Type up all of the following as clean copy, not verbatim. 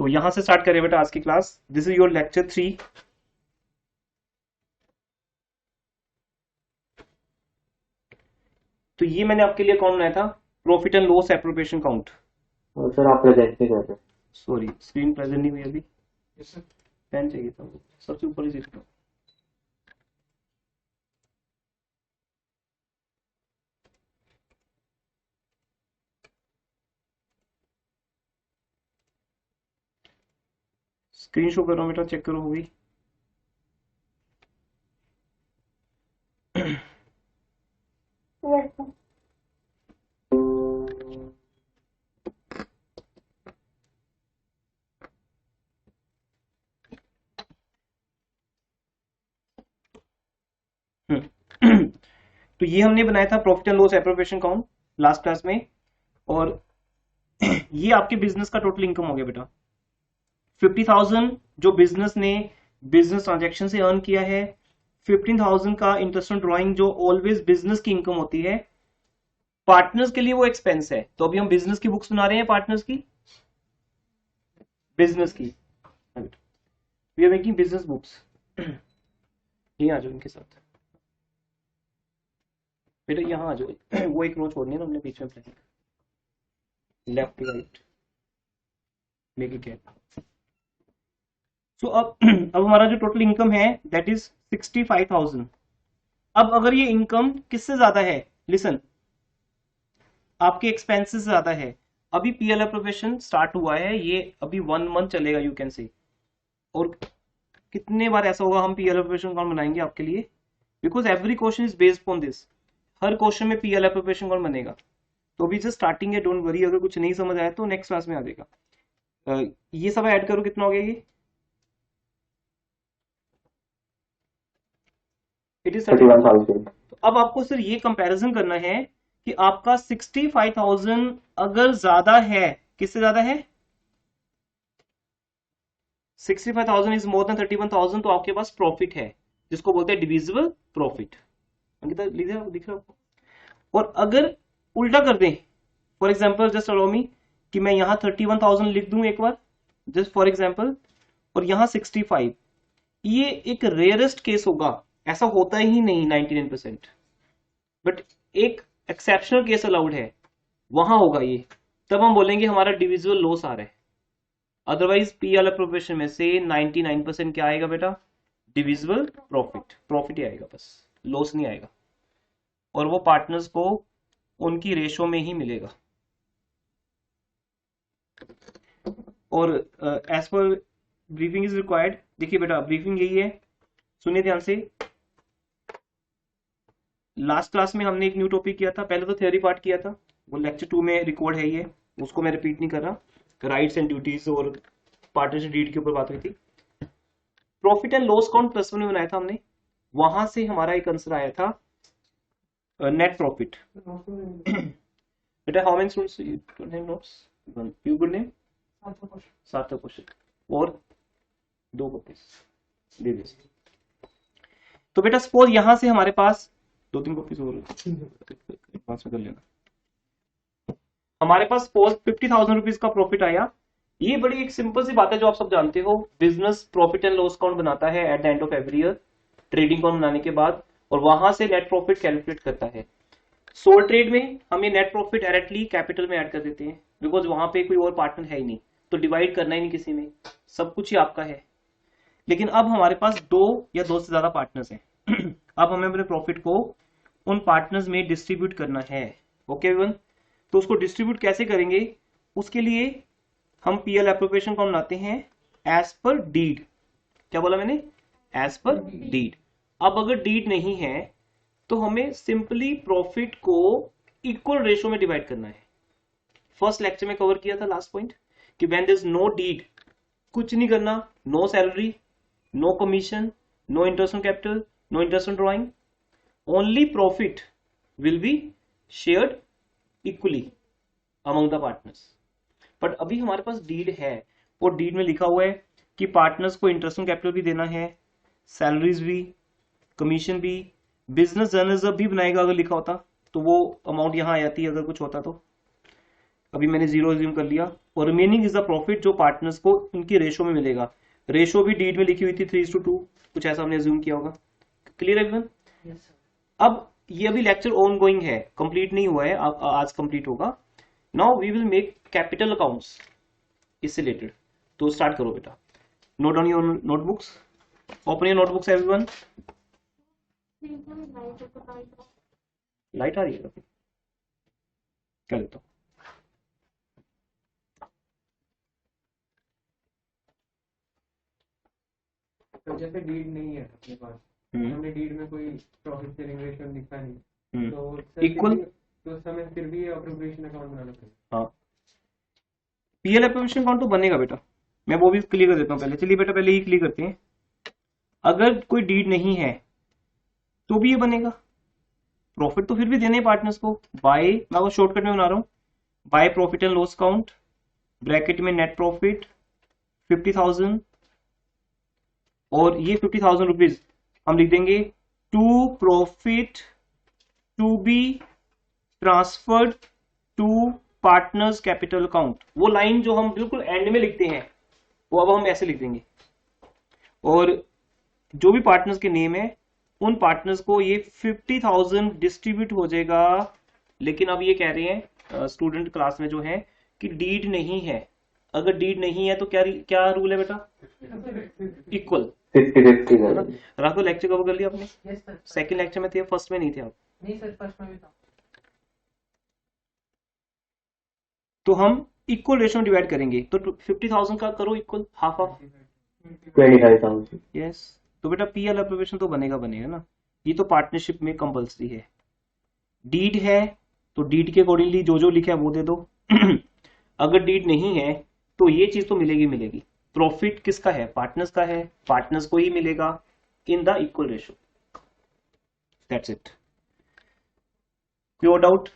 तो यहां से स्टार्ट करें बेटा आज की class. This is your lecture 3। तो ये मैंने आपके लिए कौन बनाया था, profit and loss appropriation count. Sir आप प्रेजेंट नहीं कर रहे। सॉरी स्क्रीन प्रेजेंट नहीं हुई अभी, पेन चाहिए था, सबसे ऊपर ही सीखता। स्क्रीन शो कर रहा हूँ बेटा, चेक करो होगी। तो ये हमने बनाया था profit and loss appropriation count last class में, और ये आपके बिजनेस का टोटल इनकम हो गया बेटा। 50,000 जो बिजनेस ने बिजनेस ट्रांजैक्शन से अर्न किया है, 15,000 का इंटरेस्ट ऑन ड्रॉइंग जो ऑलवेज बिजनेस की इनकम होती है। पार्टनर्स के लिए वो एक्सपेंस है, तो अभी हम बिजनेस की बुक्स बना रहे हैं, पार्टनर्स की, बिजनेस की, we are making business books. ये आ जाओ इनके साथ बेटा, यहाँ आ जाओ। वो एक रो छोड़नी है ना हमने बीच में, left right make it gap. So अब हमारा जो टोटल इनकम है दैट इज 65,000। अब अगर ये इनकम किससे ज्यादा है, लिसन, आपके एक्सपेंसेस ज्यादा है। अभी पीएल एप्रोप्रिएशन स्टार्ट हुआ है, ये अभी 1 मंथ चलेगा यू कैन से। और कितने बार ऐसा होगा हम पीएल एप्रोप्रिएशन कौन बनाएंगे आपके लिए, because every question is based on this. Her question में पीएल एप्रोप्रिएशन कौन बनेगा। तो अभी जस्ट स्टार्टिंग है, डोंट वरी, अगर कुछ नहीं समझ आया तो नेक्स्ट क्लास में आ जाएगा। ये सब ऐड करो कितना हो गया ये, इट इज 31,000। तो अब आपको सिर्फ ये कंपैरिजन करना है कि आपका 65,000 अगर ज्यादा है, किससे ज्यादा है, 65,000 इज मोर देन 31,000, तो आपके पास प्रॉफिट है, जिसको बोलते हैं डिविजिबल प्रॉफिट। अंकिता दिख रहा है आपको। और अगर उल्टा कर दें, for example just allow me कि मैं यहां 31,000 लिख दूं एक बार, जस्ट फॉर एग्जाम्पल, और यहां 65, ये एक रेयरेस्ट केस होगा, ऐसा होता ही नहीं 99%, बट एक एक्सेप्शनल केस अलाउड है, वहां होगा ये, तब हम बोलेंगे हमारा डिविजिबल लॉस आ रहा है। अदरवाइज पीएल एप्रोप्रिएशन में से 99% क्या आएगा बेटा, डिविजिबल प्रॉफिट, प्रॉफिट ही आएगा बस, लॉस नहीं आएगा, और वो पार्टनर्स को उनकी रेशो में ही मिलेगा। और as per briefing is required, देखिए बेटा ब्रीफिंग यही है, सुनिए ध्यान से। लास्ट क्लास में हमने एक न्यू टॉपिक किया था, पहले तो थ्योरी पार्ट किया था, वो लेक्चर 2 में रिकॉर्ड है ये, उसको मैं रिपीट नहीं कर रहा। राइट्स एंड ड्यूटीज और पार्टनरशिप डीड के ऊपर बात हुई थी। प्रॉफिट एंड लॉस अकाउंट +1 में बनाया था हमने, वहां से हमारा एक आंसर आया था नेट प्रॉफिट। बेटा how many students you don't have notes, you good name, सार्थक क्वेश्चन और 2 कॉपीज दे दीजिए। तो बेटा सपोज यहां से हमारे पास 2-3 कॉपीज और पास कर लेना, हमारे पास सपोज 50,000 रुपीज का प्रॉफिट आया। ये बड़ी एक सिंपल सी बात है जो आप सब जानते हो, business profit and loss account बनाता है at the end of every year, trading account बनाने के बाद, और वहां से नेट प्रॉफिट कैलकुलेट करता है। सोल ट्रेड में हम ये नेट प्रॉफिट डायरेक्टली कैपिटल में ऐड कर देते हैं, बिकॉज वहां पे कोई और पार्टनर है ही नहीं, तो डिवाइड करना ही नहीं किसी में, सब कुछ ही आपका है। लेकिन अब हमारे पास 2 या 2 से ज्यादा पार्टनर्स हैं। अब हमें अपने प्रॉफिट को उन पार्टनर्स में डिस्ट्रीब्यूट करना है। ओके एवरीवन, तो उसको डिस्ट्रीब्यूट कैसे करेंगे, उसके लिए हम पीएल एप्रोप्रिएशन को बनाते हैं एज पर डीड। क्या बोला मैंने, एज पर डीड। अब अगर डीड नहीं है तो हमें सिंपली प्रॉफिट को इक्वल रेशो में डिवाइड करना है। फर्स्ट लेक्चर में कवर किया था लास्ट पॉइंट कि when there is no deed, कुछ नहीं करना, no salary, no commission, no interest on capital, no interest on drawing, only profit will be shared equally among the partners. But अभी हमारे पास deed है, और डीड में लिखा हुआ है कि पार्टनर्स को इंटरेस्ट ऑन कैपिटल भी देना है, सैलरीज भी, कमीशन भी, बिजनेस जर्नलिज्म भी बनाएगा अगर लिखा होता तो वो अमाउंट यहां आ जाती है अगर कुछ होता तो। अभी मैंने 0 एज्यूम कर लिया, और रिमेनिंग इज द प्रॉफिट जो पार्टनर्स को उनकी रेशो में मिलेगा। रेशो भी डीड में लिखी हुई थी 3:2, कुछ ऐसा हमने अज्यूम किया होगा। Clear everyone? अब ये अभी लेक्चर ऑन गोइंग है, कंप्लीट नहीं हुआ है, आज कंप्लीट होगा। Now we will make capital accounts इससे रिलेटेड। तो स्टार्ट करो बेटा, note on your notebooks, open your notebooks everyone. Light आ रही है क्या? देता हूँ। तो जैसे डीड नहीं है अपने पास, हमने डीड में कोई प्रॉफिट शेयरिंग रेशियो लिखा नहीं, तो इक्वल तो समय फिर भी अप्रोप्रिएशन अकाउंट बनाना पड़ेगा। हाँ, पीएल अप्रोप्रिएशन अकाउंट तो बनेगा बेटा, मैं वो भी क्लियर कर देता हूँ पहले। चलिए बेटा पहले ही क्लियर करते हैं। अगर कोई डीड नहीं है तो भी ये बनेगा, प्रॉफिट तो फिर भी देने पार्टनर्स को। बाय, मैं वो शॉर्टकट में बना रहा हूँ, by profit and loss account, bracket में नेट प्रॉफिट 50,000, और ये 50,000 रुपीज हम लिख देंगे to profit to be transferred to partners capital account. वो लाइन जो हम बिल्कुल एंड में लिखते हैं वो अब हम ऐसे लिख देंगे, और जो भी पार्टनर्स के नेम है उन पार्टनर्स को ये 50,000 डिस्ट्रीब्यूट हो जाएगा। लेकिन अब ये कह रहे हैं स्टूडेंट क्लास में जो है कि डीड नहीं है। अगर डीड नहीं है तो क्या क्या रूल है बेटा? इक्वल। राघव लेक्चर कवर कर लिया आपने? सेकंड लेक्चर में थे, फर्स्ट में नहीं थे आप? नहीं सर, फर्स्ट में भी था। तो हम इक्वल रेशियो में डिवाइड करेंगे, तो 50,000 का करो इक्वल, हाफ हाफ 25,000। यस। तो बेटा पीएल अप्रोप्रिएशन तो बनेगा ना, ये तो पार्टनरशिप में कंपलसरी है। डीड है तो डीड के अकॉर्डिंगली जो जो लिखा है वो दे दो। अगर डीड नहीं है तो ये चीज तो मिलेगी। प्रॉफिट किसका है? पार्टनर्स का है, पार्टनर्स को ही मिलेगा in the equal ratio. That's it. Pure doubt?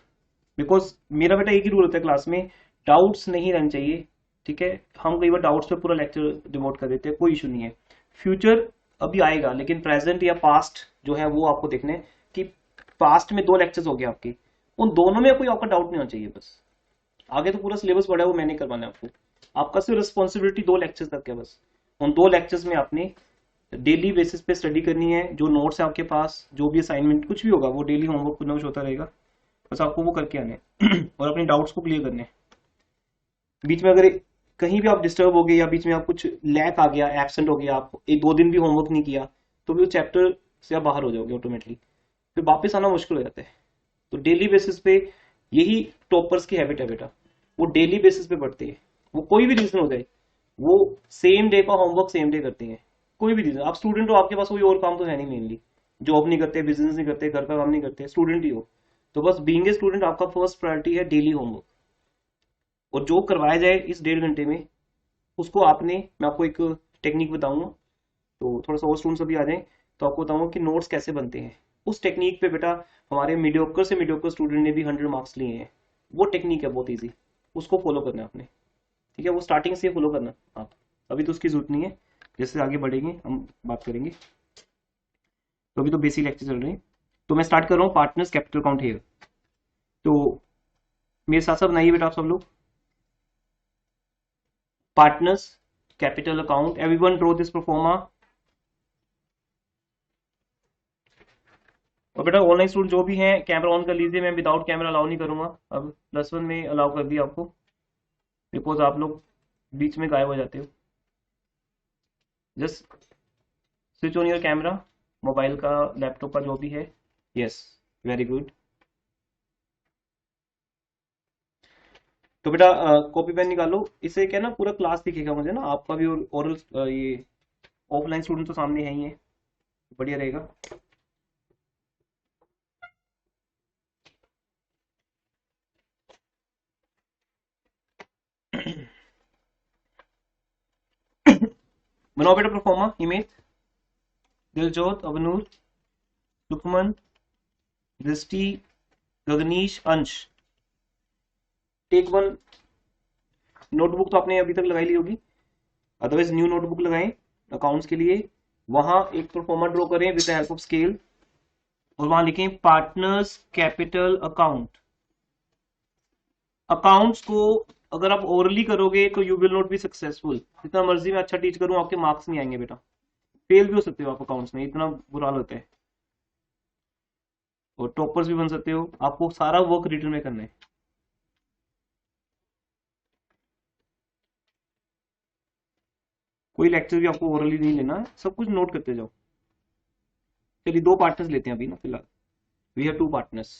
Because मेरा बेटा एक ही रूल होता है क्लास में, डाउट्स नहीं रहने चाहिए, ठीक है? हम कई बार डाउट्स पे पूरा लेक्चर डिवोट कर देते हैं, कोई इशू नहीं है। फ्यूचर अभी आएगा, लेकिन प्रेजेंट या पास्ट जो है वो आपको देखना है कि पास्ट में 2 लेक्चर्स हो गए आपके, उन दोनों में कोई आपका डाउट नहीं होना चाहिए। बस आगे तो पूरा सिलेबस पड़ा है, वो मैंने करवाना है आपको। आपका सिर्फ रिस्पॉन्सिबिलिटी 2 लेक्चर्स तक है बस। उन 2 लेक्चर्स में आपने डेली बेसिस पे स्टडी करनी है। जो नोट्स है आपके पास, जो भी असाइनमेंट कुछ भी होगा, वो डेली होमवर्क कुछ ना कुछ होता रहेगा, बस आपको वो करके आने और अपने डाउट्स को क्लियर करने। बीच में अगर कहीं भी आप डिस्टर्ब हो गए या बीच में आप कुछ लैक आ गया, एब्सेंट हो गया, आप 1-2 दिन भी होमवर्क नहीं किया, तो भी उस चैप्टर से आप बाहर हो जाओगे ऑटोमेटिकली, फिर वापस आना मुश्किल हो जाता है। तो डेली बेसिस पे यही टॉपर्स की हैबिट है बेटा, वो डेली बेसिस पे पढ़ते हैं। वो कोई भी रीजन हो जाए, वो सेम डे का होमवर्क सेम डे करते हैं। कोई भी रीजन, आप स्टूडेंट हो, आपके पास कोई और काम तो है नहीं, मेनली जॉब नहीं करते, बिजनेस नहीं करते, घर का काम नहीं करते, स्टूडेंट ही हो, तो बस बीइंग ए स्टूडेंट आपका फर्स्ट प्रायोरिटी है डेली होमवर्क। और जो करवाया जाए इस 1.5 घंटे में, उसको आपने, मैं आपको एक टेक्निक बताऊंगा, तो थोड़ा सा और स्टूडेंट्स अभी आ जाएं तो आपको बताऊंगा कि नोट्स कैसे बनते हैं। उस टेक्निक पे बेटा हमारे मीडियोकर से मीडियोकर स्टूडेंट ने भी 100 मार्क्स लिए हैं। वो टेक्निक है बहुत ईजी, उसको फॉलो करना है आपने, ठीक है? वो स्टार्टिंग से फॉलो करना आप, अभी तो उसकी जरूरत नहीं है, जैसे आगे बढ़ेंगे हम बात करेंगे। तो अभी तो बेसिक लेक्चर चल रहे हैं, तो मैं स्टार्ट कर रहा हूँ पार्टनर्स कैपिटल अकाउंट हियर। तो मेरे साथ साथ बनाइए बेटा आप सब लोग, partners capital account, everyone draw this proforma. और बेटा ऑनलाइन स्टूडेंट जो भी हैं कैमरा ऑन कर लीजिए, मैं विदाउट कैमरा अलाउ नहीं करूंगा। अब +1 में अलाउ कर दिया आपको, बिकॉज आप लोग बीच में गायब हो जाते हो। Just switch on your camera, mobile का, लैपटॉप का, जो भी है। Yes, very good. तो बेटा कॉपी पेन निकालो, इससे क्या ना पूरा क्लास दिखेगा मुझे ना, आपका भी ओरल, ये ऑफलाइन स्टूडेंट तो सामने है ही है, बढ़िया रहेगा। बनाओ बेटा प्रोफॉर्मा, हिमेश, दिलजोत, अवनूर, सुखमन, दृष्टि, गगनीश, अंश। टेक 1 नोटबुक तो आपने अभी तक लगाई ली होगी, अदरवाइज न्यू नोटबुक लगाएं अकाउंट्स के लिए। वहां एक प्रोफॉर्मा ड्रॉ करें with the help of scale, और वहां लिखें पार्टनर्स कैपिटल अकाउंट। अकाउंट्स को अगर आप ओरली करोगे तो you will not be successful. जितना मर्जी मैं अच्छा टीच करूं, आपके मार्क्स नहीं आएंगे बेटा, फेल भी हो सकते हो आप अकाउंट्स में, इतना बुरा हाल होता है। और टॉपर्स भी बन सकते हो, आपको सारा वर्क रिटर्न में करना है। कोई लेक्चर भी आपको ओरली नहीं लेना है, सब कुछ नोट करते जाओ। चलिए 2 पार्टनर्स लेते हैं अभी ना फिलहाल, वी हैव 2 पार्टनर्स।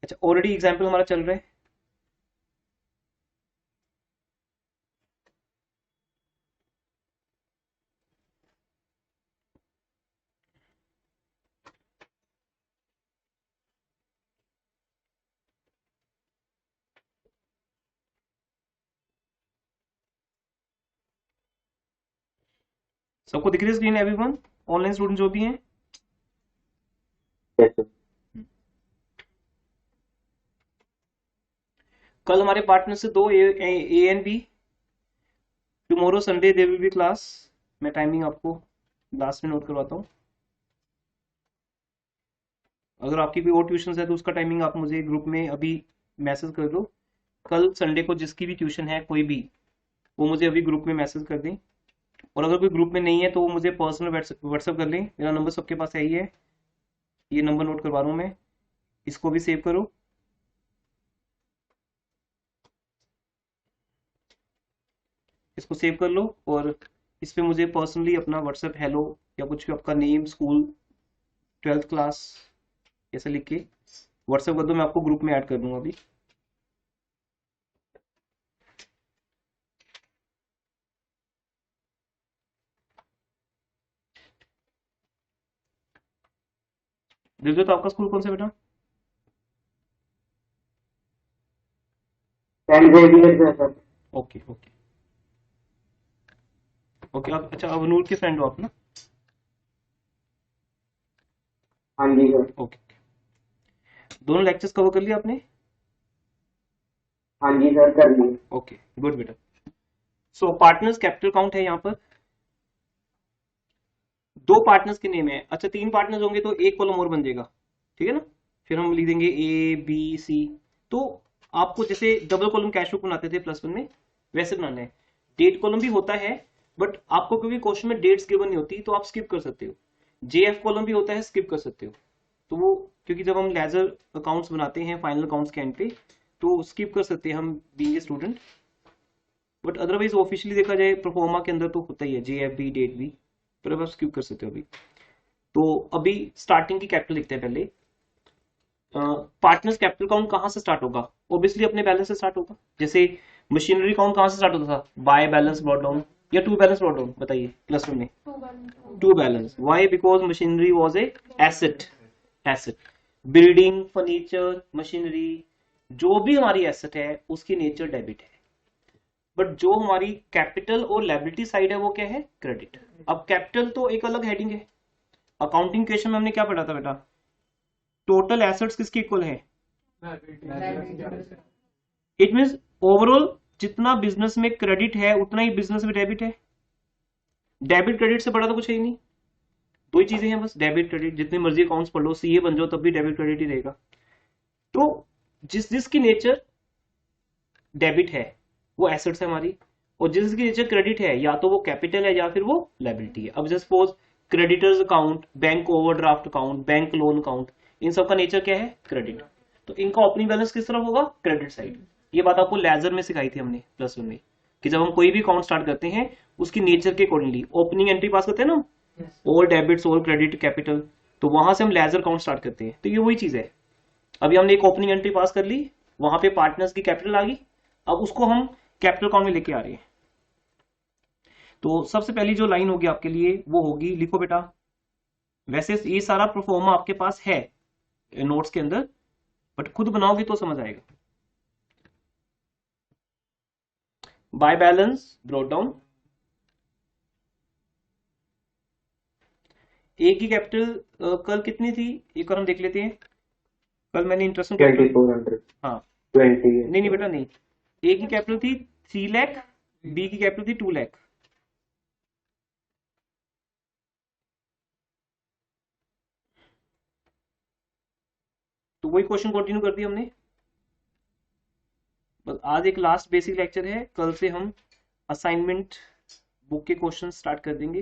अच्छा, ऑलरेडी एग्जाम्पल हमारा चल रहा है। सबको दिख रही है स्क्रीन एवरीवन, ऑनलाइन स्टूडेंट जो भी हैं? Yes, sir. कल हमारे पार्टनर से 2 A and B. Tomorrow Sunday there will be class. मैं टाइमिंग आपको लास्ट में नोट करवाता हूँ। अगर आपकी कोई और ट्यूशन है तो उसका टाइमिंग आप मुझे ग्रुप में अभी मैसेज कर दो। कल संडे को जिसकी भी ट्यूशन है कोई भी, वो मुझे अभी ग्रुप में मैसेज कर दें। और अगर कोई ग्रुप में नहीं है तो वो मुझे पर्सनल व्हाट्सएप कर लें। मेरा नंबर सबके पास है ही है, ये नंबर नोट करवा रहा हूँ मैं, इसको भी सेव करो। इसको सेव कर लो और इस पे मुझे पर्सनली अपना व्हाट्सएप हेलो या कुछ भी आपका नेम, स्कूल, 12th क्लास ऐसा लिख के व्हाट्सएप कर दो, मैं आपको ग्रुप में ऐड कर दूंगा अभी। दिव्य, आपका स्कूल कौन सा बेटा? सेंट जेवियर्स है सर। Okay okay okay. आप अच्छा अवनूर के फ्रेंड हो आप ना? हाँ जी सर। ओके। दोनों लेक्चर्स कवर कर लिए आपने? हाँ जी सर, कर लिए। ओके गुड बेटा। सो पार्टनर्स कैपिटल काउंट है यहाँ पर, 2 पार्टनर्स के नेम है। अच्छा 3 पार्टनर्स होंगे तो एक कॉलम और बन जाएगा, ठीक है ना? फिर हम लिख देंगे ए बी सी। तो आपको जैसे डबल कॉलम कैश बुक बनाते थे +1 में, वैसे बनाना है। डेट कॉलम भी होता है, बट आपको क्योंकि क्वेश्चन में डेट्स गिवन नहीं होती तो आप स्किप कर सकते हो। जेएफ कॉलम भी होता है, स्किप कर सकते हो। तो वो क्योंकि जब हम लेजर अकाउंट्स बनाते हैं फाइनल अकाउंट्स के एंड पे, तो स्किप कर सकते हैं हम being a student. But otherwise officially देखा जाए प्रोफोर्मा के अंदर तो होता ही है जेएफ भी, डेट भी, पर अब आप स्किप कर सकते हो अभी। तो अभी स्टार्टिंग की कैपिटल लिखते हैं पहले। पार्टनर्स कैपिटल काउंट कहां से स्टार्ट होगा? ऑब्वियसली अपने बैलेंस से स्टार्ट होगा। जैसे मशीनरी काउंट कहां से स्टार्ट होता था? बाय बैलेंस ब्रॉट डाउन या टू बैलेंस ब्रॉट डाउन? बताइए +1 में। To balance. Why? Because machinery was a asset. Asset, building, furniture, machinery, जो भी हमारी एसेट है उसकी नेचर डेबिट है। बट जो हमारी कैपिटल और लायबिलिटी साइड है वो क्या है? क्रेडिट। अब कैपिटल तो एक अलग हेडिंग है। अकाउंटिंग क्वेश्चन में हमने क्या पढ़ा था बेटा? टोटल एसेट्स किसके इक्वल है? इट मींस ओवरऑल जितना बिजनेस में क्रेडिट है उतना ही बिजनेस में डेबिट है। डेबिट क्रेडिट से बड़ा तो कुछ है ही नहीं, 2 ही चीजें हैं बस, डेबिट क्रेडिट। जितने मर्जी अकाउंट्स पढ़ लो, सीए बन जाओ तब भी डेबिट क्रेडिट ही रहेगा। तो जिसकी नेचर डेबिट है वो एसेट्स है हमारी, और जिसकी नेचर क्रेडिट है या तो वो कैपिटल है या फिर वो लायबिलिटी है। अब just suppose creditors account, bank overdraft account, bank loan account, इन सब का नेचर क्या है? क्रेडिट। तो इनका ओपनिंग बैलेंस किस तरफ होगा? Credit side. ये बात आपको लेजर में सिखाई थी हमने +1 में, कि जब हम कोई भी अकाउंट स्टार्ट करते हैं उसकी नेचर के अकॉर्डिंगली ओपनिंग एंट्री पास करते हैं ना, all debits, all credit, capital, तो वहां से हम लेजर अकाउंट स्टार्ट करते हैं। तो ये वही चीज है। अभी हमने एक ओपनिंग एंट्री पास कर ली, वहां पे पार्टनर्स की कैपिटल आ गई, अब उसको हम कैपिटल अकाउंट में लेके आ रहे हैं। तो सबसे पहली जो लाइन होगी आपके लिए वो होगी, लिखो बेटा, वैसे ये सारा प्रोफोर्मा आपके पास है नोट्स के अंदर, बट खुद बनाओगे तो समझ आएगा। बाय बैलेंस ब्रॉट डाउन, ए की कैपिटल कल कितनी थी एक और हम देख लेते हैं। कल मैंने इंटरेस्टिंग 2400। हाँ 20। नहीं नहीं बेटा नहीं, ए की कैपिटल थी 3 लाख, बी की कैपिटल थी 2 लाख। तो वही क्वेश्चन कंटिन्यू कर दिया हमने। बस आज एक लास्ट बेसिक लेक्चर है, कल से हम असाइनमेंट बुक के क्वेश्चन स्टार्ट कर देंगे।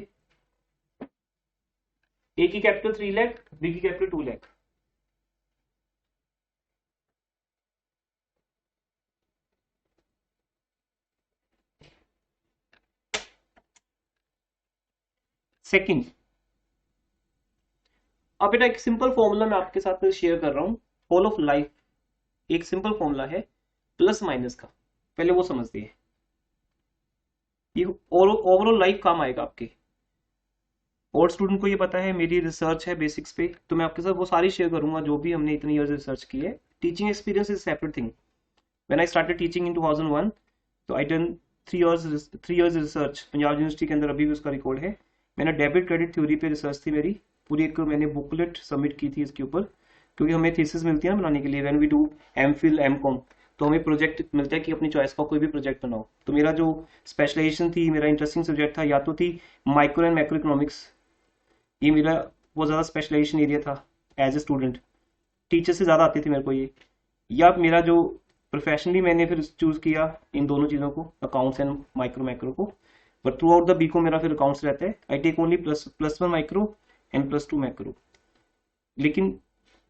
ए की कैपिटल 3 लाख, बी की कैपिटल 2 लाख। सेकंड, अब बेटा एक सिंपल फॉर्मूला मैं आपके साथ शेयर कर रहा हूं, होल ऑफ लाइफ एक सिंपल फॉर्मूला है प्लस माइनस का, पहले वो समझते हैं। ये ओवरऑल लाइफ काम आएगा आपके, और स्टूडेंट को ये पता है मेरी रिसर्च है बेसिक्स पे, तो मैं आपके साथ वो सारी शेयर करूंगा जो भी हमने इतनी ईयर्स रिसर्च की है। Teaching experience is separate thing. When I started teaching in 2001, तो I done 3 years research Punjab university के अंदर, अभी भी उसका रिकॉर्ड है। मैंने डेबिट क्रेडिट थ्योरी पे रिसर्च थी मेरी पूरी, एक मैंने बुकलेट सबमिट की थी इसके ऊपर, क्योंकि हमें थीसिस मिलती है ना बनाने के लिए। When we do MPhil MCom, तो हमें प्रोजेक्ट मिलता है कि अपनी चॉइस का कोई भी प्रोजेक्ट बनाओ। तो मेरा जो स्पेशलाइजेशन थी, मेरा इंटरेस्टिंग सब्जेक्ट था, या तो थी माइक्रो एंड मैक्रो इकोनॉमिक्स, ये मेरा बहुत ज़्यादा स्पेशलाइजेशन एरिया था एज ए स्टूडेंट, टीचर से ज़्यादा आती थी मेरे को ये, या मेरा जो प्रोफेशनली मैंने फिर चूज किया इन दोनों चीज़ों को, अकाउंट्स एंड माइक्रो मैक्रो को। But throughout the B को मेरा फिर अकाउंट्स रहता है। I take only +1 micro and +2 macro. लेकिन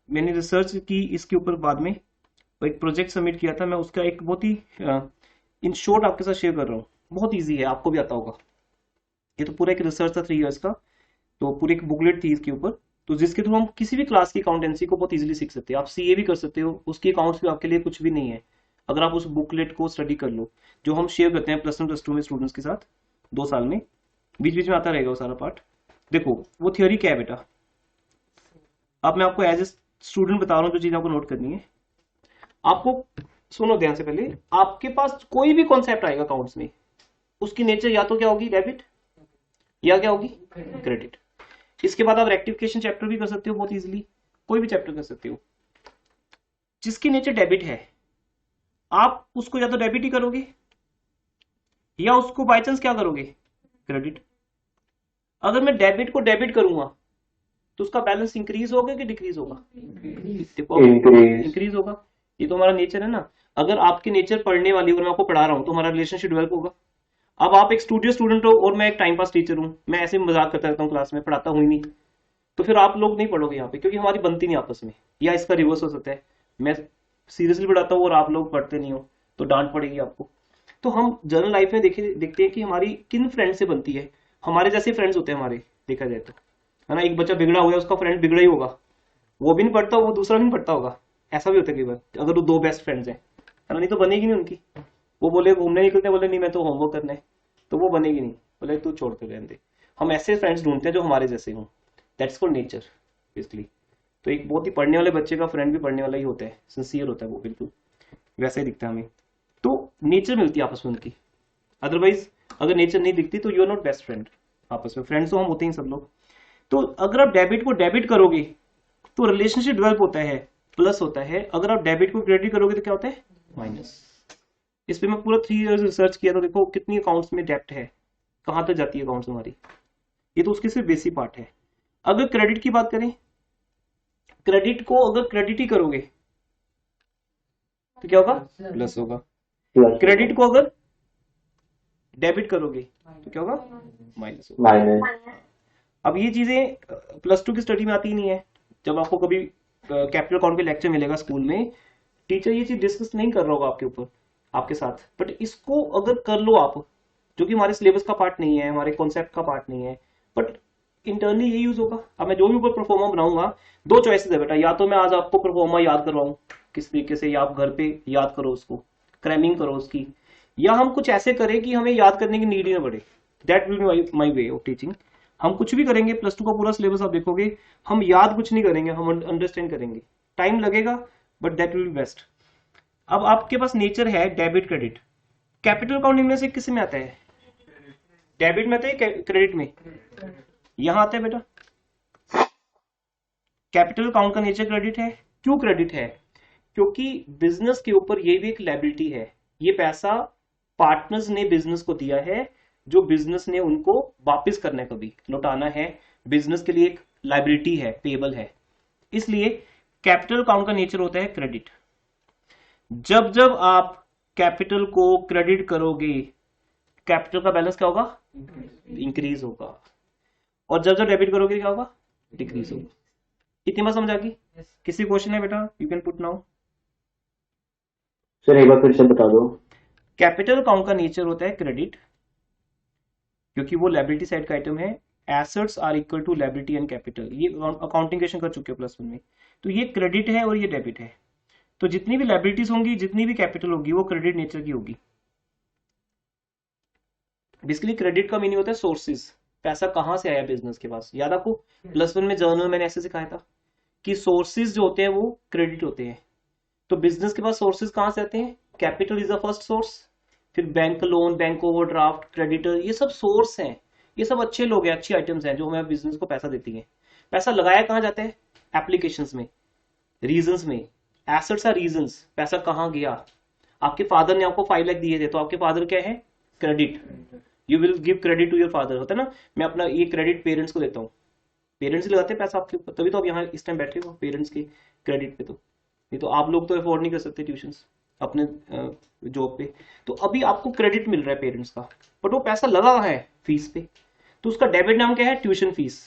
मैंने रिसर्च की इसके ऊपर बाद में, एक प्रोजेक्ट सबमिट किया था मैं, उसका एक बहुत ही इन शॉर्ट आपके साथ शेयर कर रहा हूँ, बहुत ईजी है, आपको भी आता होगा। ये तो पूरा एक रिसर्च था 3 इयर्स का, तो पूरी एक बुकलेट थी इसके ऊपर, तो जिसके थ्रू हम किसी भी क्लास की अकाउंटेंसी को बहुत इजीली सीख सकते हैं। आप सीए भी कर सकते हो, उसकी अकाउंट्स भी आपके लिए कुछ भी नहीं है अगर आप उस बुकलेट को स्टडी कर लो, जो हम शेयर करते हैं +1 +2 में स्टूडेंट्स के साथ 2 साल में, बीच बीच में आता रहेगा वो सारा पार्ट। देखो वो थ्योरी क्या है बेटा, अब मैं आपको एज ए स्टूडेंट बता रहा हूँ जो चीज आपको नोट करनी है। आपको सुनो ध्यान से, पहले आपके पास कोई भी कॉन्सेप्ट आएगा अकाउंट्स में, उसकी नेचर या तो क्या होगी डेबिट, या क्या होगी क्रेडिट। इसके बाद आप रेक्टिफिकेशन चैप्टर भी कर सकते हो बहुत इजीली, कोई भी चैप्टर कर सकते हो। जिसकी नेचर डेबिट है, आप उसको या तो डेबिट ही करोगे, या उसको बाय चांस क्या करोगे, क्रेडिट। अगर मैं डेबिट को डेबिट करूंगा तो उसका बैलेंस इंक्रीज होगा कि डिक्रीज होगा, इंक्रीज होगा। ये तो हमारा नेचर है ना। अगर आपकी नेचर पढ़ने वाली, और मैं आपको पढ़ा रहा हूं, तो हमारा रिलेशनशिप डेवलप होगा। अब आप एक स्टूडेंट हो और मैं एक टाइम पास टीचर हूं, मैं ऐसे मजाक करता रहता हूँ क्लास में, पढ़ाता हूं ही नहीं, तो फिर आप लोग नहीं पढ़ोगे यहाँ पे, क्योंकि हमारी बनती नहीं आपस में। या इसका रिवर्स हो सकता है, मैं सीरियसली पढ़ाता हूँ और आप लोग पढ़ते नहीं हो, तो डांट पड़ेगी आपको। तो हम जनरल लाइफ में देखते हैं कि हमारी किन फ्रेंड से बनती है। हमारे जैसे फ्रेंड्स होते हैं हमारे, देखा जाए तो, है ना। एक बच्चा बिगड़ा हुआ है, उसका फ्रेंड बिगड़ा ही होगा, वो भी नहीं पढ़ता, वो दूसरा भी नहीं पढ़ता होगा, ऐसा भी होता है कई बार, अगर वो 2 बेस्ट फ्रेंड्स हैं, है ना। नहीं तो बनेगी नहीं उनकी। वो बोले घूमने निकलते, बोले नहीं मैं तो होमवर्क करना है, तो वो बनेगी नहीं, बोले तू छोड़ कर रहने दे। हम ऐसे फ्रेंड्स ढूंढते हैं जो हमारे जैसे हों, दैट्स कॉल्ड नेचर बेसिकली। तो एक बहुत ही पढ़ने वाले बच्चे का फ्रेंड भी पढ़ने वाला ही होता है, सिंसियर होता है वो, बिल्कुल वैसे ही दिखता है हमें। तो नेचर मिलती है आपस में उनकी, अदरवाइज अगर नेचर नहीं दिखती तो you are not best friend. आपस में फ्रेंड्स तो हम होते हैं सब लोग। तो अगर आप डेबिट को डेबिट करोगे तो रिलेशनशिप डेवलप होता है, प्लस होता है। अगर आप डेबिट को क्रेडिट करोगे तो क्या होता है, माइनस। इस पे मैं पूरा 3 इयर्स रिसर्च किया, तो देखो कितनी अकाउंट्स में डेब्ट है, कहां तक जाती है अकाउंट्स हमारी। ये तो उसके सिर्फ बेसिक पार्ट है। अगर क्रेडिट की बात करें, क्रेडिट को अगर क्रेडिट ही करोगे तो क्या होगा, प्लस होगा। क्रेडिट को अगर डेबिट करोगे तो क्या होगा, माइनस होगा। अब ये चीजें +2 की स्टडी में आती ही नहीं है। जब आपको कभी कैपिटल अकाउंट पे लेक्चर मिलेगा स्कूल में, टीचर ये चीज डिस्कस नहीं कर रहा होगा आपके ऊपर, आपके साथ, बट इसको अगर कर लो आप, जो कि हमारे सिलेबस का पार्ट नहीं है, हमारे कॉन्सेप्ट का पार्ट नहीं है, बट इंटरनली ये यूज होगा। अब मैं जो भी ऊपर परफॉर्मा बनाऊंगा, 2 चॉइसेस है बेटा, या तो मैं आज आपको परफॉर्मा याद करवाऊं किस तरीके से, या आप घर पे याद करो उसको, क्रैमिंग करो उसकी, या हम कुछ ऐसे करें कि हमें याद करने की नीड ही ना पड़े। That will be my way of teaching. हम कुछ भी करेंगे, +2 का पूरा सिलेबस आप देखोगे, हम याद कुछ नहीं करेंगे, हम अंडरस्टैंड करेंगे, टाइम लगेगा but that will be best. अब आपके पास नेचर है डेबिट क्रेडिट। कैपिटल अकाउंट इनमें से किस में आता है, डेबिट में आता है क्रेडिट में, यहां आता है बेटा। कैपिटल अकाउंट का नेचर क्रेडिट है। क्यों क्रेडिट है, क्योंकि बिजनेस के ऊपर ये भी एक लायबिलिटी है। ये पैसा पार्टनर्स ने बिजनेस को दिया है, जो बिजनेस ने उनको वापस करना है, कभी लौटाना है। बिजनेस के लिए एक लायबिलिटी है, पेबल है, इसलिए कैपिटल अकाउंट का नेचर होता है क्रेडिट। जब जब आप कैपिटल को क्रेडिट करोगे, कैपिटल का बैलेंस क्या होगा? इंक्रीज होगा। और जब जब डेबिट करोगे क्या होगा? डिक्रीज होगा। इतनी बात समझ आ गई? किसी क्वेश्चन है बेटा? You can put now. Sir एक बार फिर से बता दो। कैपिटल अकाउंट का नेचर होता है क्रेडिट, क्योंकि वो लायबिलिटी साइड का आइटम है। Assets are equal to liability and capital, ये अकाउंटिंग क्वेश्चन कर चुके हो +1 में। तो ये क्रेडिट है और ये डेबिट है। तो जितनी भी लायबिलिटीज होंगी, जितनी भी कैपिटल होगी, वो क्रेडिट नेचर की होगी। बेसिकली क्रेडिट का मीनिंग होता है सोर्सेज, पैसा कहां से आया बिजनेस के पास। याद आपको +1 में जर्नल मैंने ऐसे सिखाया था कि सोर्सेज जो होते हैं वो क्रेडिट होते हैं। तो बिजनेस के पास सोर्सेज कहां से आते हैं? Capital is the first source, फिर bank loan, bank overdraft, creditor, ये सब सोर्स हैं। ये सब अच्छे लोग हैं, अच्छी आइटम्स हैं जो हमें बिजनेस को पैसा देती हैं। पैसा लगाया कहां जाता है? एप्लीकेशंस में, रीजंस में। एसेट्स आर रीजंस, पैसा कहां गया। आपके फादर ने आपको 5 लाख दिए थे, तो आपके फादर क्या है? Credit. You will give credit to your father, होता है ना। मैं अपना ये क्रेडिट पेरेंट्स को देता हूँ, पेरेंट्स ही लगाते हैं पैसा आपके ऊपर, तभी तो आप यहाँ इस टाइम बैठे हो पेरेंट्स के क्रेडिट पे। तो नहीं तो आप लोग तो अफोर्ड नहीं कर सकते ट्यूशंस अपने जॉब पे। तो अभी आपको क्रेडिट मिल रहा है पेरेंट्स का, बट वो पैसा लगा है फीस पे, तो उसका डेबिट नाम क्या है? Tuition fees.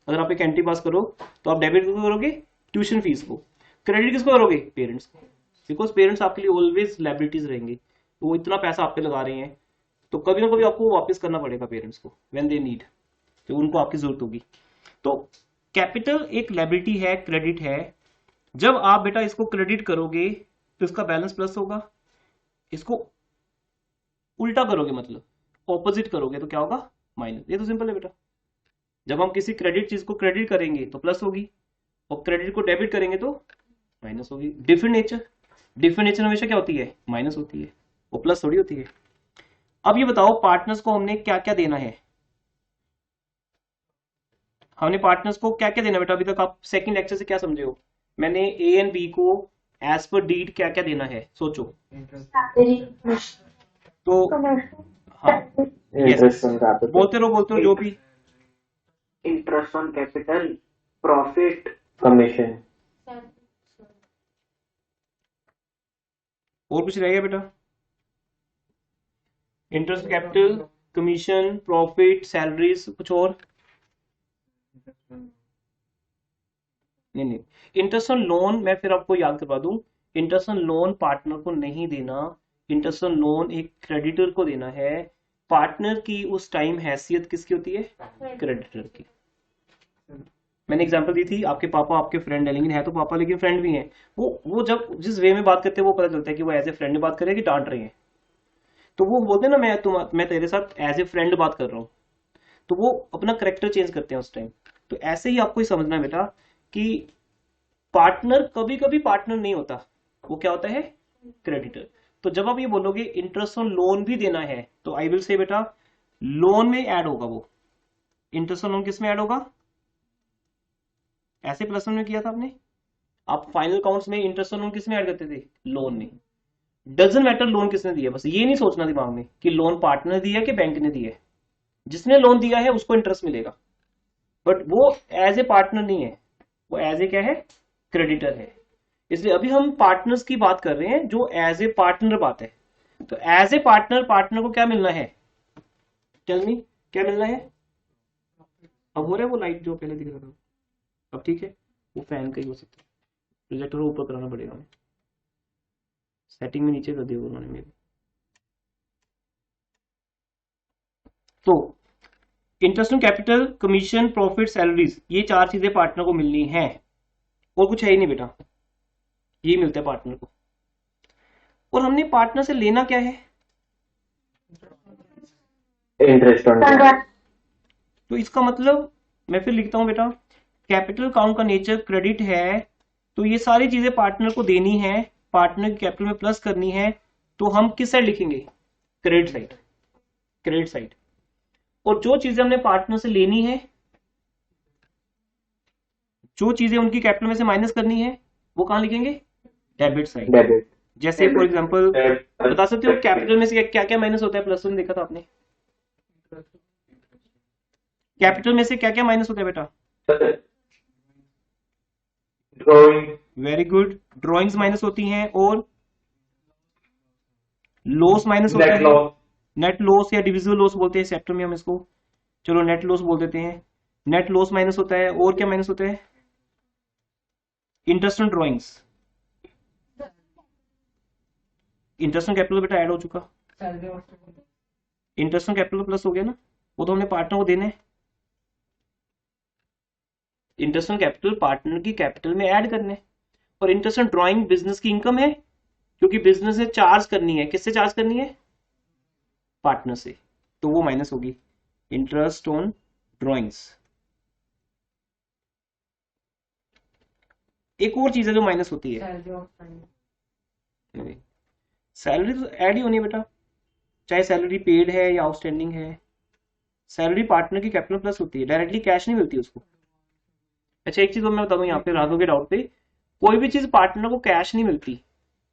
अगर आप एक एंट्री पास करो तो आप डेबिट किसको करोगे? ट्यूशन फीस को। क्रेडिट किसको करोगे? पेरेंट्स को, बिकॉज पेरेंट्स आपके लिए ऑलवेज लायबिलिटीज रहेंगे। वो इतना पैसा आप पे लगा रहे हैं, तो कभी ना कभी आपको वापस करना पड़ेगा पेरेंट्स को व्हेन दे नीड, तो उनको आपकी जरूरत होगी। तो कैपिटल एक लायबिलिटी है, क्रेडिट है। जब आप बेटा इसको क्रेडिट करोगे तो इसका बैलेंस प्लस होगा, इसको उल्टा करोगे मतलब ऑपोजिट करोगे तो क्या होगा? माइनस। ये तो सिंपल है बेटा। जब हम किसी क्रेडिट चीज को क्रेडिट करेंगे तो प्लस होगी, और क्रेडिट को डेबिट करेंगे तो माइनस होगी। डिफरेंट नेचर, डिफरेंट नेचर हमेशा क्या होती है? माइनस होती है, वो प्लस थोड़ी होती है। अब ये बताओ पार्टनर्स को हमने क्या क्या देना है? हमने पार्टनर्स को क्या क्या देना बेटा? अभी तक आप सेकंड लेक्चर से क्या समझे हो? मैंने ए एंड बी को एज पर डीड क्या क्या देना है, सोचो। तो हाँ, इंटरेस्ट ऑन कैपिटल, बोलते रहो जो भी। Interest on capital, profit, commission. और कुछ रह गया बेटा? Interest, capital, commission, profit, salaries, कुछ और? नहीं। इंटरेस्ट ऑन लोन मैं फिर आपको याद करवा दूं, इंटरेस्ट ऑन लोन पार्टनर को नहीं देना। इंटरेस्ट ऑन लोन एक क्रेडिटर को देना है। पार्टनर की उस टाइम हैसियत किसकी होती है? क्रेडिटर की। मैंने एग्जांपल दी थी, आपके पापा आपके फ्रेंड है, लेकिन है तो पापा लेकिन फ्रेंड भी हैं। वो जब जिस वे में बात करते हैं वो पता चलता है कि वो एज ए फ्रेंड बात कर रहे हैं कि डांट रहे हैं। तो वो बोलते हैं ना मैं तेरे साथ एज ए फ्रेंड बात कर रहा हूँ, तो वो अपना करेक्टर चेंज करते हैं उस टाइम। तो ऐसे ही आपको समझना है बेटा कि पार्टनर कभी कभी पार्टनर नहीं होता, वो क्या होता है? क्रेडिटर। तो जब आप ये बोलोगे इंटरेस्ट ऑन लोन भी देना है, तो आई विल से बेटा लोन में ऐड होगा वो। इंटरेस्ट ऑन लोन किस में ऐड होगा? ऐसे +1 में किया था आपने, आप फाइनल काउंट्स में इंटरेस्ट ऑन लोन किस में ऐड करते थे? लोन में। डजंट मैटर लोन किसने दिया, बस ये नहीं सोचना दिमाग में कि लोन पार्टनर ने दिया कि बैंक ने दिया है। जिसने लोन दिया है उसको इंटरेस्ट मिलेगा, बट वो एज ए पार्टनर नहीं है, वो एज ए क्या है? क्रेडिटर है। इसलिए अभी हम पार्टनर्स की बात कर रहे हैं जो एज ए पार्टनर बात है। तो एज ए पार्टनर को क्या मिलना है? टेल मी, क्या मिलना है? अब हो रहा है वो लाइट जो पहले दिख रहा था, अब ठीक है? वो फैन का ही हो सकता है, प्रोजेक्टर को ऊपर कराना पड़ेगा हमें, सेटिंग में नीचे कर दिया उन्होंने मेरे। तो interest on capital, commission, profit, salaries, ये 4 चीजें पार्टनर को मिलनी है, और कुछ है ही नहीं बेटा, ये मिलता है पार्टनर को। और हमने पार्टनर से लेना क्या है? Interest on. तो इसका मतलब मैं फिर लिखता हूं बेटा, कैपिटल अकाउंट का नेचर क्रेडिट है, तो ये सारी चीजें पार्टनर को देनी है, पार्टनर की कैपिटल में प्लस करनी है। तो हम किस साइड लिखेंगे? Credit side, credit side. और जो चीजें हमने पार्टनर से लेनी है, जो चीजें उनकी कैपिटल में से माइनस करनी है, वो कहां लिखेंगे? Debit side. डेबिट। जैसे फॉर एग्जांपल बता सकते हो कैपिटल में से क्या क्या माइनस होता है? +1 देखा था आपने, कैपिटल में से क्या क्या माइनस होता है बेटा? Drawing. Very good, drawings minus होती हैं, और लॉस माइनस होता नेट है, लॉस, नेट लॉस या डिविजिबल लॉस बोलते हैं चैप्टर में हम इसको, चलो नेट लॉस बोल देते हैं। नेट लॉस माइनस होता है, और क्या माइनस होता है? Interest on drawings, interest on capital बेटा ऐड हो चुका, इंटरेस्ट ऑन कैपिटल प्लस हो गया ना, वो तो हमने पार्टनर को देने, इंटरेस्ट ऑन कैपिटल पार्टनर की कैपिटल में ऐड करने। और इंटरेस्ट ऑन ड्रॉइंग बिजनेस की इनकम है, क्योंकि बिजनेस ने चार्ज करनी है, किससे चार्ज करनी है? पार्टनर से, तो वो माइनस होगी इंटरेस्ट ऑन ड्रॉइंग्स। एक और चीज है जो माइनस होती है, सैलरी तो ऐड ही होनी है बेटा, चाहे सैलरी पेड है या आउटस्टैंडिंग है। सैलरी पार्टनर की कैपिटल प्लस होती है, डायरेक्टली कैश नहीं मिलती उसको। अच्छा एक चीज तो मैं बता दूं यहाँ पे राघव के डाउट पे, कोई भी चीज पार्टनर को कैश नहीं मिलती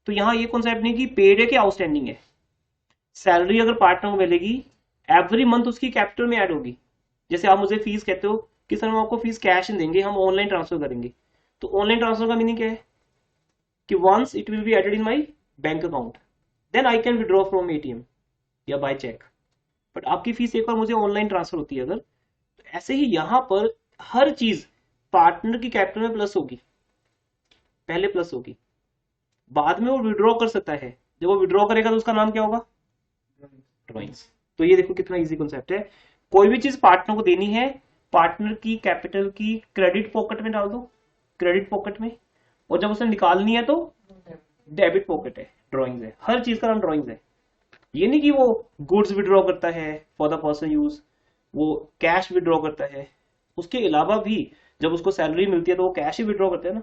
तो यहाँ ये कॉन्सेप्ट नहीं कि पेड है कि आउटस्टैंडिंग है। सैलरी अगर पार्टनर को मिलेगी एवरी मंथ उसकी कैपिटल में ऐड होगी। जैसे आप मुझे फीस कहते हो कि सर हम आपको फीस कैश नहीं देंगे, हम ऑनलाइन ट्रांसफर करेंगे, तो ऑनलाइन ट्रांसफर का मीनिंग क्या है कि once it will be added in my bank account then I can withdraw from ATM या बाय चेक, बट आपकी फीस एक बार मुझे ऑनलाइन ट्रांसफर होती है अगर, तो ऐसे ही यहां पर हर चीज पार्टनर की कैपिटल में प्लस होगी, पहले प्लस होगी, बाद में वो विड्रॉ कर सकता है, जब वो विड्रॉ करेगा तो उसका नाम क्या होगा? ड्रॉइंग्स। तो ये देखो कितना इजी कॉन्सेप्ट है, कोई भी चीज पार्टनर को देनी है, पार्टनर की कैपिटल की क्रेडिट पॉकेट में डाल दो, क्रेडिट पॉकेट में, और जब उसे निकालनी है तो डेबिट पॉकेट है, ड्रॉइंग्स है, हर चीज का नाम ड्रॉइंग्स है। ये नहीं कि वो गुड्स विड्रॉ करता है फॉर द पर्सनल यूज, वो कैश विड्रॉ करता है, उसके अलावा भी जब उसको सैलरी मिलती है तो वो कैश ही विड्रॉ करते हैं ना।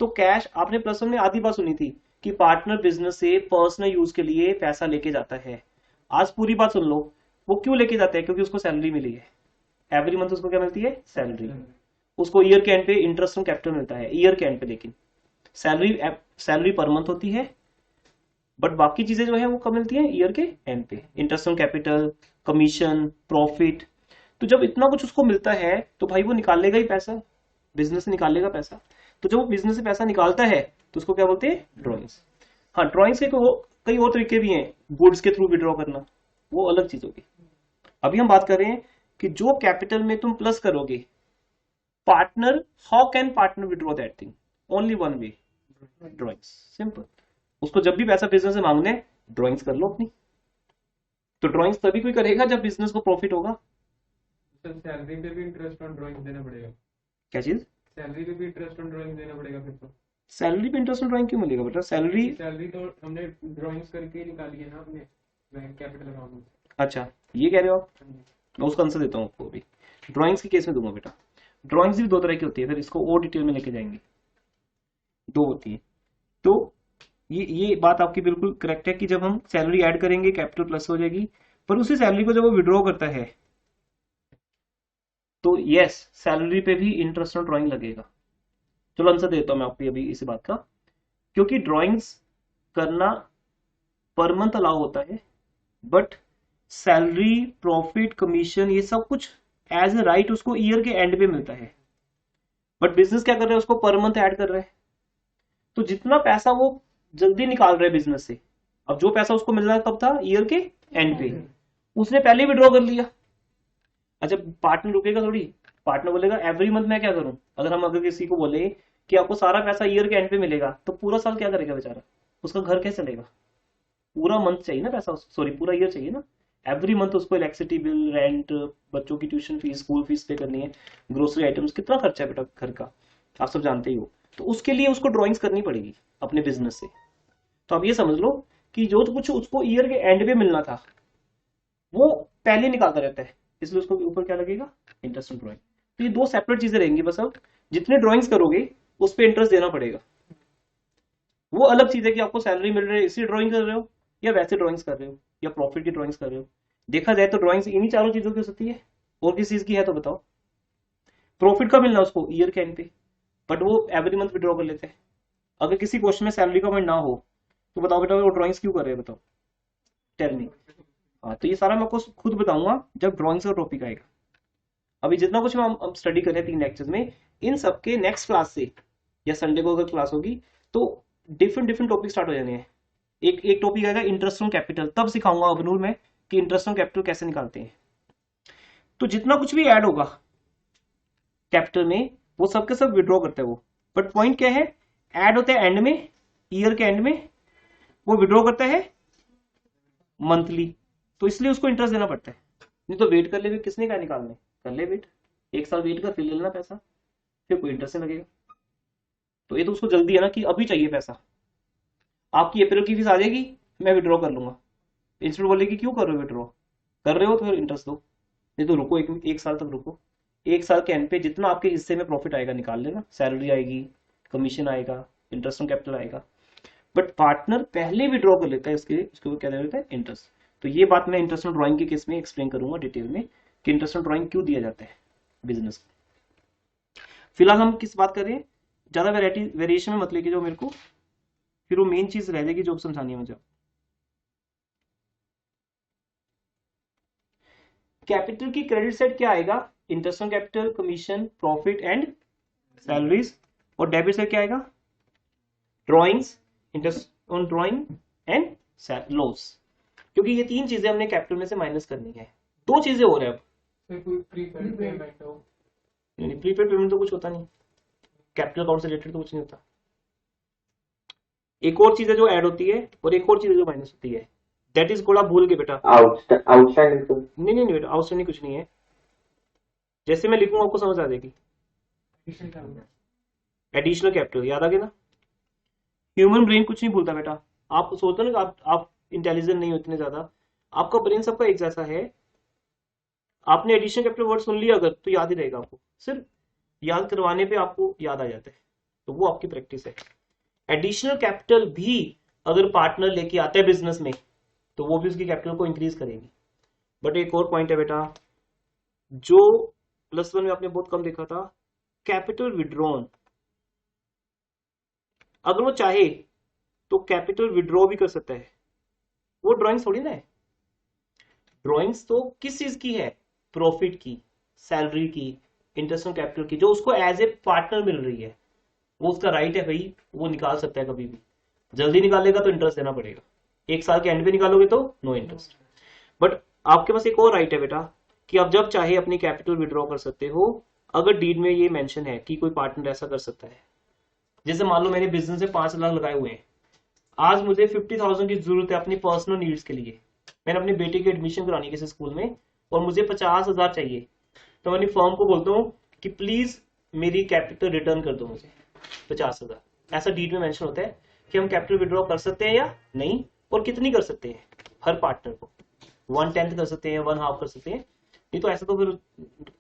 तो कैश आपने प्लस वन में आधी बात सुनी थी कि पार्टनर बिजनेस से पर्सनल यूज के लिए पैसा लेके जाता है, आज पूरी बात सुन लो, वो क्यों लेके जाता है? क्योंकि उसको सैलरी मिली है, एवरी मंथ उसको क्या मिलती है? सैलरी। उसको ईयर के एंड पे इंटरेस्ट ऑन कैपिटल मिलता है ईयर के एंड पे, लेकिन सैलरी पर मंथ होती है, बट बाकी चीजें जो है वो कब मिलती है? ईयर के एंड पे, interest on capital, commission, profit. तो जब इतना कुछ उसको मिलता है तो भाई वो निकालेगा ही पैसा, बिजनेस से निकालेगा पैसा, तो जब वो बिजनेस से पैसा निकालता है तो उसको क्या बोलते हैं? ड्रॉइंग्स। हाँ, ड्रॉइंग्स के कई और तरीके भी हैं, गुड्स के थ्रू विड्रॉ करना, वो अलग चीज होगी। अभी हम बात कर रहे हैं कि जो कैपिटल में तुम प्लस करोगे, partner, how can partner withdraw that thing? Only one way, drawings, simple. उसको जब भी पैसा बिजनेस से मांगने, ड्रॉइंग्स कर लो अपनी। तो ड्रॉइंग्स तभी कोई करेगा जब बिजनेस को प्रॉफिट होगा। सैलरी पे भी इंटरेस्ट ऑन ड्राइंग देना पड़ेगा। क्या चीज? सैलरी पे भी इंटरेस्ट ऑन ड्राइंग देना पड़ेगा फिर तो। सैलरी पे इंटरेस्ट ऑन ड्रॉइंग क्यों मिलेगा बेटा? सैलरी तो हमने ड्राइंग्स करके ही निकाली है ना अपने बैंक कैपिटल अकाउंट में। अच्छा ये कह रहे हो आप? मैं उसका आंसर देता हूँ आपको अभी, ड्राइंग्स के केस में दूंगा बेटा। ड्राइंग्स भी दो तरह की होती है, फिर इसको और डिटेल में लेके जाएंगे, दो होती है। तो ये बात आपकी बिल्कुल करेक्ट है कि जब हम सैलरी ऐड करेंगे कैपिटल प्लस हो जाएगी, पर उसी सैलरी को जब वो विड्रॉ करता है तो यस, सैलरी पे भी इंटरेस्ट ऑन ड्राइंग लगेगा। चलो आंसर देता हूं मैं आपको अभी इसी बात का, क्योंकि ड्राइंग्स करना पर मंथ अलाउ होता है, बट सैलरी, प्रॉफिट, कमीशन, ये सब कुछ एज ए राइट उसको ईयर के एंड पे मिलता है, बट बिजनेस क्या कर रहे हैं? उसको पर मंथ ऐड कर रहे हैं। तो जितना पैसा वो जल्दी निकाल रहे हैं बिजनेस से, अब जो पैसा उसको मिलना कब था? ईयर के एंड पे, उसने पहले विड्रॉ कर लिया। अच्छा पार्टनर रुकेगा थोड़ी, पार्टनर बोलेगा एवरी मंथ मैं क्या करूं? अगर किसी को बोले कि आपको सारा पैसा ईयर के एंड पे मिलेगा, तो पूरा साल क्या करेगा बेचारा? उसका घर कैसे चलेगा? पूरा मंथ चाहिए ना पैसा, सॉरी पूरा ईयर चाहिए ना। एवरी मंथ उसको इलेक्ट्रिसिटी बिल, रेंट, बच्चों की ट्यूशन फीस, स्कूल फीस पे करनी है, ग्रोसरी आइटम्स, कितना खर्चा है बेटा घर का, आप सब जानते ही हो। तो उसके लिए उसको ड्रॉइंग्स करनी पड़ेगी अपने बिजनेस से। तो आप ये समझ लो कि जो कुछ उसको ईयर के एंड पे मिलना था वो पहले निकालता रहता है, इसलिए उसको ऊपर क्या लगेगा? Interest on drawing. तो ये दो सेपरेट चीजें रहेंगी बस। अब जितने ड्रॉइंग्स करोगे उस पर इंटरेस्ट देना पड़ेगा। वो अलग चीज है कि आपको सैलरी मिल रही है इसलिए ड्रॉइंग कर रहे हो, या वैसे ड्रॉइंग्स कर रहे हो, या प्रॉफिट की ड्रॉइंग्स कर रहे हो। देखा जाए तो ड्रॉइंग्स इन्हीं चारों चीजों की हो सकती है। और किस चीज की है तो बताओ? प्रॉफिट का मिलना उसको ईयर के एंड पे, बट वो एवरी मंथ विड्रॉ कर लेते हैं। अगर किसी क्वेश्चन में सैलरी का पॉइंट ना हो तो बताओ बेटा वो ड्रॉइंग्स क्यों कर रहे हैं? बताओ, टेल मी। हाँ, तो ये सारा मैं आपको खुद बताऊंगा जब ड्रॉइंग्स का टॉपिक आएगा। अभी जितना कुछ हम स्टडी कर रहे हैं 3 लेक्चर्स में, इन सबके नेक्स्ट क्लास से या संडे को अगर क्लास होगी तो डिफरेंट टॉपिक स्टार्ट हो जाने हैं। एक टॉपिक आएगा इंटरेस्ट ऑन कैपिटल, तब सिखाऊंगा अबनूर में कि इंटरेस्ट ऑन कैपिटल कैसे निकालते हैं। तो जितना कुछ भी ऐड होगा कैपिटल में वो सबके सब विड्रॉ करते हैं वो। बट पॉइंट क्या है, ऐड होता है एंड में, ईयर के एंड में, वो विड्रॉ करता है मंथली, तो इसलिए उसको इंटरेस्ट देना पड़ता है। नहीं तो वेट कर ले, किसने क्या निकालने, कर ले वेट, 1 साल वेट कर फिर ले लेना पैसा, फिर कोई इंटरेस्ट नहीं लगेगा। तो ये तो उसको जल्दी है ना कि अभी चाहिए पैसा, आपकी अप्रैल की फीस आ जाएगी मैं विड्रॉ कर लूंगा, इंस्टीट्यूट बोलेगी क्यों कर रहे हो विड्रॉ, कर रहे हो तो फिर इंटरेस्ट दो, नहीं तो रुको एक साल तक रुको, 1 साल के एंड पे जितना आपके हिस्से में प्रॉफिट आएगा निकाल लेना, सैलरी आएगी, कमीशन आएगा, इंटरेस्ट ऑन कैपिटल आएगा। बट पार्टनर पहले विड्रॉ कर लेता है उसको क्या देता है, इंटरेस्ट। तो ये बात मैं इंटरेस्ट ऑन ड्राइंग के केस में एक्सप्लेन करूंगा डिटेल में कि इंटरेस्ट ऑन ड्राइंग क्यों दिया जाता है बिजनेस को। फिलहाल हम किस बात कर रहे हैं, ज्यादा वेरिएशन में मत लेके जो मेरे को, फिर वो मेन चीज रह जाएगी जो समझानी है मुझे। कैपिटल की क्रेडिट साइड क्या आएगा, interest on capital, commission, profit and salaries, और डेबिट साइड क्या आएगा, drawings, interest on drawing and loss, क्योंकि ये 3 चीजें हमने कैपिटल में से माइनस करनी है। 2 चीजें हो रहे हैं अब, प्रीपेड पेमेंट हो, नहीं प्रीपेड पेमेंट तो कुछ होता नहीं, कैपिटल अकाउंट से रिलेटेड तो कुछ नहीं होता। एक और चीज है जो ऐड होती है और एक और चीज है जो माइनस होती है, दैट इज गोड़ा भूल के बेटा, आउटस्टैंडिंग। नहीं बेटा आउटस्टैंडिंग कुछ नहीं है, जैसे मैं लिखूंगा आपको समझ आ जाएगी। एडिशनल कैपिटल याद आ गया ना, ह्यूमन ब्रेन कुछ नहीं भूलता बेटा, आप सोचते हो ना आप इंटेलिजेंट नहीं हो इतने ज्यादा, आपका ब्रेन सबका एक जैसा है, आपने एडिशनल कैपिटल वर्ड सुन लिया अगर तो याद ही रहेगा आपको, सिर्फ याद करवाने पे आपको याद आ जाता है, तो वो आपकी प्रैक्टिस है। एडिशनल कैपिटल भी अगर पार्टनर लेके आता है बिजनेस में तो वो भी उसकी कैपिटल को इंक्रीज करेगी। बट एक और पॉइंट है बेटा जो +1 में आपने बहुत कम देखा था, कैपिटल विड्रॉन, अगर वो चाहे तो कैपिटल विड्रॉ भी कर सकता है, वो ड्राइंग्स थोड़ी ना है, ड्राइंग्स तो किस चीज की है, प्रॉफिट की, सैलरी की, इंटरेस्ट ऑन कैपिटल की, जो उसको एज ए पार्टनर मिल रही है, वो उसका राइट है भाई, वो निकाल सकता है कभी भी, जल्दी निकालेगा तो इंटरेस्ट देना पड़ेगा, 1 साल के एंड पे निकालोगे तो नो इंटरेस्ट। बट आपके पास एक और राइट है बेटा कि आप जब चाहे अपनी कैपिटल विड्रॉ कर सकते हो, अगर डीड में ये मेंशन है कि कोई पार्टनर ऐसा कर सकता है। जैसे मान लो मैंने बिजनेस में 5 लाख लगाए हुए हैं, आज मुझे 50,000 की जरूरत है अपनी पर्सनल नीड्स के लिए, मैंने अपने बेटे की एडमिशन करानी किसी स्कूल में और मुझे 50,000 चाहिए, तो मैं अपनी फर्म को बोलता हूँ कि प्लीज मेरी कैपिटल रिटर्न कर दो मुझे 50,000। ऐसा डीड में मेंशन होता है कि हम कैपिटल विड्रॉ कर सकते हैं या नहीं, और कितनी कर सकते हैं हर पार्टनर को, 1/10 कर सकते हैं, 1/2 कर सकते हैं, नहीं तो ऐसा तो फिर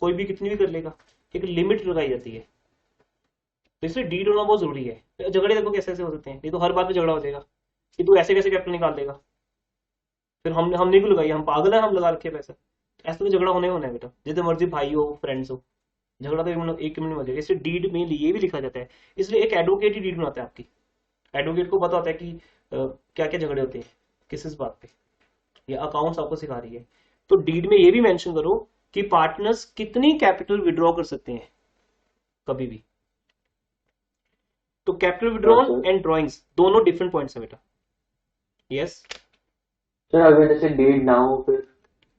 कोई भी कितनी भी कर लेगा, एक लिमिट लगाई जाती है। तो इसलिए डीड होना बहुत जरूरी है। झगड़े देखो कैसे हो सकते हैं, नहीं तो हर बात में झगड़ा हो जाएगा कि तू ऐसे कैसे कैपिटल निकाल देगा, फिर हमने क्यों लगाई, हम पागल है, हम लगा रखे पैसा, ऐसा तो झगड़ा होना ही होना है बेटा, जितने मर्जी भाई हो फ्रेंड्स हो, झगड़ा तो एक मिनट में हो जाएगा। इसलिए डीड में ये भी लिखा जाता है, इसलिए एक एडवोकेट ही डीड बनाता है आपकी, एडवोकेट को पता होता है कि क्या क्या झगड़े होते हैं किस बात पे, या अकाउंट्स आपको सिखा रही है। तो डीड में ये भी मेंशन करो कि पार्टनर्स कितनी कैपिटल विड्रॉ कर सकते हैं कभी भी। तो कैपिटल विड्रॉल एंड ड्राइंग्स दोनों डिफरेंट पॉइंट्स है बेटा। यस सर अगर जैसे डीड ना हो फिर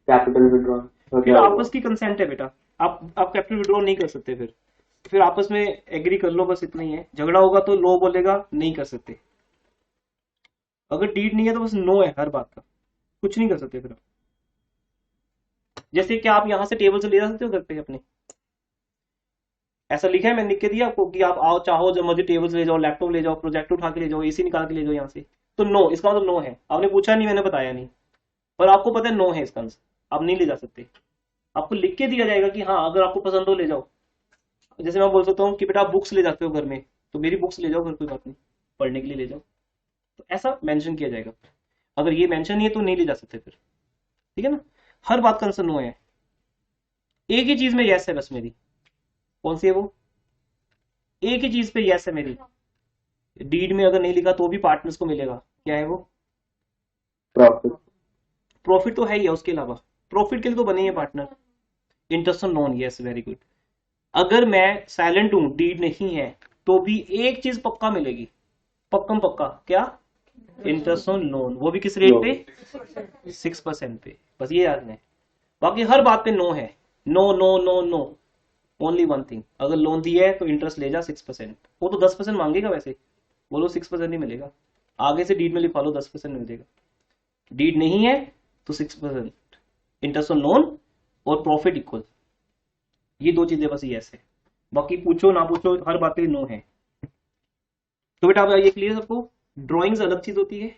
कैपिटल विड्रॉल, फिर आपस की कंसेंट है बेटा, आप कैपिटल विड्रॉ नहीं कर सकते, फिर आपस में एग्री कर लो, बस इतना ही है। झगड़ा होगा तो लो बोलेगा नहीं कर सकते, अगर डीड नहीं है तो बस नो है हर बात का, कुछ नहीं कर सकते फिर। जैसे क्या आप यहां से टेबल से ले जा सकते हो घर पे अपने, ऐसा लिखा है मैंने लिख के दिया आपको कि आप आओ चाहो जब मर्जी टेबल से ले जाओ, लैपटॉप ले जाओ, प्रोजेक्टर उठा के ले जाओ, एसी निकाल के ले जाओ यहाँ से, तो नो, इसका मतलब नो है। आपने पूछा नहीं, मैंने बताया नहीं, पर आपको पता है नो है इसका आंसर, आप नहीं ले जा सकते। आपको लिख के दिया जाएगा कि हाँ अगर आपको पसंद हो ले जाओ। जैसे मैं बोल सकता हूँ कि बेटा आप बुक्स ले जाते हो घर में, तो मेरी बुक्स ले जाओ घर, कोई बात नहीं, पढ़ने के लिए ले जाओ, तो ऐसा मेंशन किया जाएगा। अगर ये मेंशन नहीं है तो नहीं ले जा सकते फिर, ठीक है ना। हर बात का आंसर नो है, एक ही चीज में यस है बस मेरी, कौन सी है वो, एक ही चीज पे यस है मेरी, डीड में अगर नहीं लिखा तो भी पार्टनर्स को मिलेगा, क्या है वो, प्रॉफिट। प्रॉफिट तो है ही है, उसके अलावा प्रॉफिट के लिए तो बने ही है partner. Interest on loan, yes very good. अगर मैं साइलेंट हूं, डीड नहीं है, तो भी एक चीज पक्का मिलेगी, पक्कम पक्का, क्या, इंटरेस्ट ऑन लोन, वो भी किस रेट पे? 6% पे। बस ये याद है, बाकी हर बात पे नो है। No no no no, only one thing, अगर लोन दिया है तो इंटरेस्ट ले जा 6%। वो तो 10% मांगेगा वैसे, बोलो 6% नहीं मिलेगा, आगे से डीड में लिखवा लो 10% मिल जाएगा। डीड नहीं है तो 6% इंटरेस्ट ऑन लोन और प्रॉफिट इक्वल, ये दो चीजें बस यस है, बाकी पूछो ना पूछो हर बात पे नो है। तो बेटा अब ये क्लियर सबको? ड्रॉइंग्स अलग चीज होती है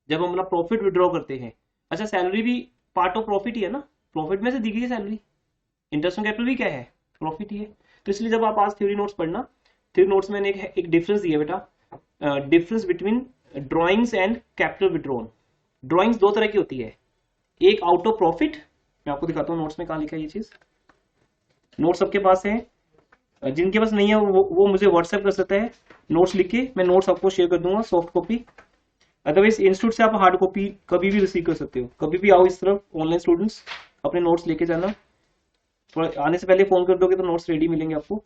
जब हम अपना प्रॉफिट विड्रॉ करते हैं। अच्छा सैलरी भी पार्ट ऑफ प्रॉफिट ही है ना, प्रॉफिट में से दी गई है सैलरी। इंटरेस्ट ऑन कैपिटल भी क्या है? प्रॉफिट ही है। तो इसलिए जब आप आज थ्योरी नोट्स पढ़ना, थ्योरी नोट्स में एक डिफरेंस दिया बेटा, difference between drawings and capital withdrawn. Drawings दो तरह की होती है, एक आउट ऑफ प्रॉफिट, मैं आपको दिखाता हूँ नोट्स में कहाँ लिखा है ये चीज। नोट सबके पास है, जिनके पास नहीं है वो मुझे व्हाट्सएप कर सकता है, नोट्स लिख के मैं नोट्स आपको शेयर कर दूंगा सॉफ्ट कॉपी। अदरवाइज इंस्टीट्यूट से आप हार्ड कॉपी कभी भी रिसीव कर सकते हो, कभी भी आओ इस तरफ ऑनलाइन स्टूडेंट्स, अपने नोट्स लेके जाना, थोड़ा आने से पहले फोन कर दोगे तो नोट्स रेडी मिलेंगे आपको।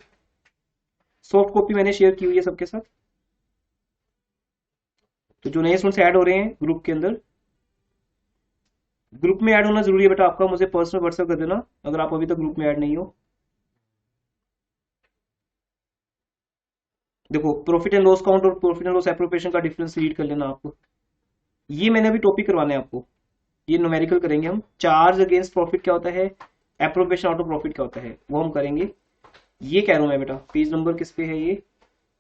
सॉफ्ट कॉपी मैंने शेयर की हुई है सबके साथ। तो जो नए स्टूडेंट्स ऐड हो रहे हैं ग्रुप के अंदर, ग्रुप में ऐड होना जरूरी है बेटा आपका, मुझे पर्सनल व्हाट्सएप कर देना अगर आप अभी तक ग्रुप में ऐड नहीं हो। देखो प्रॉफिट एंड लॉस काउंट और प्रॉफिट एंड लॉस एप्रोप्रिएशन का डिफरेंस रीड कर लेना आपको, ये मैंने अभी टॉपिक करवाने हैं आपको, ये न्यूमेरिकल करेंगे हम। चार्ज अगेंस्ट प्रॉफिट क्या होता है, एप्रोप्रिएशन आउट ऑफ प्रॉफिट क्या होता है, वो हम करेंगे। ये कह रहा हूं मैं बेटा, पेज नंबर किस पे है ये,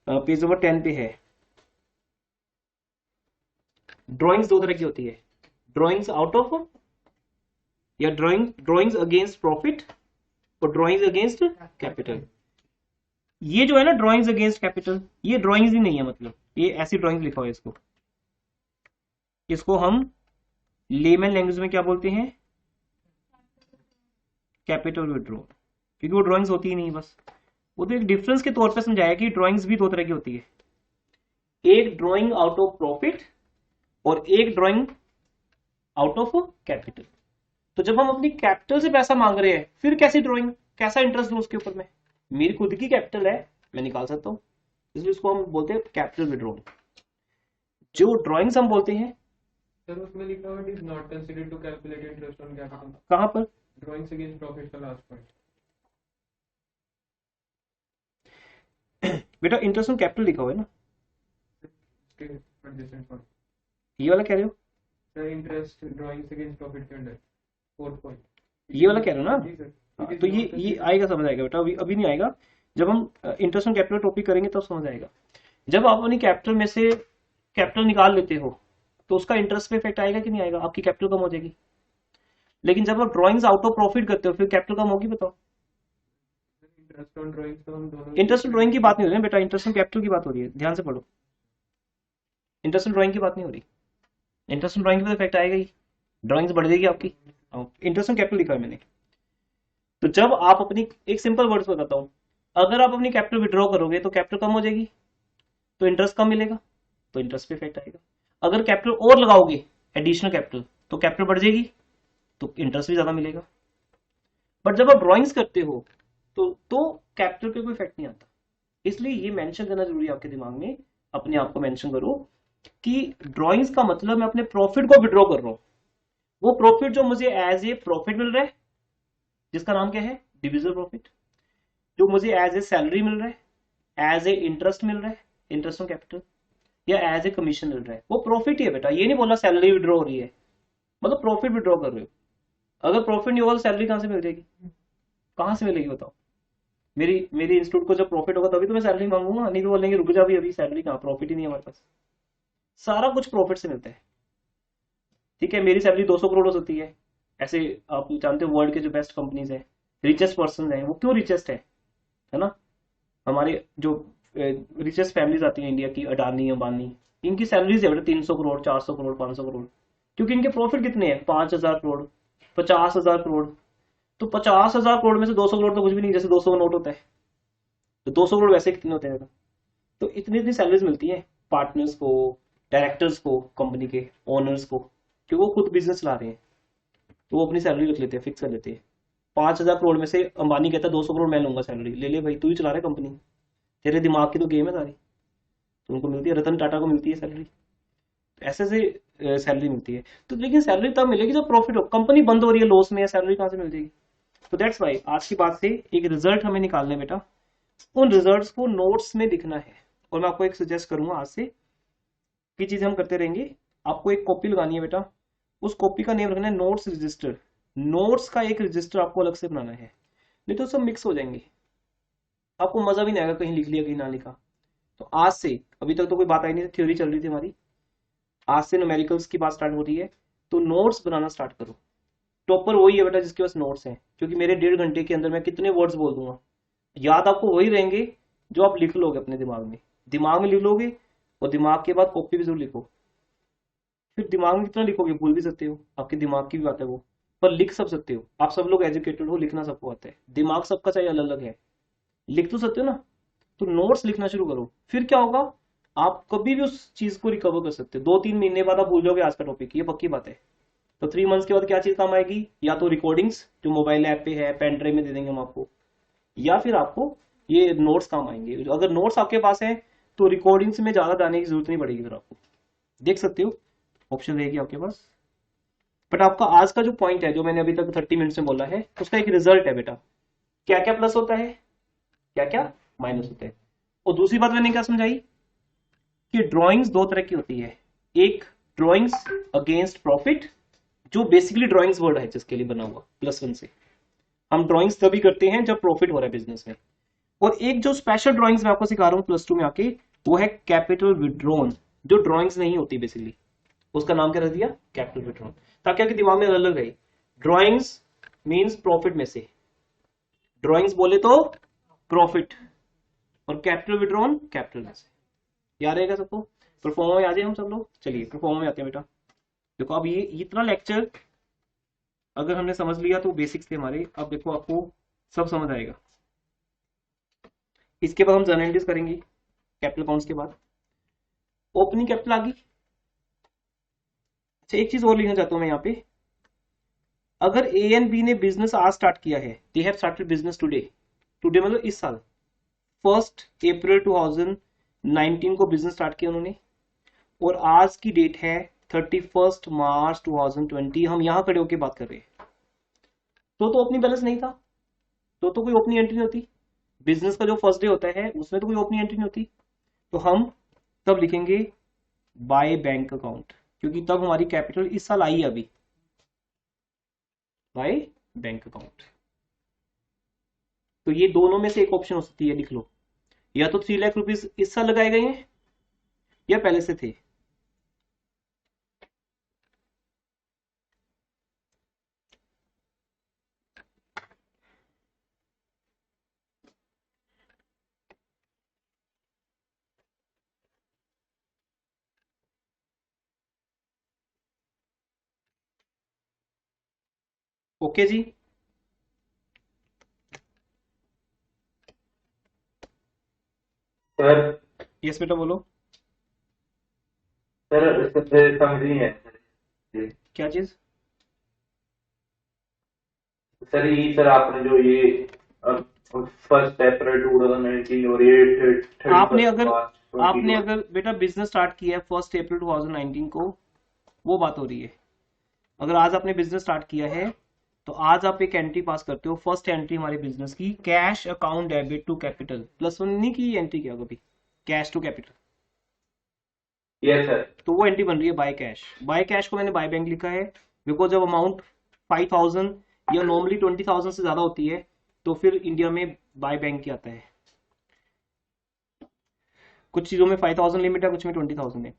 पेज नंबर 10 पे है। ड्राइंग्स दो तरह की होती है, ड्राइंग्स आउट ऑफ या ड्राइंग्स अगेंस्ट प्रॉफिट और ड्राइंग्स अगेंस्ट कैपिटल। ये जो है ना ड्राइंग्स अगेंस्ट कैपिटल, ये ड्राइंग्स ही नहीं है, मतलब ये ऐसी ड्राइंग्स लिखा हुआ है इसको, इसको हम लेमन लैंग्वेज में क्या बोलते हैं, कैपिटल विड्रॉ, क्योंकि वो ड्राइंग्स होती ही नहीं बस। वो तो एक डिफरेंस के तौर पे समझाया कि ड्राइंग्स भी दो तरह की होती है, एक ड्राइंग आउट ऑफ प्रॉफिट और एक ड्राइंग आउट ऑफ कैपिटल। तो जब हम अपनी कैपिटल से पैसा मांग रहे हैं फिर कैसी ड्राइंग, कैसा इंटरेस्ट दूं उसके ऊपर में, मेरी खुद की कैपिटल है मैं निकाल सकता हूं, इसलिए उसको हम बोलते हैं कैपिटल विड्रॉल। जो ड्राइंग्स हम बोलते हैं सर उसमें लिखा हुआ is not considered to calculate interest on capital, कहां पर, ड्राइंग्स अगेंस्ट प्रॉफिट का लास्ट पॉइंट। बेटा इंटरेस्ट ऑन कैपिटल लिखा हुआ है ना, ये वाला कह रहे हो sir, interest drawings against profit के अंदर फोर्थ पॉइंट, ये वाला कह रहे हो ना। जी सर। हाँ, तो ये आएगा, समझ आएगा बेटा, अभी नहीं आएगा, जब हम इंटरेस्ट ऑन कैपिटल टॉपिक करेंगे तब समझ आएगा। जब आप अपनी कैपिटल में से कैपिटल निकाल लेते हो तो उसका इंटरेस्ट पे इफेक्ट आएगा कि नहीं आएगा, आपकी कैपिटल कम हो जाएगी। लेकिन जब आप ड्राइंग्स आउट ऑफ प्रॉफिट करते हो फिर कैपिटल कम होगी, बताओ। इंटरेस्ट ऑन ड्राइंग्स तो हम दोनों, इंटरेस्ट ऑन ड्राइंग की बात नहीं हो रही है बेटा, इंटरेस्ट ऑन कैपिटल की बात हो रही है, ध्यान से पढ़ो। इंटरेस्ट ऑन ड्राइंग की बात नहीं हो रही, इंटरेस्ट ऑन ड्राइंग पे इफेक्ट आएगा ही, ड्राइंग्स बढ़ जाएगी आपकी। इंटरेस्ट ऑन कैपिटल लिखा है मैंने। तो जब आप अपनी, एक सिंपल वर्ड्स बताता हूं, अगर आप अपनी कैपिटल विड्रॉ करोगे तो कैपिटल कम हो जाएगी, तो इंटरेस्ट कम मिलेगा, तो इंटरेस्ट पे इफेक्ट आएगा। अगर कैपिटल और लगाओगे एडिशनल कैपिटल तो कैपिटल बढ़ जाएगी, तो इंटरेस्ट भी ज्यादा मिलेगा। बट जब आप ड्राइंग्स करते हो तो कैपिटल पे कोई इफेक्ट नहीं आता, इसलिए ये मेंशन करना जरूरी है आपके दिमाग में, अपने आप को मेंशन करो कि ड्राइंग्स का मतलब मैं अपने प्रॉफिट को विड्रॉ कर रहा हूं, वो प्रॉफिट जो मुझे एज ए प्रॉफिट मिल रहा है जिसका नाम क्या है, डिविजिबल प्रॉफिट, जो मुझे एज ए सैलरी मिल रहा है, एज ए इंटरेस्ट मिल रहा है, इंटरेस्ट ऑन कैपिटल, या एज ए कमीशन मिल रहा है, वो प्रॉफिट ही है बेटा। ये नहीं बोलना सैलरी विड्रॉ हो रही है, मतलब प्रॉफिट विड्रॉ कर रहे हो। अगर प्रॉफिट नहीं होगा तो सैलरी कहां से मिल जाएगी, कहां से मिलेगी बताओ। मेरी इंस्टीट्यूट को जब प्रॉफिट होगा तभी तो मैं सैलरी मांगूंगा, नहीं तो बोलेंगे रुक जा भी, अभी सैलरी कहां, प्रॉफिट ही नहीं है हमारे पास। सारा कुछ प्रॉफिट से मिलता है, ठीक है। मेरी सैलरी 200 करोड़ हो सकती है, ऐसे आप जानते हो वर्ल्ड के जो बेस्ट कंपनीज है, रिचेस्ट पर्सन है, वो क्यों रिचेस्ट है ना। हमारे जो रिचेस्ट फैमिलीज आती है इंडिया की, अडानी अंबानी, इनकी सैलरीज है बेटा 300 करोड़ 400 करोड़ 500 करोड़, क्योंकि इनके प्रॉफिट कितने हैं, 5000 करोड़ 50,000 करोड़। तो 50,000 करोड़ में से 200 करोड़ तो कुछ भी नहीं, जैसे 200 का नोट होता है, तो 200 करोड़ वैसे कितने होते हैं। तो इतनी इतनी सैलरीज मिलती है पार्टनर्स को, डायरेक्टर्स को, कंपनी के ओनर्स को, क्योंकि वो खुद बिजनेस चला रहे हैं, तो वो अपनी सैलरी रख लेते हैं, फिक्स कर लेते हैं। 5,000 करोड़ में से अंबानी कहता है 200 करोड़ मैं लूंगा सैलरी, ले ले भाई, तू ही चला रहा है कंपनी, तेरे दिमाग की तो गेम है सारी, तो उनको मिलती है, रतन टाटा को मिलती है सैलरी। ऐसे से सैलरी मिलती है। तो लेकिन सैलरी तब मिलेगी जब प्रॉफिट हो, कंपनी बंद हो रही है, लॉस में है, सैलरी कहाँ से मिल जाएगी? तो दैट्स वाई आज की बात से एक रिजल्ट हमें निकालना है बेटा, उन रिजल्ट्स को नोट्स में लिखना है। और मैं आपको एक सजेस्ट करूंगा आज से की चीज हम करते रहेंगे, आपको एक कॉपी लगानी है बेटा, उस कॉपी का नेम रखना है नोट्स रजिस्टर। नोट्स का एक रजिस्टर आपको अलग से बनाना है, नहीं तो सब मिक्स हो जाएंगे, आपको मजा भी नहीं आएगा कहीं लिख लिया कहीं ना लिखा। तो आज से, अभी तक तो कोई बात आई नहीं थी, थ्योरी चल रही थी हमारी, आज से न्यूमेरिकल्स की बात स्टार्ट हो रही है, तो नोट्स बनाना स्टार्ट करो। टॉपर वही है बेटा जिसके पास नोट्स हैं, क्योंकि मेरे 1.5 घंटे के अंदर मैं कितने वर्ड्स बोल दूंगा, याद आपको वही रहेंगे जो आप लिख लोगे अपने दिमाग में लिख लोगे, और दिमाग के बाद कॉपी भी जरूर लिखो। फिर दिमाग में कितना लिखोगे, भूल भी सकते हो, आपके दिमाग की भी बात है वो, पर लिख सब सकते हो। आप सब लोग एजुकेटेड हो, लिखना सबको आता है, दिमाग सबका चाहिए अलग अलग है, लिख तो सकते हो ना। तो नोट्स लिखना शुरू करो, फिर क्या होगा, आप कभी भी उस चीज को रिकवर कर सकते हो। 2-3 महीने बाद आप भूल जाओगे आज का टॉपिक, ये पक्की बात है। तो 3 मंथ्स के बाद क्या चीज काम आएगी, या तो रिकॉर्डिंग्स जो मोबाइल ऐप पे है, पेन ड्राइव में दे देंगे हम आपको, या फिर आपको ये नोट्स काम आएंगे। अगर नोट्स आपके पास है तो रिकॉर्डिंग्स में ज्यादा जाने की जरूरत नहीं पड़ेगी, फिर आपको देख सकते हो ऑप्शन रहेगी आपके पास। बट आपका आज का जो पॉइंट है, जो मैंने अभी तक 30 मिनट्स में बोला है, उसका एक रिजल्ट है बेटा, क्या क्या प्लस होता है, क्या क्या माइनस होता है। और दूसरी बात मैंने क्या समझाई कि ड्राइंग्स 2 तरह की होती है, एक ड्राइंग्स अगेंस्ट प्रॉफिट, जो बेसिकली ड्राइंग्स वर्ड है जिसके लिए बना हुआ +1 से, हम ड्राइंग्स तभी करते हैं जब प्रॉफिट हो रहा है बिजनेस में। और एक जो स्पेशल ड्राइंग्स मैं आपको सिखा रहा हूँ +2 में आके, वो है कैपिटल विड्रॉन, जो ड्राइंग्स नहीं होती बेसिकली, उसका नाम क्या रख दिया, कैपिटल विड्रॉन, ताकि आपके दिमाग में अलग रहे। ड्राइंग्स मींस प्रॉफिट में से, ड्राइंग्स बोले तो प्रॉफिट, और कैपिटल विड्रॉन कैपिटल में से, याद रहेगा सबको। परफॉर्मा में आ जाए हम सब लोग, चलिए परफॉर्मा में आते हैं बेटा। देखो अब ये इतना लेक्चर अगर हमने समझ लिया तो बेसिक्स थे हमारे, अब देखो आपको सब समझ आएगा। इसके बाद हम जर्नल एंट्रीज करेंगे कैपिटल अकाउंट्स के बाद, ओपनिंग कैपिटल आ गई। अच्छा एक चीज और लिखना चाहता हूं मैं यहाँ पे, अगर ए एंड बी ने बिजनेस आज स्टार्ट किया है, they have started business today, today मतलब इस साल 1 अप्रैल 2019 को बिजनेस स्टार्ट किया उन्होंने, और आज की डेट है 31 मार्च 2020, हम यहां खड़े होकर बात कर रहे हैं। तो ओपनिंग बैलेंस नहीं था, तो कोई ओपनिंग एंट्री नहीं होती, बिजनेस का जो फर्स्ट डे होता है उसमें तो कोई ओपनिंग एंट्री नहीं होती। तो हम तब लिखेंगे बाय बैंक अकाउंट, क्योंकि तब हमारी कैपिटल इस साल आई है अभी, बाय बैंक अकाउंट। तो ये दोनों में से एक ऑप्शन हो सकती है, लिख लो, या तो 3 लाख रुपीज इस साल लगाए गए हैं या पहले से थे। ओके जी, सर यस बेटा बोलो। सर इससे समझ नहीं है सर। क्या चीज? सर ये सर आपने जो ये 1 अप्रैल 2019 और ये आपने अगर बेटा बिजनेस स्टार्ट किया है 1 अप्रैल 2019 को, वो बात हो रही है। अगर आज आपने बिजनेस स्टार्ट किया है तो आज आप एक एंट्री पास करते हो, फर्स्ट एंट्री हमारे बिजनेस की, cash account debit to capital, +1 नहीं की एंट्री किया कभी, cash to capital. Yes sir. तो वो एंट्री बन रही है बाय कैश। बाय कैश को मैंने बाय बैंक लिखा है, बिकॉज जब अमाउंट 5,000 या नॉर्मली 20,000 से ज्यादा होती है तो फिर इंडिया में बाय बैंक ही आता है। कुछ चीजों में 5,000 लिमिट है, कुछ में 20,000 है।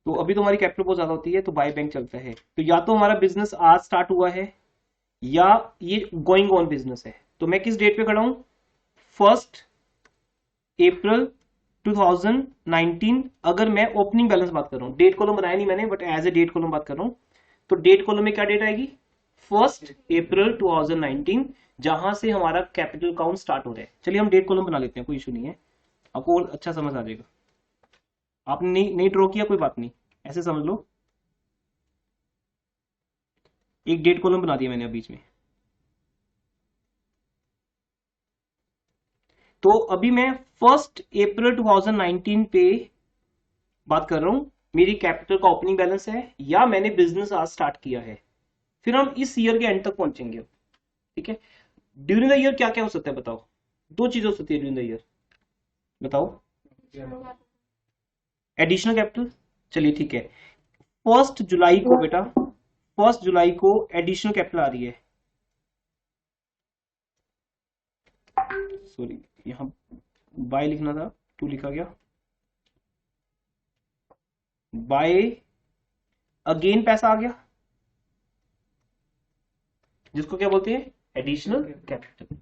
तो अभी तो हमारी कैपिटल बहुत ज्यादा होती है तो बाय बैंक चलता है। तो या तो हमारा बिजनेस आज स्टार्ट हुआ है या ये गोइंग ऑन बिजनेस है। तो मैं किस डेट पे खड़ा हूं, 1 अप्रैल 2019। अगर मैं ओपनिंग बैलेंस बात कर रहा हूँ, डेट कॉलम बनाया नहीं मैंने, but as a date column बात कर रहा हूँ, तो डेट कॉलम में क्या डेट आएगी, 1 अप्रैल 2019, जहां से हमारा कैपिटल अकाउंट स्टार्ट हो रहा है। चलिए हम डेट कॉलम बना लेते हैं, कोई इशू नहीं है, आपको और अच्छा समझ आ जाएगा। आपने नहीं ड्रॉ किया कोई बात नहीं, ऐसे समझ लो, एक डेट कॉलम बना दिया मैंने अब बीच में। तो अभी मैं 1 अप्रैल 2019 पे बात कर रहा हूं, मेरी कैपिटल का ओपनिंग बैलेंस है या मैंने बिजनेस आज स्टार्ट किया है, फिर हम इस ईयर के एंड तक पहुंचेंगे। ठीक है, ड्यूरिंग द ईयर क्या क्या हो सकता है बताओ? दो चीजें हो सकती है ड्यूरिंग द ईयर, बताओ। एडिशनल कैपिटल, चलिए ठीक है, 1 जुलाई को बेटा, 1 जुलाई को एडिशनल कैपिटल आ रही है, सॉरी यहां बाय लिखना था, 2 लिखा गया, बाय अगेन पैसा आ गया, जिसको क्या बोलते हैं? Additional capital.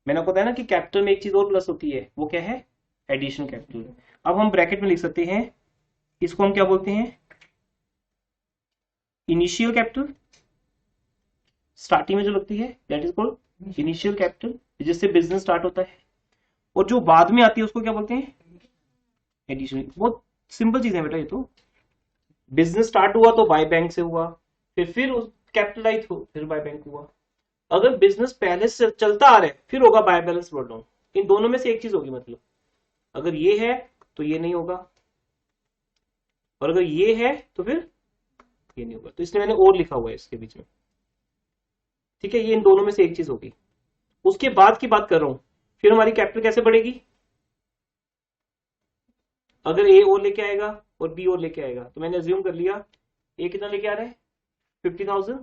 मैंने आपको बताया ना कि कैपिटल में एक चीज और प्लस होती है, वो क्या है? Additional capital. अब हम ब्रैकेट में लिख सकते हैं, इसको हम क्या बोलते हैं? Initial capital. स्टार्टिंग में जो लगती है that is called initial capital, जिससे बिजनेस स्टार्ट होता है। और जो बाद में आती है उसको क्या बोलते हैं? एडिशनल। बहुत सिंपल चीज है बेटा ये तो। बिजनेस स्टार्ट हुआ तो बाय बैंक से हुआ, फिर कैपिटलाइज हो, फिर बाय बैंक हुआ। अगर बिजनेस पहले से चलता आ रहा है फिर होगा बाय बैलेंस ब्रॉट डाउन। इन दोनों में से एक चीज होगी, मतलब अगर ये है तो ये नहीं होगा, और अगर ये है तो फिर ये नहीं होगा। तो इसलिए मैंने और लिखा हुआ है इसके बीच में। ठीक है, ये इन दोनों में से एक चीज होगी। उसके बाद की बात कर रहा हूं, फिर हमारी कैपिटल कैसे बढ़ेगी? अगर ए और लेके आएगा और बी और लेके आएगा, तो मैंने अज्यूम कर लिया ए कितना लेके आ रहा है? 50,000,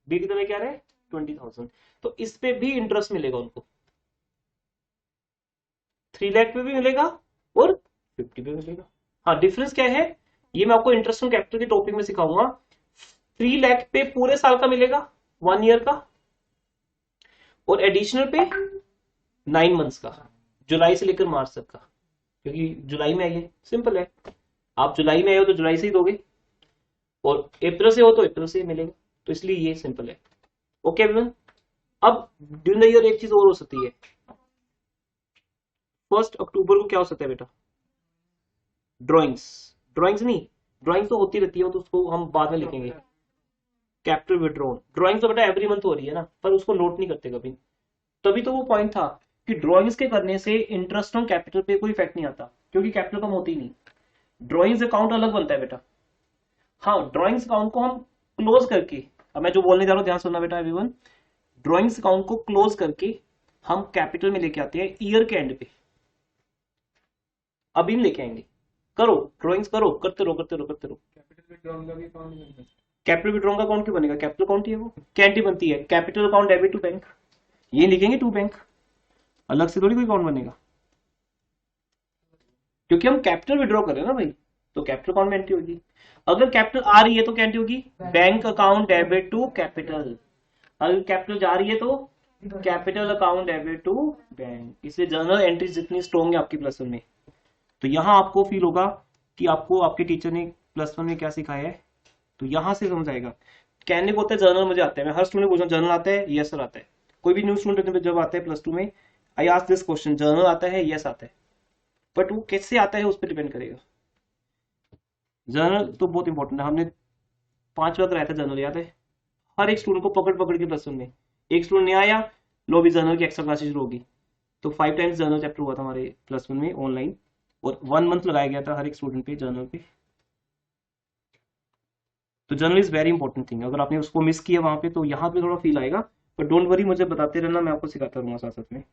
बी कितना लेके आ रहा है? 20,000। तो इस पे भी इंटरेस्ट मिलेगा उनको, 3 लाख पे भी मिलेगा और 50 पे मिलेगा। हाँ, डिफरेंस क्या है ये मैं आपको इंटरेस्ट ऑन कैपिटल के टॉपिक में सिखाऊंगा। 3 लाख पे पूरे साल का मिलेगा, 1 ईयर का, और एडिशनल पे 9 मंथ्स का, जुलाई से लेकर मार्च तक का, क्योंकि जुलाई में आइए, सिंपल है, आप जुलाई में आए हो तो जुलाई से ही दोगे, और अप्रैल से हो तो अप्रैल से ही मिलेगा, तो इसलिए ये सिंपल है। Okay everyone. अब ड्यूरिंग द ईयर एक चीज और हो सकती है, 1 अक्टूबर को क्या हो सकता है बेटा? ड्राइंग्स नहीं, ड्राइंग्स तो होती रहती है, तो उसको हम बाद में लिखेंगे। कैपिटल विड्रॉन, ड्राइंग्स तो बेटा एवरी मंथ हो रही है ना, पर उसको नोट नहीं करते कभी। तभी तो वो पॉइंट था कि ड्राइंग्स के करने से इंटरेस्ट ऑन कैपिटल पे कोई इफेक्ट नहीं आता, क्योंकि कैपिटल कम होती नहीं। ड्राइंग्स अकाउंट अलग बनता है बेटा। हाँ, ड्राइंग्स अकाउंट को हम क्लोज करके, अब मैं जो बोलने जा रहा हूँ ध्यान सुनना बेटा एवरीवन, ड्राइंग्स अकाउंट को क्लोज करके हम कैपिटल में लेके आते हैं ईयर के एंड पे। अभी नहीं लेके आएंगे, करो ड्राइंग्स करो, करते रहो करते रहो करते रहो। कैपिटल विड्रॉन का भी अकाउंट बनता है। कैपिटल विड्रॉन का अकाउंट क्यों बनेगा? कैपिटल अकाउंट ही है वो, कैंटी बनती है, capital account debit to bank, ये लिखेंगे टू बैंक, अलग से थोड़ी कोई अकाउंट बनेगा, क्योंकि हम कैपिटल विड्रॉ कर रहे हैं ना भाई, तो कैपिटल अकाउंट में एंट्री होगी। अगर कैपिटल आ रही है तो क्या एंट्री होगी? Bank account debit to capital. अगर कैपिटल जा रही है तो capital account debit to bank. इसलिए जर्नल एंट्री जितनी स्ट्रॉन्ग है आपकी +1 में, तो यहां आपको फील होगा कि आपको आपके टीचर ने +1 में क्या सिखाया है, तो यहां से समझ आएगा। कहने को होता है जर्नल मुझे आता है, मैं हर स्टूडेंट पूछता हूँ जर्नल आता है? यस सर आता है। कोई भी न्यू स्टूडेंट जब आता है +2 में, I ask this question, journal आता है? यस आता है। बट वो कैसे आता है उस पर डिपेंड करेगा। जर्नल तो बहुत इंपॉर्टेंट है, हमने 5 बार कराया था जर्नल, याद है? हर एक स्टूडेंट को पकड़ पकड़ के +1 में, एक स्टूडेंट नहीं आया, लो भी जर्नल की एक्स्ट्रा क्लासेस शुरू होगी। तो 5 टाइम्स जर्नल चैप्टर हुआ था हमारे +1 में ऑनलाइन, और 1 मंथ लगाया गया था हर एक स्टूडेंट पे जर्नल पे। तो journal is very important thing, अगर आपने उसको मिस किया वहां पे तो यहाँ पे थोड़ा फील आएगा, पर डोंट वरी, मुझे बताते रहना, मैं आपको सिखाता रहूंगा साथ साथ में,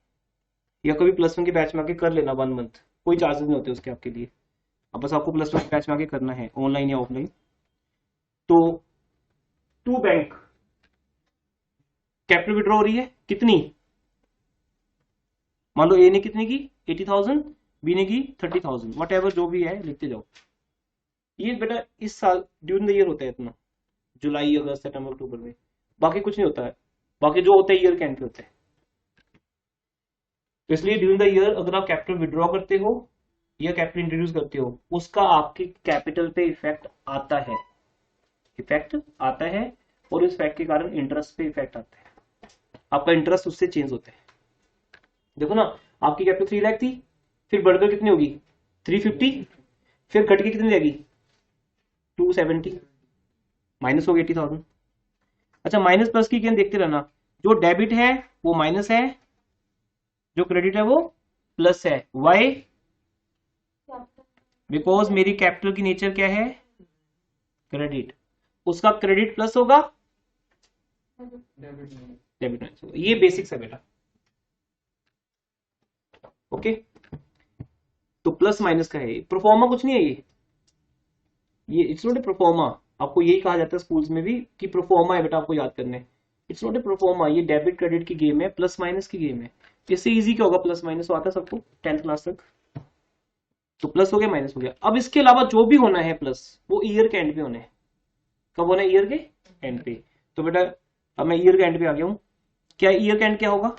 या कभी +1 के बैच में आके कर लेना 1 मंथ, कोई चार्जेस नहीं होते उसके आपके लिए। अब बस आपको +1 के बैच में आके करना है, ऑनलाइन या ऑफलाइन। तो टू बैंक कैपिटल विड्रॉ हो रही है कितनी? मान लो ए ने कितने की? 80,000, बी ने की 30,000, वट एवर जो भी है लिखते जाओ। ये बेटा इस साल ड्यूरिंग द ईयर होता है इतना, जुलाई अगस्त सितंबर अक्टूबर में, बाकी कुछ नहीं होता है। बाकी जो होता है ईयर के एंड पे होता है। तो इसलिए ड्यूरिंग द ईयर अगर आप कैपिटल विड्रॉ करते हो या कैपिटल इंट्रोड्यूस करते हो, उसका आपके कैपिटल पे इफेक्ट आता है, इफेक्ट आता है, और इस इफेक्ट के कारण इंटरेस्ट पे इफेक्ट आता है, आपका इंटरेस्ट उससे चेंज होता है। देखो ना, आपकी कैपिटल 3 लाख थी, फिर बढ़कर कितनी होगी? 350, फिर घट के कितनी रहेगी? 270, माइनस हो गई 80,000। अच्छा, माइनस प्लस की गेन देखते रहना, जो डेबिट है वो माइनस है, जो क्रेडिट है वो प्लस है। वाई? बिकॉज मेरी कैपिटल की नेचर क्या है? क्रेडिट, उसका क्रेडिट प्लस होगा, डेबिट माइनस होगा। ये बेसिक्स है बेटा। ओके, तो प्लस माइनस का है, प्रोफॉर्मा कुछ नहीं है ये इट्स नॉट ए प्रोफॉर्मा। आपको यही कहा जाता है स्कूल्स में भी कि प्रोफॉर्मा है बेटा, आपको याद करने। इट्स नॉट ए प्रोफॉर्मा, ये डेबिट क्रेडिट की गेम है, प्लस माइनस की गेम है। इससे इजी क्या होगा, प्लस माइनस आता है सबको 10th क्लास तक, तो प्लस हो गया माइनस हो गया। अब इसके अलावा जो भी होना है प्लस, वो ईयर के एंड पे होना है। कब होना है, ईयर के एंड पे। तो बेटा अब मैं ईयर के एंड पे आ गया हूं, क्या ईयर का एंड क्या होगा,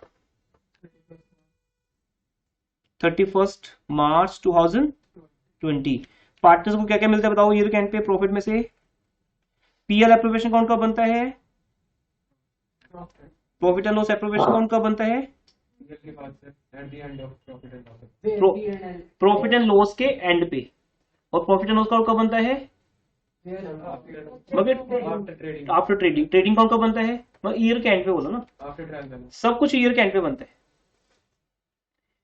31 मार्च 2020। पार्टनर्स को क्या क्या मिलता है बताओ ईयर के एंड पे प्रॉफिट में से, पीएल एप्रोप्रिएशन अकाउंट कब बनता है, profit and loss appropriation account कब बनता है, प्रॉफिट एंड लॉस के एंड पे। और प्रॉफिट एंड लॉस अकाउंट कब बनता है, आफ्टर ट्रेडिंग। ट्रेडिंग अकाउंट कब बनता है, ईयर के एंड पे बोलो ना, सब कुछ ईयर के एंड पे बनता है।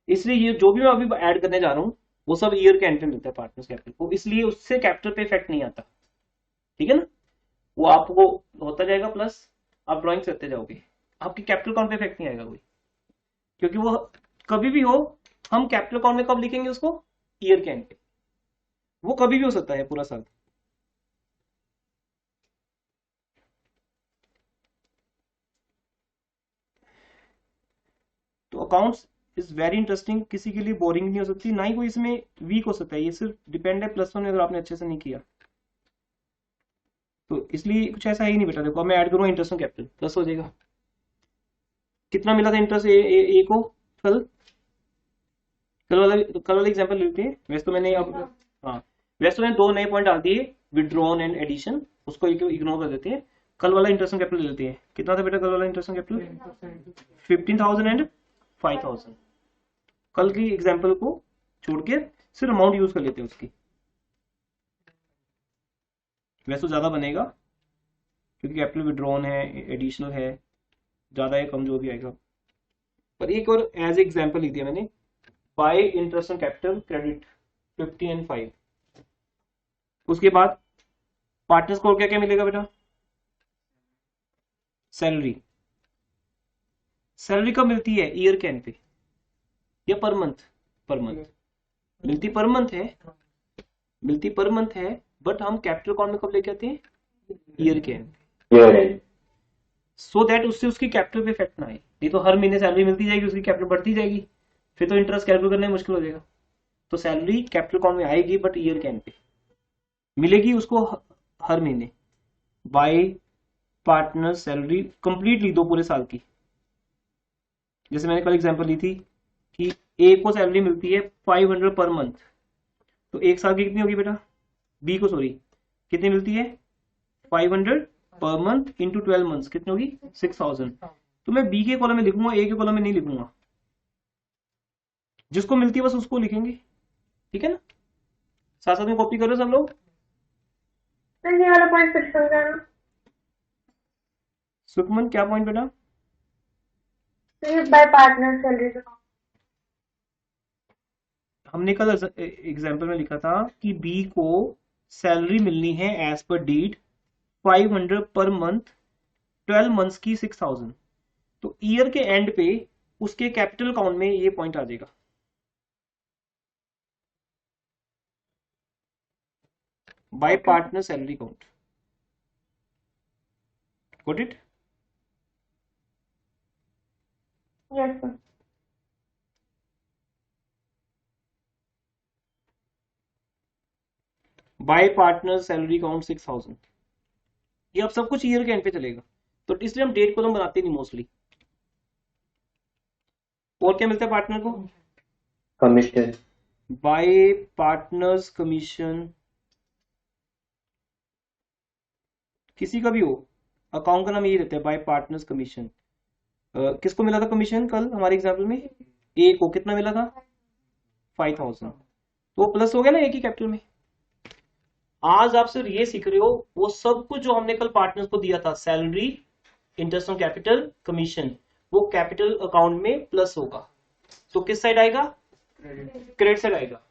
इसलिए ये जो भी मैं अभी ऐड करने जा रहा हूँ वो सब ईयर के एंड पे मिलता है पार्टनर्स कैपिटल को, इसलिए उससे कैपिटल पे इफेक्ट नहीं आता। ठीक है ना, वो आपको होता जाएगा प्लस, आप ड्राइंग करते जाओगे, आपकी कैपिटल अकाउंट पे इफेक्ट नहीं आएगा कोई, क्योंकि वो कभी भी हो, हम कैपिटल अकाउंट में कब लिखेंगे उसको, ईयर के एंड पे। वो कभी भी हो सकता है पूरा साल। तो अकाउंट्स इज वेरी इंटरेस्टिंग, किसी के लिए बोरिंग नहीं हो सकती, ना ही कोई इसमें वीक हो सकता है। ये सिर्फ डिपेंड है +1 में अगर आपने अच्छे से नहीं किया तो, इसलिए कुछ ऐसा ही नहीं बेटा। देखो अब मैं ऐड करूंगा इंटरेस्ट ऑन कैपिटल, प्लस हो जाएगा। कितना मिला था इंटरेस्ट ए को कल वाला एग्जांपल लेते हैं। वैसे तो मैंने अब हाँ, वैसे तो मैंने 2 नए पॉइंट डाल दिए, विड्रॉन एंड एडिशन, उसको इग्नोर कर देते हैं। कल वाला इंटरेस्ट ऑन कैपिटल ले लेते हैं। कितना था बेटा कल वाला इंटरेस्ट ऑन कैपिटल, 15,000 एंड 5,000। कल की एग्जांपल को छोड़ के सिर्फ अमाउंट यूज कर लेते हैं उसकी। वैसे तो ज्यादा बनेगा क्योंकि कैपिटल विड्रॉन है, एडिशनल है, ज्यादा है कम जो भी आएगा। पर एक और एज एग्जांपल लिख दिया मैंने, bye interest on capital credit 50 and 5। उसके बाद पार्टनर्स को क्या क्या मिलेगा बेटा, सैलरी। सैलरी कब मिलती है, ईयर के एंड पे या पर मंथ, पर मंथ मिलती, पर मंथ है, मिलती पर मंथ है, बट हम कैपिटल अकाउंट में कब लेके आते हैं, ईयर के एंड, सो दैट उससे उसकी कैपिटल पे इफेक्ट ना आए। नहीं तो हर महीने सैलरी मिलती जाएगी, उसकी कैपिटल बढ़ती जाएगी, फिर तो इंटरेस्ट कैलकुलेट करना मुश्किल हो जाएगा। तो सैलरी कैपिटल अकाउंट में आएगी बट ईयर के एंड पे मिलेगी उसको हर महीने। बाय पार्टनर सैलरी कंप्लीटली 2 पूरे साल की। जैसे मैंने कल एग्जांपल ली थी कि ए को सैलरी मिलती है 500 पर मंथ, तो 1 साल की कितनी होगी बेटा, बी को सॉरी कितनी मिलती है 500 पर मंथ इंटू 12 मंथ्स, कितनी होगी 6,000। तो मैं बी के कॉलम में लिखूंगा, ए के कॉलम में नहीं लिखूंगा, जिसको मिलती है बस उसको लिखेंगे। ठीक है ना, साथ साथ में कॉपी करो सब लोग। ये वाला पॉइंट फिर समझाना। सुखमन क्या पॉइंट बेटा, बाय पार्टनर सैलरी। हमने कल एग्जांपल में लिखा था कि बी को सैलरी मिलनी है as per deed 500 per month, 12 months की 6,000। तो ईयर के एंड पे उसके कैपिटल अकाउंट में ये पॉइंट आ जाएगा। Bye partner salary account, got it. Yes sir. Bye partner salary account 6,000, ये अब सब कुछ ईयर के एंड पे चलेगा, तो इसलिए हम डेट को तो बनाते नहीं मोस्टली। और क्या मिलता है पार्टनर को, कमीशन, बाय पार्टनर्स कमीशन, किसी का भी हो, अकाउंट का नाम यही रहता है बाय पार्टनर्स कमीशन। किसको मिला था कमीशन कल हमारे एग्जाम्पल में, ए को कितना मिला था 5,000, तो प्लस हो गया ना ए की कैपिटल में। आज आप सिर्फ ये सीख रहे हो, वो सब कुछ जो हमने कल पार्टनर्स को दिया था, salary, interest on capital, commission, वो कैपिटल अकाउंट में प्लस होगा। तो किस साइड आएगा, क्रेडिट साइड आएगा।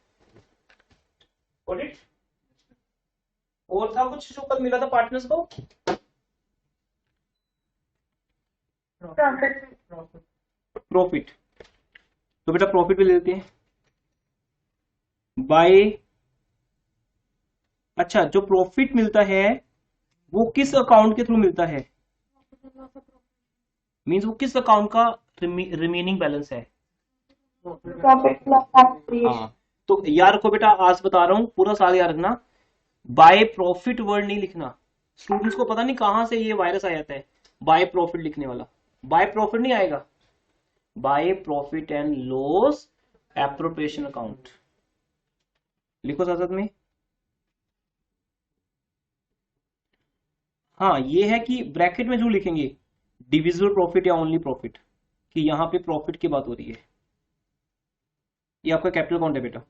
और था कुछ जो कल मिला था पार्टनर्स को? प्रॉफिट। प्रॉफिट। तो बेटा प्रॉफिट भी ले लेते हैं बाय, अच्छा जो प्रॉफिट मिलता है वो किस अकाउंट के थ्रू मिलता है? मींस वो किस अकाउंट का रिमेनिंग बैलेंस है? प्रॉफिट प्लस हाँ, तो याद रखो बेटा, आज बता रहा हूं, पूरा साल याद रखना, बाय प्रॉफिट वर्ड नहीं लिखना। स्टूडेंट्स को पता नहीं कहां से ये वायरस आ जाता है बाय प्रॉफिट लिखने वाला। बाय प्रॉफिट नहीं आएगा, bye profit and loss appropriation account लिखो साथ में। हाँ, ये है कि ब्रैकेट में जो लिखेंगे डिविजिबल प्रॉफिट या ओनली प्रॉफिट, कि यहां पे प्रॉफिट की बात हो रही है। ये आपका कैपिटल अकाउंट है बेटा।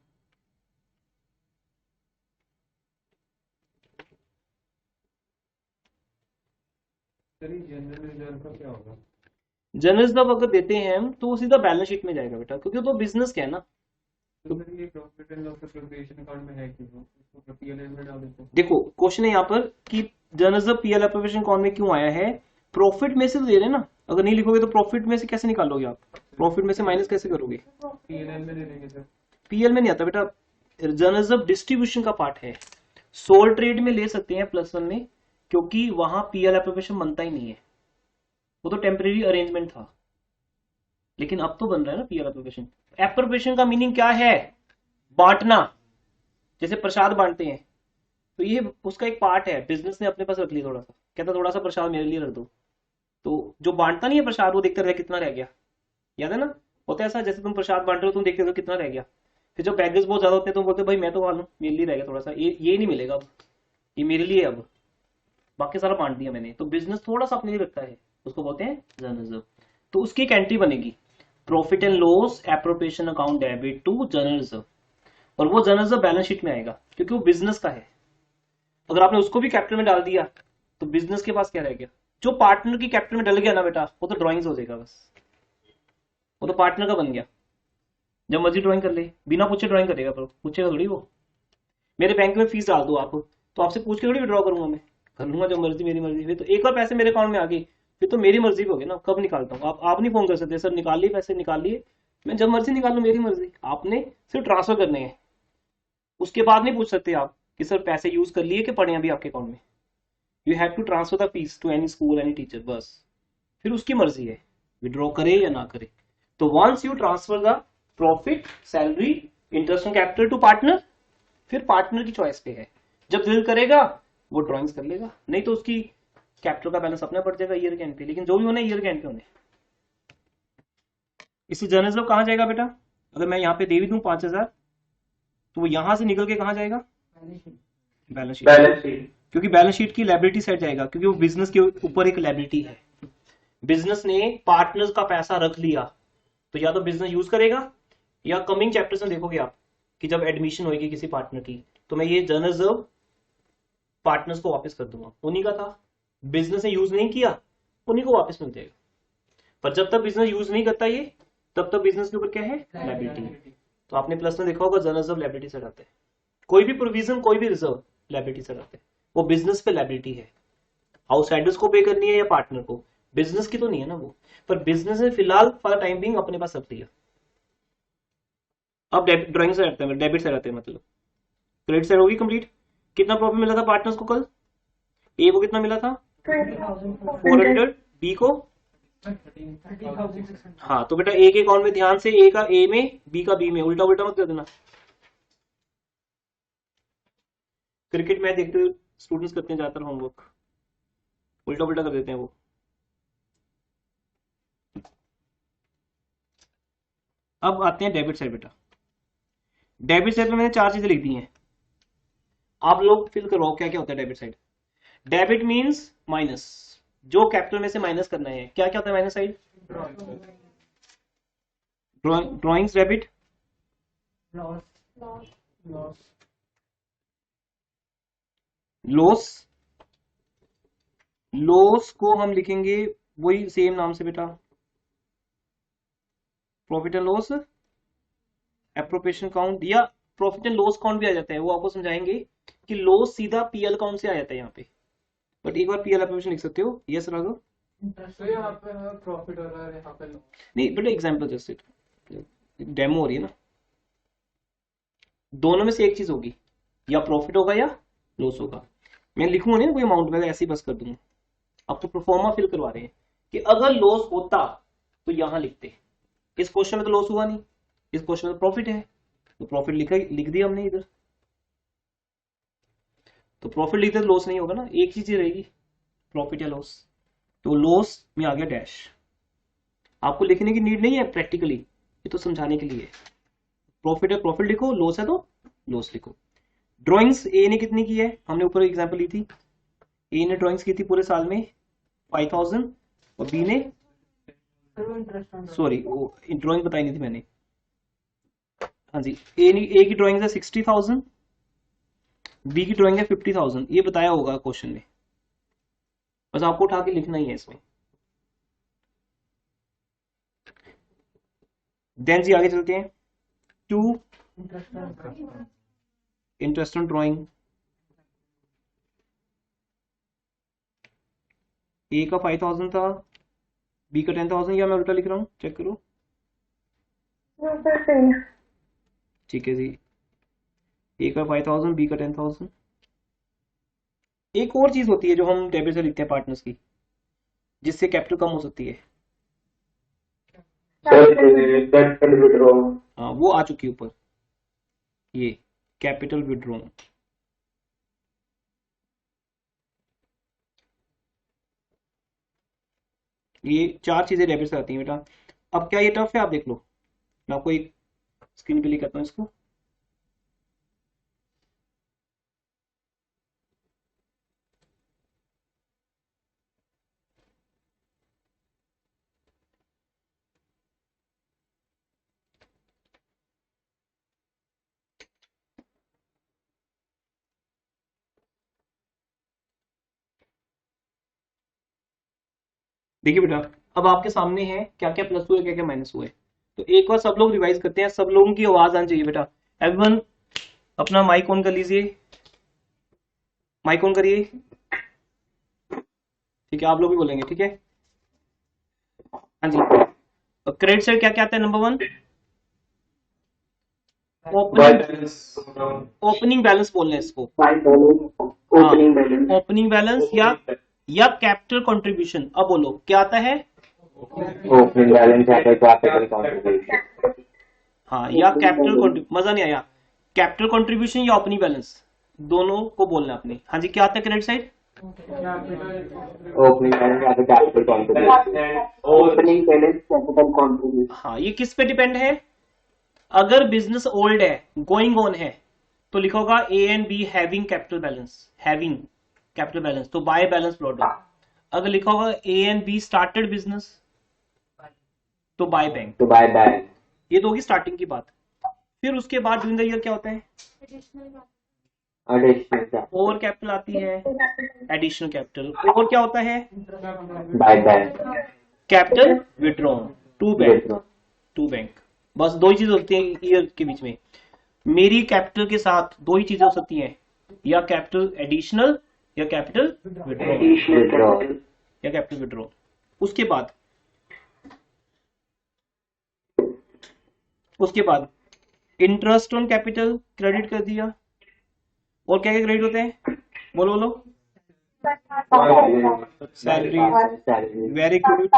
जनरल रिजर्व का क्या होगा? जनरल रिजर्व अगर देते हैं हम तो वो सीधा बैलेंस शीट में जाएगा बेटा, क्योंकि तो बिजनेस क्या है ना। तो फिर ये profit and loss appropriation account में है क्यों? इसको पीएलएल में डाल देते हैं। देखो क्वेश्चन है यहाँ पर कि general reserve PL appropriation account में क्यों आया है? प्रॉफिट में से तो दे रहे हैं ना, अगर नहीं लिखोगे तो प्रॉफिट में से कैसे निकालोगे आप? प्रॉफिट में से माइनस कैसे करोगे? पीएलएल में दे देंगे सर। पीएल में नहीं आता बेटा, जनरल रिजर्व डिस्ट्रीब्यूशन का पार्ट है। सोल ट्रेड में ले सकते हैं +1 में, क्योंकि वहां पीएल एप्रोप्रिएशन बनता ही नहीं है, वो तो टेम्परेरी अरेंजमेंट था, लेकिन अब तो बन रहा है ना पीएल एप्रोप्रिएशन। एप्रोप्रिएशन का मीनिंग क्या है? बांटना, जैसे प्रसाद बांटते हैं, तो ये उसका एक पार्ट है। बिजनेस ने अपने पास रख लिया थोड़ा सा, कहता थोड़ा सा प्रसाद मेरे लिए रख दो, तो जो बांटता नहीं है प्रसाद वो देखता रहे कितना रह गया। याद है ना, होता है ऐसा, जैसे तुम प्रसाद बांट रहे हो, तुम देखते हो कितना रह गया, फिर जब बैगर्स बहुत ज्यादा होते हैं तुम बोलते हो भाई मैं तो खा लूं, मेरे लिए रह गया थोड़ा सा, ये नहीं मिलेगा अब, ये मेरे लिए अब, बाकी सारा बांट दिया मैंने। तो बिजनेस थोड़ा सा अपने लिए रखता है, उसको बोलते हैं जनरल रिजर्व। तो उसकी एक एंट्री बनेगी, profit and loss appropriation account debit to general reserve, और वो जनरल रिजर्व बैलेंस शीट में आएगा क्योंकि वो बिजनेस का है। अगर आपने उसको भी कैपिटल में डाल दिया तो बिजनेस के पास क्या रह गया? जो पार्टनर की कैपिटल में डल गया ना बेटा, वो तो ड्राइंग्स हो जाएगा बस, वो तो पार्टनर का बन गया। जब मर्जी ड्राइंग कर ले, बिना पूछे ड्राइंग करेगा, पर पूछेगा थोड़ी वो। मेरे बैंक में फीस डाल दो आप, तो आपसे पूछ के थोड़ी विड्रॉ करूंगा मैं, कर लूंगा जब मर्जी, मेरी मर्जी। फिर तो एक बार पैसे मेरे अकाउंट में आ गए, फिर तो मेरी मर्जी हो गई ना, कब निकालता हूँ। आप नहीं फोन कर सकते सर निकाल लिए पैसे, निकाल लिए, मैं जब मर्जी निकाल लू, मेरी मर्जी। आपने सिर्फ ट्रांसफर करने हैं, उसके बाद नहीं पूछ सकते आप कि सर पैसे यूज कर लिए कि पड़े अभी आपके अकाउंट में। You have to transfer the fees to any school any teacher, बस। फिर उसकी मर्जी है विड्रॉ करे या ना करे। तो once you transfer the profit, salary, interest on capital to partner, फिर पार्टनर की चॉइस पे है, जब दिल करेगा वो ड्राइंग्स कर लेगा, नहीं तो उसकी कैपिटल का बैलेंस अपना बढ़ जाएगा ईयर के एंड पे। लेकिन जो भी होना ईयर के एंड पे होने। इसी जनरल रिजर्व कहां जाएगा बेटा? अगर मैं यहाँ पे दे भी दूं 5000, तो वो यहां से निकल के कहां जाएगा? Balance sheet. क्योंकि बैलेंस शीट की लायबिलिटी साइड जाएगा, क्योंकि वो बिजनेस के ऊपर एक लायबिलिटी है। बिजनेस ने पार्टनर्स का पैसा रख लिया, तो या तो बिजनेस यूज करेगा, या कमिंग चैप्टर्स में देखोगे आप कि जब एडमिशन होगी किसी पार्टनर की, तो मैं ये जनरल रिजर्व पार्टनर्स को वापस कर दूंगा। उन्हीं का था, बिजनेस ने यूज नहीं किया, उन्हीं को वापस मिल जाएगा। पर जब तक बिजनेस यूज नहीं करता ये, तब तक बिजनेस के ऊपर क्या है? लायबिलिटी। तो आपने प्लस में देखा होगा जनरल रिजर्व लायबिलिटी से आते हैं, कोई भी प्रोविजन, कोई भी रिजर्व लायबिलिटी से आते हैं, वो बिजनेस पे लायबिलिटी है। आउटसाइडर्स को पे करनी है या पार्टनर को, बिजनेस की तो नहीं है ना वो। पर बिजनेस ने फिलहाल फॉर टाइम बिंग अपने पास रख लिया। अब ड्राइंग से आते हैं, डेबिट से आते हैं, मतलब क्रेडिट साइड होगी कंप्लीट। कितना प्रॉफिट मिला था पार्टनर्स को कल? ए को कितना मिला था? 400, बी को 30,600। हाँ, तो बेटा ए के अकाउंट में ध्यान से, ए का ए में, बी का बी में, उल्टा उल्टा मत कर देना। क्रिकेट मैच देखते हुए स्टूडेंट्स करते हैं ज्यादातर होमवर्क, उल्टा उल्टा कर देते हैं वो। अब आते हैं डेबिट साइड बेटा। डेबिट साइड में मैंने 4 चीजें लिख दी हैं, आप लोग फिल करो क्या क्या होता है debit side. Debit means minus, जो कैपिटल में से माइनस करना है। क्या क्या होता है minus side? Drawings debit, loss, loss को हम लिखेंगे वही सेम नाम से बेटा, profit and loss appropriation count, या प्रॉफिट एंड लॉस काउंट भी आ जाता है, वो आपको समझाएंगे कि लॉस सीधा पीएल अकाउंट से आ जाता है यहाँ पे, बट एक बार पीएल एप्लीकेशन लिख सकते हो। यस राघव? तो यहाँ पे प्रॉफिट हो रहा है, यहाँ पे नहीं बेटा एग्जाम्पल जस्ट इट, डेमो हो रही है ना। दोनों में से एक चीज होगी, या प्रॉफिट होगा या लॉस होगा। मैं लिखूंगा नहीं ना कोई अमाउंट, में ऐसे ही बस कर दूंगा। अब तो प्रोफॉर्मा फिल करवा रहे हैं कि अगर लॉस होता तो यहां लिखते। इस क्वेश्चन में तो लॉस हुआ नहीं, इस क्वेश्चन में तो प्रॉफिट है, तो प्रॉफिट लिख दिया हमने इधर। तो प्रॉफिट लिखते तो लॉस नहीं होगा ना, एक ही चीज रहेगी, प्रॉफिट या लॉस। तो लॉस में आ गया डैश। आपको लिखने की नीड नहीं है प्रैक्टिकली, ये तो समझाने के लिए। प्रॉफिट है प्रॉफिट लिखो, लॉस है तो लॉस लिखो। ड्राइंग्स ए ने कितनी की है, हमने ऊपर एग्जांपल ली थी। ए ने ड्राइंग्स की थी पूरे साल में 5000 और बी ने, सॉरी वो ड्राइंग बताई नहीं थी मैंने। हाँ जी, ए की ड्राइंग है 60,000, बी की ड्राइंग है 50,000, ये बताया होगा क्वेश्चन में, बस आपको उठा के लिखना ही है इसमें। देन जी आगे चलते हैं। 2 इंटरेस्ट ऑन ड्राइंग। ए का 5000 था, बी का 10,000, या मैं उल्टा लिख रहा हूँ, चेक करो। ठीक है जी, ए का 5000, बी का 10,000। एक और चीज होती है जो हम डेबिट से लिखते हैं पार्टनर्स की, जिससे कैपिटल कम हो सकती है। Capital withdraw. हाँ वो आ चुकी है ऊपर, ये कैपिटल विड्रॉ। ये 4 चीजें डेबिट से आती हैं बेटा। अब क्या ये टफ है, आप देख लो, मैं आपको एक स्क्रीन पे लिख करता हूँ इसको। देखिए बेटा, अब आपके सामने है क्या क्या प्लस हुए, क्या क्या माइनस हुए। तो एक बार सब लोग रिवाइज करते हैं, सब लोगों की आवाज आनी चाहिए बेटा। एवरीवन अपना माइक ऑन कर लीजिए, माइक ऑन करिए। ठीक है, आप लोग भी बोलेंगे, ठीक है। हाँ जी, क्रेडिट साइड क्या क्या आता है? नंबर 1 ओपनिंग बैलेंस बोलना है इसको। ओपनिंग बैलेंस या कैपिटल कंट्रीब्यूशन। अब बोलो क्या आता है? ओपनिंग बैलेंस या कैपिटल कंट्रीब्यूशन। हाँ, या कैपिटल कंट्रीब्यूशन। मजा नहीं आया, कैपिटल कंट्रीब्यूशन या ओपनिंग बैलेंस, दोनों को बोलना अपने। हाँ जी, क्या आता है क्रेडिट साइड? ओपनिंग बैलेंस या capital contribution. Opening balance capital contribution. हाँ, ये किस पे डिपेंड है? अगर बिजनेस ओल्ड है, गोइंग ऑन है, तो लिखा होगा ए and be having capital balance, having capital balance, तो बाय बैलेंस प्रोडक्ट। अगर लिखा होगा ए एंड बी स्टार्टेड बिजनेस, तो बाय बैंक, तो बाय बैंक। ये तो होगी स्टार्टिंग की बात। फिर उसके बाद ड्यूरिंग द ईयर क्या होता है? एडिशनल ओवर कैपिटल आती है, एडिशनल कैपिटल। और क्या होता है? By bank, capital withdrawn to bank. बस 2 ही चीज होती है ईयर के बीच में। मेरी कैपिटल के साथ 2 ही चीजें हो सकती हैं, या कैपिटल एडिशनल या कैपिटल विड्रॉ, या कैपिटल विड्रॉ। उसके बाद इंटरेस्ट ऑन कैपिटल क्रेडिट कर दिया। और क्या क्या क्रेडिट होते हैं? बोलो बोलो। सैलरी, वेरी गुड,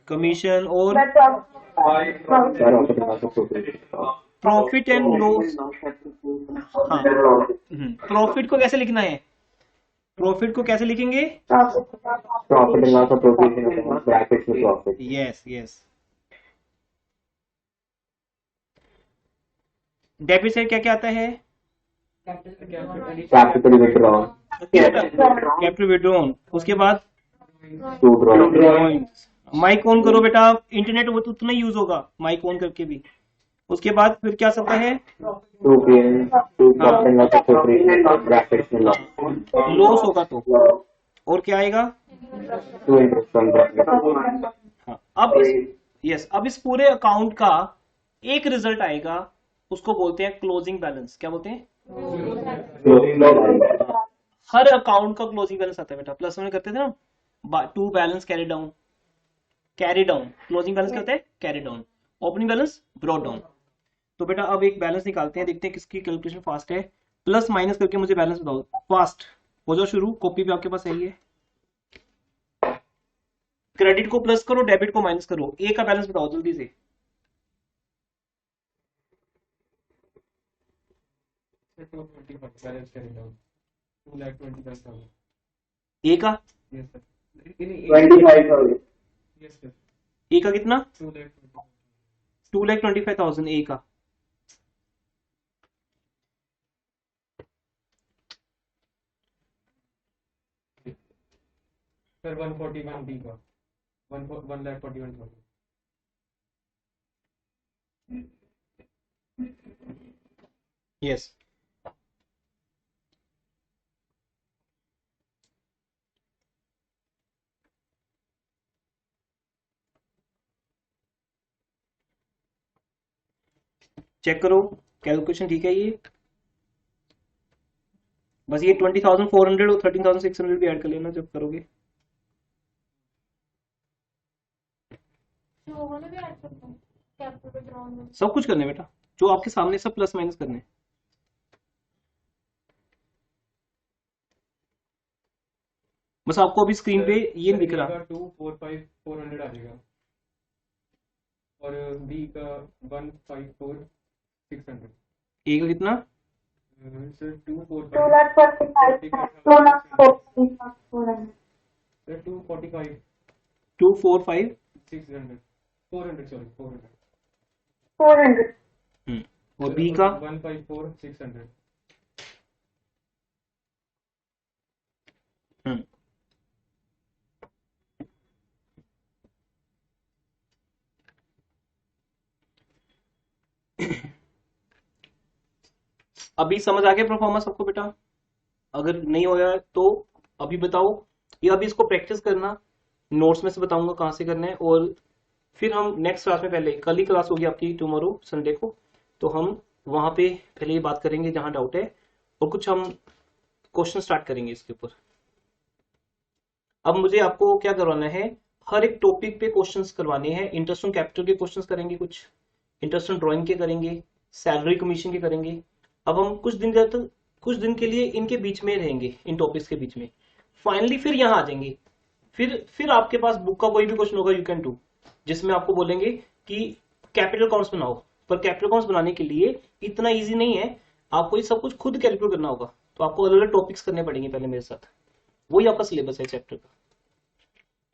कमीशन और प्रॉफिट एंड लॉस। हाँ, प्रॉफिट को कैसे लिखना है? प्रॉफिट को कैसे लिखेंगे? Profit and loss provision brackets में profit. Yes yes. Debit side क्या क्या आता है? Capital withdraw, capital withdrawn. उसके बाद टू ड्रॉइंग। माइक ऑन करो बेटा, इंटरनेट वो तो उतना ही यूज होगा माइक ऑन करके भी। उसके बाद फिर क्या सकता है? To profit and loss provision brackets में लॉस होगा तो, और क्या आएगा? To interest on drawing. हाँ, अब इस पूरे अकाउंट का एक रिजल्ट आएगा उसको बोलते हैं क्लोजिंग बैलेंस। क्या बोलते हैं? Closing balance. हर अकाउंट का क्लोजिंग बैलेंस आता है बेटा। प्लस में करते थे ना, to balance carry down, carry down. Closing balance क्या होता है? Carry down. Opening balance brought down. तो बेटा अब एक बैलेंस निकालते हैं, देखते हैं किसकी कैलकुलेशन फास्ट है। प्लस माइनस करके मुझे बैलेंस बताओ फास्ट। हो जाओ शुरू, कॉपी भी आपके पास है ये। क्रेडिट को प्लस करो, डेबिट को माइनस करो। ए का बैलेंस बताओ जल्दी से। बैलेंस करेंगे 2,25,000। ए का? Yes sir. 25,000। Yes sir. A का कितना? 2,25,000। 2,25,000 ए का। सर 141 बी का 1,41,000। यस। चेक करो कैलकुलेशन ठीक है ये। बस ये 20,400 और 13,600 भी ऐड कर लेना जब करोगे। सब कुछ करने बेटा, जो आपके सामने सब प्लस माइनस करने। बस आपको अभी स्क्रीन पे ये नहीं दिख रहा। 2,45,400 आ जाएगा और बी का 1,54,600। ए का कितना? सर 2,45,400। सर 245 245 600 400 सॉरी 400 और बी का 154,600। अभी समझ आ गया परफॉर्मेंस सबको बेटा? अगर नहीं होया तो अभी बताओ, या अभी इसको प्रैक्टिस करना। नोट्स में से बताऊंगा कहाँ से करना है, और फिर हम नेक्स्ट क्लास में, पहले कल ही क्लास होगी आपकी टुमारो संडे को, तो हम वहां पे पहले ये बात करेंगे जहां डाउट है, और कुछ हम क्वेश्चन स्टार्ट करेंगे इसके ऊपर। अब मुझे आपको क्या करवाना है, हर एक टॉपिक पे क्वेश्चंस करवाने हैं। इंटरेस्ट ऑन कैपिटल के क्वेश्चंस करेंगे, कुछ इंटरेस्ट ऑन ड्राइंग के करेंगे, सैलरी कमीशन के करेंगे। अब हम कुछ दिन के लिए इनके बीच में रहेंगे, इन टॉपिक्स के बीच में। फाइनली फिर यहाँ आ जाएंगे। फिर आपके पास बुक का कोई भी क्वेश्चन होगा, यू कैन डू, जिसमें आपको बोलेंगे कि कैपिटल अकाउंट्स बनाओ। पर कैपिटल अकाउंट्स बनाने के लिए इतना इजी नहीं है, आपको ये सब कुछ खुद कैलकुलेट करना होगा। तो आपको अलग अलग टॉपिक्स करने पड़ेंगे पहले मेरे साथ। वही आपका सिलेबस है चैप्टर का।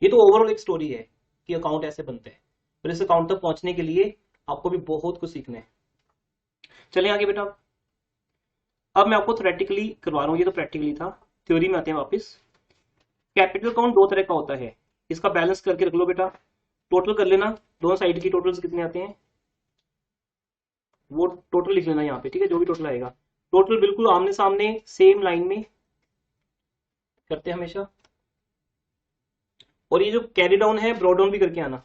ये तो ओवरऑल एक स्टोरी है कि अकाउंट ऐसे बनते हैं, पर इस अकाउंट तक पहुंचने के लिए आपको भी बहुत कुछ सीखना है। चलिए आगे बेटा। अब मैं आपको थ्योरेटिकली करवा रहा हूँ, ये तो प्रैक्टिकली था। थ्योरी में आते हैं वापस। कैपिटल अकाउंट दो तरह का होता है, इसका बैलेंस करके रख लो बेटा, टोटल कर लेना। दोनों साइड की टोटल्स कितने आते हैं वो टोटल लिख लेना यहाँ पे, ठीक है? जो भी टोटल आएगा, टोटल बिल्कुल आमने सामने सेम लाइन में करते हैं हमेशा। और ये जो कैरी डाउन है, ब्रॉड डाउन भी करके आना।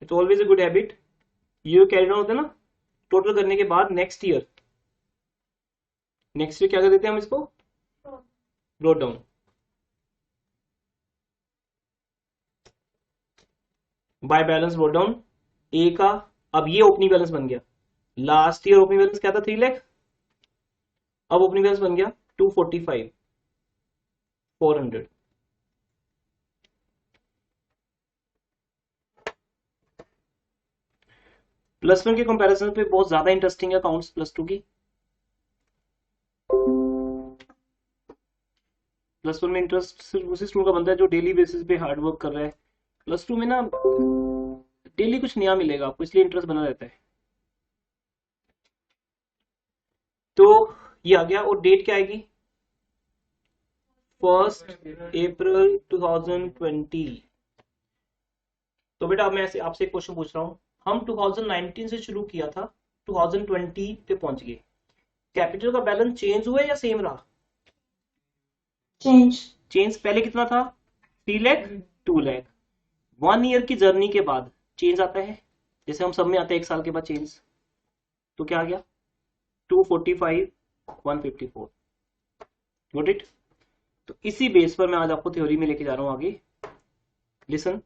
It's always a good habit. ये कैरी डाउन होता है ना, टोटल करने के बाद नेक्स्ट ईयर क्या कर देते हैं हम इसको? Brought down. By balance brought down A का। अब ये ओपनिंग बैलेंस बन गया। लास्ट ईयर ओपनिंग बैलेंस क्या था? 3 लाख। अब ओपनिंग बैलेंस बन गया 245,400। प्लस वन के कंपैरिजन पे बहुत ज्यादा इंटरेस्टिंग है अकाउंट्स प्लस टू की। प्लस वन में इंटरेस्ट सिर्फ उसी स्टूडेंट का बनता है जो डेली बेसिस पे हार्ड वर्क कर रहा है। प्लस टू में ना डेली कुछ नया मिलेगा आपको, इसलिए इंटरेस्ट बना रहता है। तो ये आ गया। और डेट क्या आएगी? 1 अप्रैल 2020। तो बेटा अब मैं आपसे एक क्वेश्चन पूछ रहा हूं। हम 2019 से शुरू किया था, 2020 पे पहुंच गए। कैपिटल का बैलेंस चेंज हुआ या सेम रहा? चेंज पहले कितना था? 3 लाख 2 लाख। 1 ईयर की जर्नी के बाद चेंज आता है, जैसे हम सब में आता है 1 साल के बाद चेंज। तो क्या आ गया 245 154। Got it. तो इसी बेस पर मैं आज आपको थ्योरी में लेके जा रहा हूं आगे। लिसन,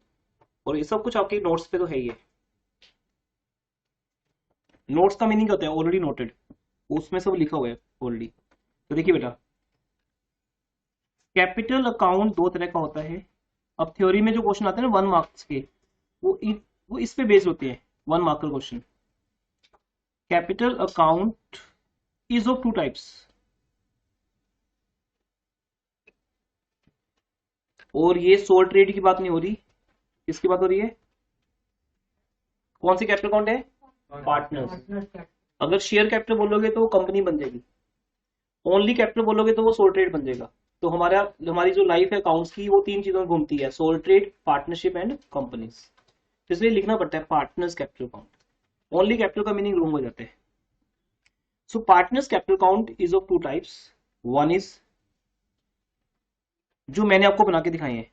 और ये सब कुछ आपके नोट्स पे तो है ही है। नोट्स का मीनिंग होता है ऑलरेडी नोटेड, उसमें सब लिखा हुआ है ऑलरेडी। तो देखिए बेटा, कैपिटल अकाउंट दो तरह का होता है। अब थ्योरी में जो क्वेश्चन आते हैं ना 1 मार्क्स के, वो इस पे बेस्ड होते हैं, 1 marker question. Capital account is of 2 types, और ये सोल ट्रेड की बात नहीं हो रही, किसकी बात हो रही है? कौन सी कैपिटल अकाउंट है? पार्टनर्स। अगर शेयर कैपिटल बोलोगे तो वो कंपनी बन जाएगी, ओनली कैपिटल बोलोगे तो वो सोल ट्रेड बन जाएगा। तो हमारी जो लाइफ है अकाउंट्स की, वो 3 चीजों में घूमती है, sole trade, partnership and companies. तो इसलिए लिखना पड़ता है partners capital account, only capital का मीनिंग रूम हो जाते हैं। So partners capital account is of 2 types. One is जो मैंने आपको बना के दिखाए हैं,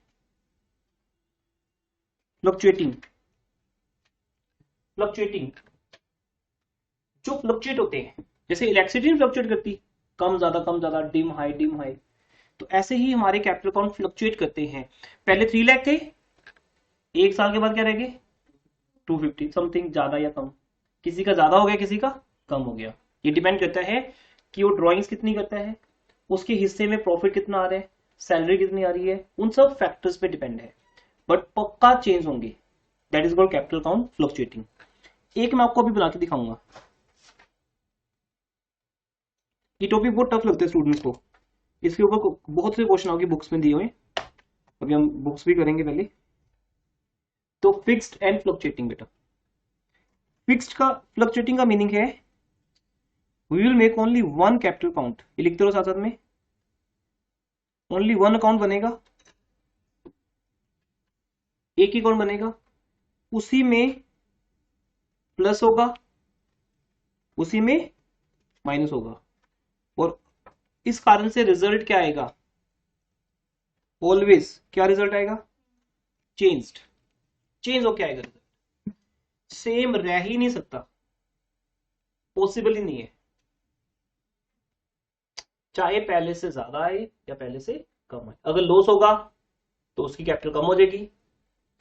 फ्लक्चुएटिंग जो फ्लक्चुएट होते हैं, जैसे इलेक्ट्रिसिटी फ्लक्चुएट करती, कम ज्यादा डिम हाई। तो ऐसे ही हमारे कैपिटल अकाउंट फ्लक्चुएट करते हैं। पहले 3 लाख थे, 1 साल के बाद क्या रह गए 250 समथिंग, ज्यादा या कम, किसी का ज्यादा हो गया किसी का कम हो गया। ये डिपेंड करता है कि वो ड्राइंग्स कितनी करता है, उसके हिस्से में प्रॉफिट कितना आ रहा है, सैलरी कितनी आ रही है, उन सब फैक्टर्स पे डिपेंड है, बट पक्का चेंज होंगे। That is called capital account fluctuating. एक मैं आपको अभी बना के दिखाऊंगा। ये टॉपिक बहुत टफ लगता है स्टूडेंट्स को, इसके ऊपर बहुत से क्वेश्चन होंगे बुक्स में दिए हुए, अभी हम बुक्स भी करेंगे पहले। तो फिक्स्ड एंड फ्लक्चुएटिंग बेटा, फिक्स्ड का फ्लक्चुएटिंग का मीनिंग है we will make only 1 capital account. ये लिखते रहो साथ में, ओनली 1 अकाउंट बनेगा, एक ही अकाउंट बनेगा, उसी में प्लस होगा, उसी में माइनस होगा, और इस कारण से रिजल्ट क्या आएगा? ऑलवेज क्या रिजल्ट आएगा? चेंज हो क्या आएगा? रिजल्ट सेम रह ही नहीं सकता, पॉसिबल ही नहीं है, चाहे पहले से ज्यादा आए या पहले से कम आए। अगर लॉस होगा तो उसकी कैपिटल कम हो जाएगी,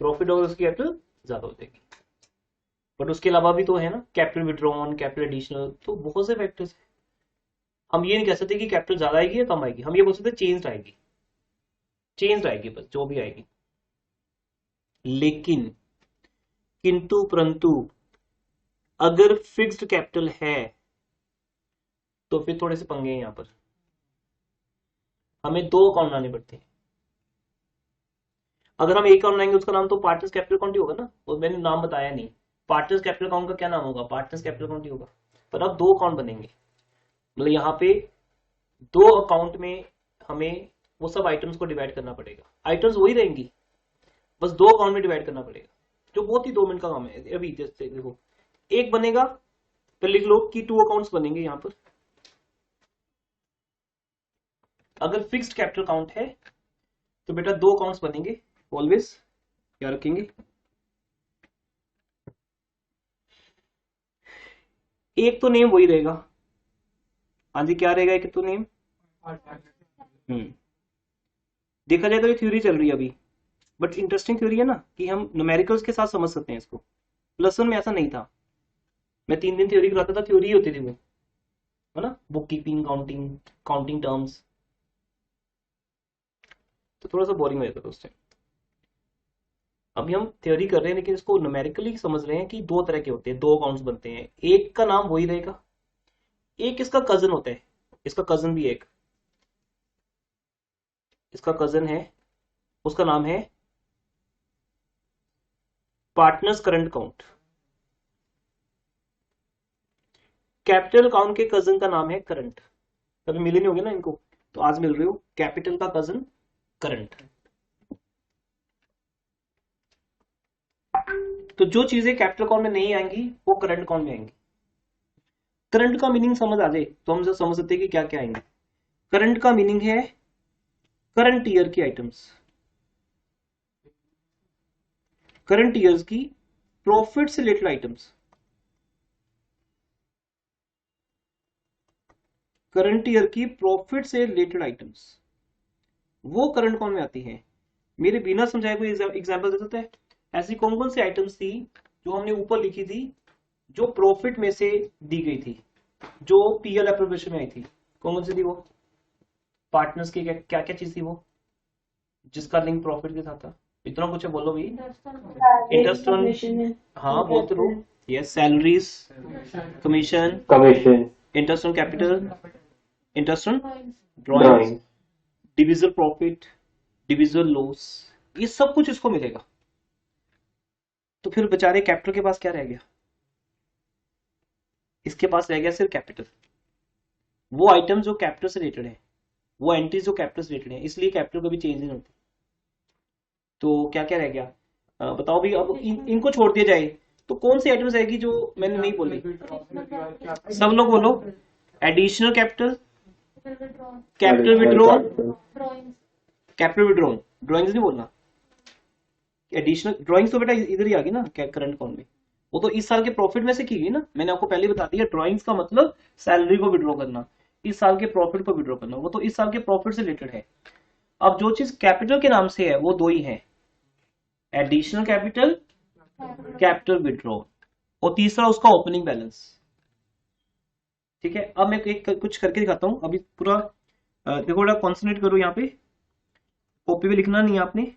प्रॉफिट होगा उसकी कैपिटल ज्यादा हो जाएगी। बट उसके अलावा भी तो है ना, कैपिटल विड्रॉन, कैपिटल एडिशनल, तो बहुत से फैक्टर्स है। हम ये नहीं कह सकते कि कैपिटल ज्यादा आएगी या कम आएगी, हम ये बोल सकते चेंज आएगी बस, जो भी आएगी। लेकिन किंतु परंतु अगर फिक्स्ड कैपिटल है तो फिर थोड़े से पंगे हैं यहां पर, हमें 2 अकाउंट बनाने पड़ते हैं। अगर हम एक अकाउंट बनाएंगे उसका नाम तो पार्टनर्स कैपिटल अकाउंट ही होगा ना, और मैंने नाम बताया नहीं, पार्टनर्स कैपिटल अकाउंट का क्या नाम होगा? पार्टनर्स कैपिटल अकाउंट ही होगा। पर अब 2 अकाउंट बनेंगे, मतलब यहाँ पे 2 अकाउंट में हमें वो सब आइटम्स को डिवाइड करना पड़ेगा। आइटम्स वही रहेंगी, बस 2 अकाउंट में डिवाइड करना पड़ेगा, जो बहुत ही 2 मिनट का काम है। अभी जैसे देखो, एक बनेगा, तो लिख लो कि 2 अकाउंट्स बनेंगे यहाँ पर। अगर फिक्स्ड कैपिटल अकाउंट है तो बेटा 2 अकाउंट्स बनेंगे, ऑलवेज क्या रखेंगे? एक तो नेम वही रहेगा, हाँ जी, क्या रहेगा? एक तो नेम। देखा जाए तो ये थ्योरी चल रही है अभी, बट इंटरेस्टिंग थ्योरी है ना, कि हम न्यूमेरिकल्स के साथ समझ सकते हैं इसको। प्लस 1 में ऐसा नहीं था, मैं 3 दिन थ्योरी कराता था, थ्योरी ही होती थी वो, है ना, बुक कीपिंग, काउंटिंग टर्म्स, तो थोड़ा सा बोरिंग हो जाता था उस टाइम। अभी हम थ्योरी कर रहे हैं लेकिन इसको न्यूमेरिकली समझ रहे हैं कि 2 तरह के होते हैं, 2 अकाउंट्स बनते हैं, एक का नाम वही रहेगा, एक इसका कजन होता है, इसका कजन भी एक, इसका कजन है, उसका नाम है partners current account. Capital account के कजन का नाम है करंट। कभी मिले नहीं होंगे ना इनको, तो आज मिल रहे हो। कैपिटल का कजन करंट। तो जो चीजें कैपिटल अकाउंट में नहीं आएंगी वो करंट अकाउंट में आएंगी। करंट का मीनिंग समझ आ जाए तो हम समझ सकते हैं कि क्या क्या आएंगे। करंट का मीनिंग है करंट ईयर की आइटम्स, करंट ईयर्स की प्रॉफिट से रिलेटेड आइटम्स। करंट ईयर की प्रॉफिट से रिलेटेड आइटम्स, वो करंट अकाउंट में आती है। मेरे बिना समझाए कोई एग्जांपल दे सकते हैं? ऐसी कौन कौन सी आइटम्स थी जो हमने ऊपर लिखी थी, जो प्रॉफिट में से दी गई थी, जो पीएल एप्रोप्रिएशन में आई थी? कौन कौन सी थी वो? पार्टनर्स की क्या क्या चीज थी वो जिसका लिंक प्रॉफिट के साथ था? इतना कुछ है, बोलो भी। इंटरेस्ट ऑन, हाँ बोलते रहो। Yes, salaries, commission, interest on capital, interest on drawing, डिविजल profit, डिविजल loss, ये सब कुछ इसको मिलेगा। तो फिर बेचारे कैपिटल के पास क्या रह गया? इसके पास रह गया सिर्फ कैपिटल। वो आइटम जो कैपिटल से रिलेटेड है, वो एंट्रीज जो कैपिटल से रिलेटेड है, इसलिए कैपिटल कभी चेंज नहीं होती। तो क्या क्या रह गया? बताओ भी। अब इनको छोड़ दिया जाए तो कौन सी आइटम्स रहेगी जो मैंने नहीं बोली? सब लोग बोलो। Additional capital, capital withdrawal, capital withdrawal, drawings नहीं बोलना। एडिशनल ड्राइंग्स तो बेटा इधर ही आ गई ना करंट अकाउंट में, वो तो इस साल के प्रॉफिट में से की गई ना। मैंने आपको पहले बता दिया, ड्राइंग्स का मतलब सैलरी को विड्रॉ करना, इस साल के प्रॉफिट को विड्रॉ करना, वो तो इस साल के प्रॉफिट से रिलेटेड है। अब जो चीज कैपिटल के नाम से है वो दो ही है, एडिशनल कैपिटल, कैपिटल विड्रॉ, और तीसरा उसका ओपनिंग बैलेंस। ठीक है, अब मैं एक कुछ करके दिखाता हूं। अभी पूरा देखो बेटा, कॉन्सेंट्रेट करो यहाँ पे, कॉपी पे लिखना नहीं है आपने।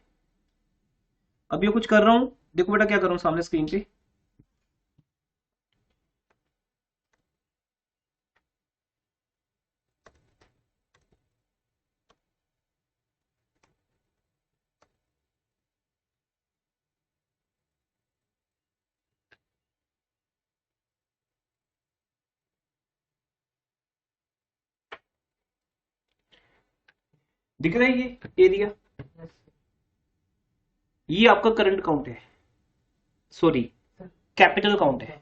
अभी ये कुछ कर रहा हूं, देखो बेटा क्या कर रहा हूं सामने स्क्रीन पे। दिख रहा है ये एरिया? ये आपका करंट अकाउंट है, सॉरी कैपिटल अकाउंट है।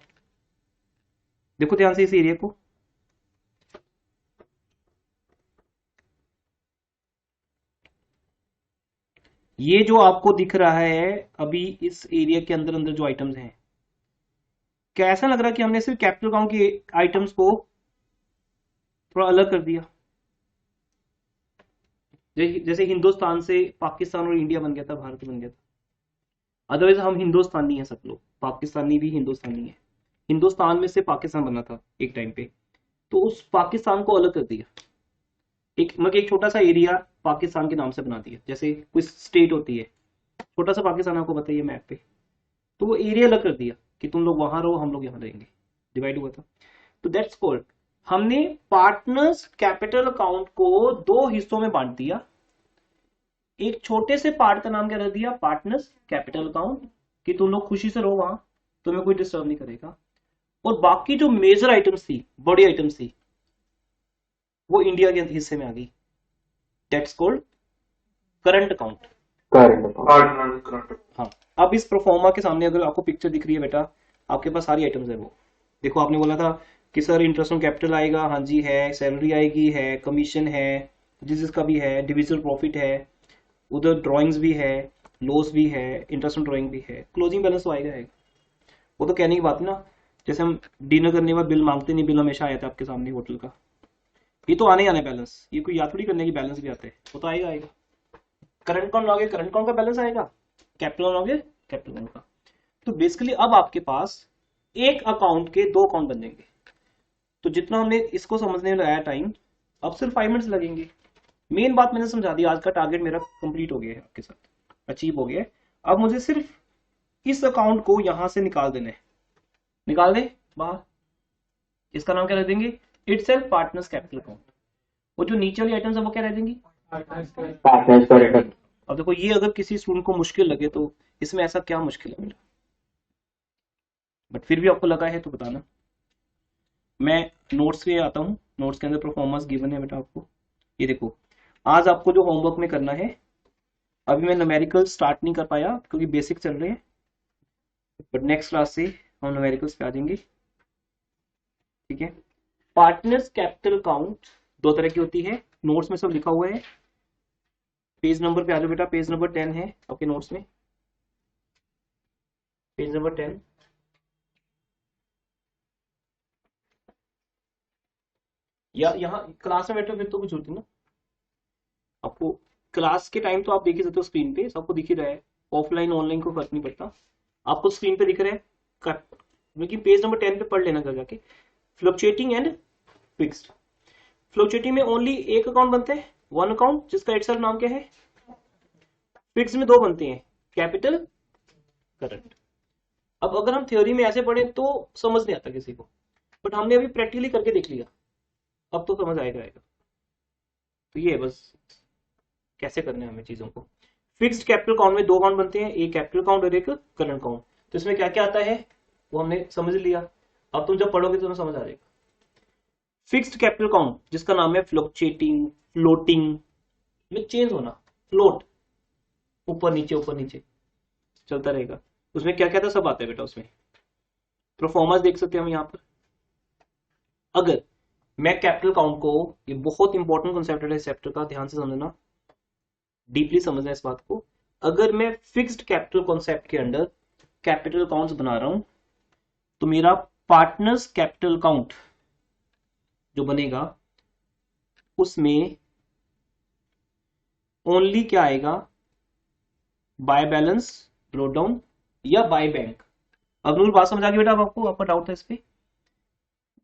देखो ध्यान से इस एरिया को। ये जो आपको दिख रहा है अभी इस एरिया के अंदर अंदर जो आइटम्स हैं, क्या ऐसा लग रहा है कि हमने सिर्फ कैपिटल अकाउंट के आइटम्स को थोड़ा अलग कर दिया? जैसे हिंदुस्तान से पाकिस्तान और इंडिया बन गया था, भारत बन गया था। अदरवाइज हम हिंदुस्तानी हैं सब लोग, पाकिस्तानी भी हिंदुस्तानी है। हिंदुस्तान में से पाकिस्तान बना था एक टाइम पे, तो उस पाकिस्तान को अलग कर दिया। एक छोटा सा एरिया पाकिस्तान के नाम से बना दिया, जैसे कोई स्टेट होती है, छोटा सा पाकिस्तान आपको बताइए मैप पे, तो वो एरिया अलग कर दिया कि तुम लोग वहां रहो, हम लोग यहाँ रहेंगे, डिवाइड हुआ था। तो दैट्स कॉल्ड, हमने पार्टनर्स कैपिटल अकाउंट को दो हिस्सों में बांट दिया। एक छोटे से पार्ट का नाम क्या रख दिया? पार्टनर्स कैपिटल अकाउंट, कि तुम लोग खुशी से रहो वहां, तुम्हें कोई डिस्टर्ब नहीं करेगा। और बाकी जो मेजर आइटम्स थी, बड़ी आइटम्स थी, वो इंडिया के हिस्से में आ गई। That's called current account. हाँ, अब इस प्रोफॉर्मा के सामने अगर आपको पिक्चर दिख रही है बेटा, आपके पास सारी आइटम्स है वो। देखो आपने बोला था कि सर इंटरेस्ट ऑन कैपिटल आएगा, हाँ जी है, सैलरी आएगी है, कमीशन है जिसका भी है, डिविजल प्रॉफिट है, उधर ड्राइंग्स भी है, लॉस भी है, इंटरेस्ट ऑन ड्राइंग भी है, क्लोजिंग बैलेंस तो आएगा। वो तो कहने की बात है ना, जैसे हम डिनर करने के बाद बिल मांगते नहीं, बिल हमेशा आया था आपके सामने होटल का, ये तो आने बैलेंस, ये कोई याद थोड़ी करने की बैलेंस भी आते हैं, वो तो आएगा। करंट अकाउंट लोगे, करंट अकाउंट का बैलेंस आएगा, कैपिटल लोगे कैपिटल अकाउंट का। तो बेसिकली अब आपके पास एक अकाउंट के दो अकाउंट बन जाएंगे। तो जितना हमने इसको समझने में लगाया टाइम, अब सिर्फ 5 मिनट्स लगेंगे। मेन बात मैंने समझा दी, आज का टारगेट मेरा कंप्लीट हो गया है, आपके साथ अचीव हो गया है। अब मुझे सिर्फ इस अकाउंट को यहां से निकाल देना है, निकाल दे बाहर। इसका नाम क्या रख देंगे? Itself partners capital account. वो जो नीचे वाली आइटम्स है वो क्या रह देंगी? अब देखो, ये अगर किसी स्टूडेंट को मुश्किल लगे तो इसमें ऐसा क्या मुश्किल है बेटा, बट फिर भी आपको लगा है तो बताना। मैं नोट्स पे आता हूँ, नोट्स के अंदर परफॉर्मेंस गिवन है बेटा आपको। ये देखो, आज आपको जो होमवर्क में करना है, अभी मैं न्यूमेरिकल स्टार्ट नहीं कर पाया क्योंकि बेसिक चल रहे हैं, बट नेक्स्ट क्लास से हम न्यूमेरिकल्स पे आ जाएंगे। ठीक है, पार्टनर्स कैपिटल अकाउंट दो तरह की होती है, नोट्स में सब लिखा हुआ है। पेज नंबर पे आ जाओ बेटा, पेज नंबर 10 है आपके नोट्स में, पेज नंबर 10। या यहाँ क्लास में बैठे फिर तो कुछ होती ना, आपको क्लास के टाइम तो आप देख ही सकते हो स्क्रीन पे, सबको दिख ही रहा है, ऑफलाइन ऑनलाइन को फर्क नहीं पड़ता, आपको स्क्रीन पे दिख रहा है। कट, लेकिन पेज नंबर 10 पे पढ़ लेना घर जाके। Fluctuating and fixed. फ्लक्चुएटिंग में ओनली एक अकाउंट बनते हैं, वन अकाउंट, जिसका इटसेल्फ नाम क्या है। फिक्स्ड में दो बनते हैं, कैपिटल, करंट। अब अगर हम थ्योरी में ऐसे पढ़े तो समझ नहीं आता किसी को, बट हमने अभी प्रैक्टिकली करके देख लिया, अब तो समझ आएगा। तो ये बस कैसे करने हैं हमें चीजों को। फिक्स्ड कैपिटल अकाउंट में दो अकाउंट बनते हैं, एक कैपिटल अकाउंट और एक करंट अकाउंट। तो इसमें क्या क्या आता है वो हमने समझ लिया, अब तुम जब पढ़ोगे तो तुम्हें समझ आ जाएगा। फिक्स्ड कैपिटल अकाउंट जिसका नाम है फ्लक्चुएटिंग, फ्लोटिंग में चेंज होना, फ्लोट, ऊपर नीचे चलता रहेगा, उसमें क्या क्या था सब आता है बेटा। उसमें परफॉर्मेंस देख सकते हैं हम यहाँ पर। अगर मैं कैपिटल अकाउंट को, ये बहुत इंपॉर्टेंट कॉन्सेप्ट है इस चैप्टर का, ध्यान से समझना, डीपली समझना इस बात को। अगर मैं फिक्स्ड कैपिटल कॉन्सेप्ट के अंडर कैपिटल अकाउंट्स बना रहा हूं तो मेरा पार्टनर्स कैपिटल अकाउंट जो बनेगा उसमें ओनली क्या आएगा, बाय बैलेंस ब्रॉट डाउन या बाय बैंक। अब रूल बात समझ आ गई बेटा, आपको आपका डाउट था इस पे।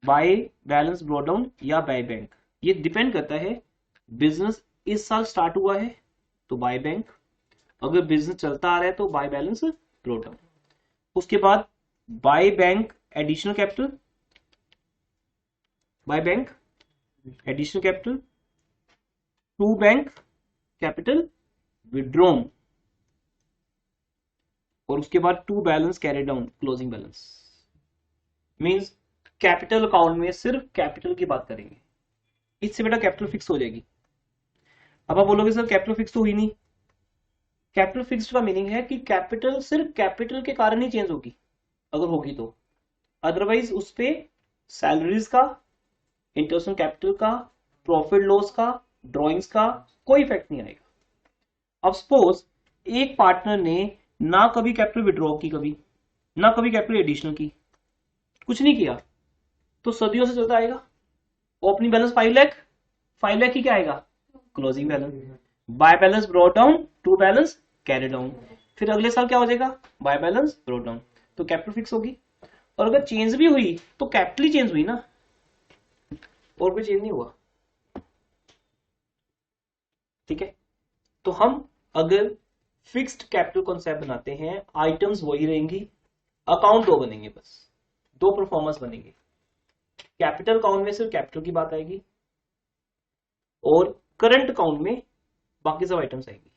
बाय बैलेंस ब्रॉट डाउन या बाय बैंक, ये डिपेंड करता है बिजनेस इस साल स्टार्ट हुआ है तो बाय बैंक, अगर बिजनेस चलता आ रहा है तो बाय बैलेंस ब्रॉट डाउन। उसके बाद by bank additional capital, by bank additional capital, to bank capital withdrawn, और उसके बाद to balance carry down closing balance. Means capital account में सिर्फ कैपिटल की बात करेंगे, इससे बेटा कैपिटल फिक्स हो जाएगी। अब आप बोलोगे सर कैपिटल फिक्स तो हुई नहीं। कैपिटल फिक्स्ड का मीनिंग है कि कैपिटल सिर्फ कैपिटल के कारण ही चेंज होगी अगर होगी तो, अदरवाइज उस पे सैलरीज का, इंटरेस्ट ऑन कैपिटल का, प्रॉफिट लॉस का, ड्रॉइंग्स का कोई इफेक्ट नहीं आएगा। अब सपोज एक पार्टनर ने ना कभी कैपिटल विड्रॉ की, कभी ना कभी कैपिटल एडिशनल की, कुछ नहीं किया, तो सदियों से चलता आएगा। ओपनिंग बैलेंस 5 लाख, 5 लाख की क्या आएगा, closing balance. By balance brought down, to balance carry down, फिर अगले साल क्या हो जाएगा, बाय बैलेंस ब्रॉट डाउन, तो कैपिटल फिक्स होगी। और अगर चेंज भी हुई तो कैपिटल ही चेंज हुई ना, और कोई चेंज नहीं हुआ। ठीक है, तो हम अगर फिक्स्ड कैपिटल कॉन्सेप्ट बनाते हैं, आइटम्स वही रहेंगी, अकाउंट दो बनेंगे, बस दो परफॉर्मेंस बनेंगे। कैपिटल अकाउंट में सिर्फ कैपिटल की बात आएगी और करंट अकाउंट में बाकी सब आइटम्स आएंगी।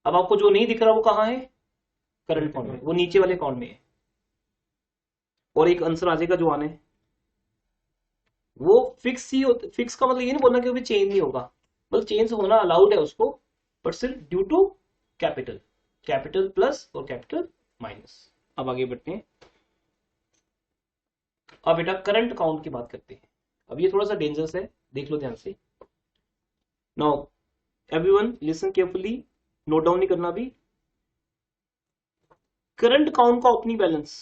अब आपको जो नहीं दिख रहा वो कहां है, करंट अकाउंट में, वो नीचे वाले अकाउंट में है। और एक आंसर आ जाएगा जो आने, वो फिक्स ही होता। फिक्स का मतलब ये नहीं बोलना कि वो चेंज नहीं होगा, मतलब चेंज होना अलाउड है उसको, बट सिर्फ due to capital, capital plus और कैपिटल माइनस। अब आगे बढ़ते हैं। अब बेटा करंट अकाउंट की बात करते हैं। अब ये थोड़ा सा डेंजरस है, देख लो ध्यान से। Now everyone listen carefully, note down नहीं करना भी। करंट अकाउंट का ओपनिंग बैलेंस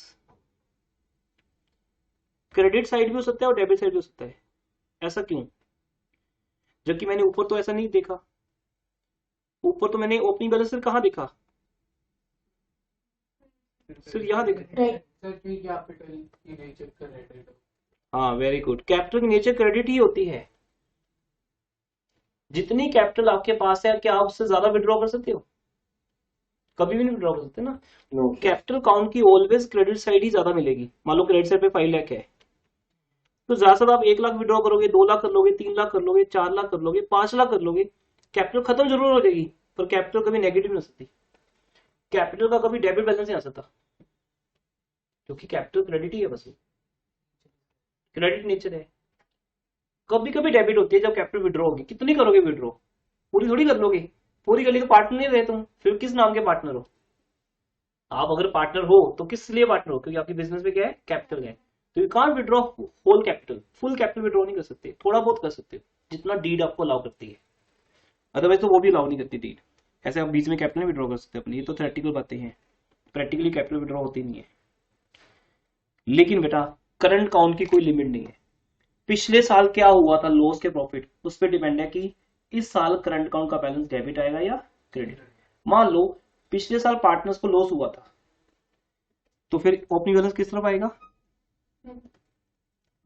क्रेडिट साइड भी हो सकता है और डेबिट साइड भी हो सकता है। ऐसा क्यों, जबकि मैंने ऊपर तो ऐसा नहीं देखा, ऊपर तो मैंने ओपनिंग बैलेंस सिर्फ कहां देखा, सिर्फ यहां देखा। हाँ वेरी गुड, कैपिटल की नेचर क्रेडिट ही होती है। जितनी कैपिटल आपके पास है क्या आप उससे ज्यादा विड्रॉ कर सकते हो, कभी भी नहीं विड्रॉ कर सकते ना। कैपिटल अकाउंट की ऑलवेज क्रेडिट साइड ही ज्यादा मिलेगी। मान लो क्रेडिट साइड पे 5 लाख है, तो ज्यादा से आप 1 लाख विड्रॉ करोगे, 2 लाख कर लोगे, 3 लाख कर लोगे, 4 लाख कर लोगे, 5 लाख कर लोगे, कैपिटल खत्म जरूर हो जाएगी, पर कैपिटल कभी नेगेटिव नहीं हो सकती। कैपिटल का कभी डेबिट बैलेंस नहीं आ सकता, क्योंकि कैपिटल क्रेडिट ही है, बस क्रेडिट नेचर है। कभी कभी डेबिट होती है जब कैपिटल विड्रॉ होगी। कितनी करोगे विड्रॉ, पूरी थोड़ी कर लोगे, पूरी गली के पार्टनर नहीं रहे तुम, फिर किस नाम के पार्टनर हो आप। अगर पार्टनर हो तो किस लिए पार्टनर हो, क्योंकि आपके बिजनेस में क्या है, कैपिटल है। तो you can't withdraw whole capital, full capital withdraw नहीं कर सकते, थोड़ा बहुत कर सकते हो जितना डीड आपको अलाउ करती है, अदरवाइज तो वो भी अलाउ नहीं करती डीड। ऐसे आप बीच में कैपिटल विड्रॉ कर सकते हैं अपनी, ये तो थ्योरेटिकल बातें हैं, प्रैक्टिकली कैपिटल विड्रॉ होती नहीं है। लेकिन बेटा करंट अकाउंट की कोई लिमिट नहीं है, पिछले साल क्या हुआ था लॉस के प्रॉफिट, उस पर डिपेंड है कि इस साल करंट अकाउंट का बैलेंस डेबिट आएगा या क्रेडिट। मान लो पिछले साल पार्टनर्स को लॉस हुआ था, तो फिर ओपनिंग बैलेंस किस तरफ आएगा,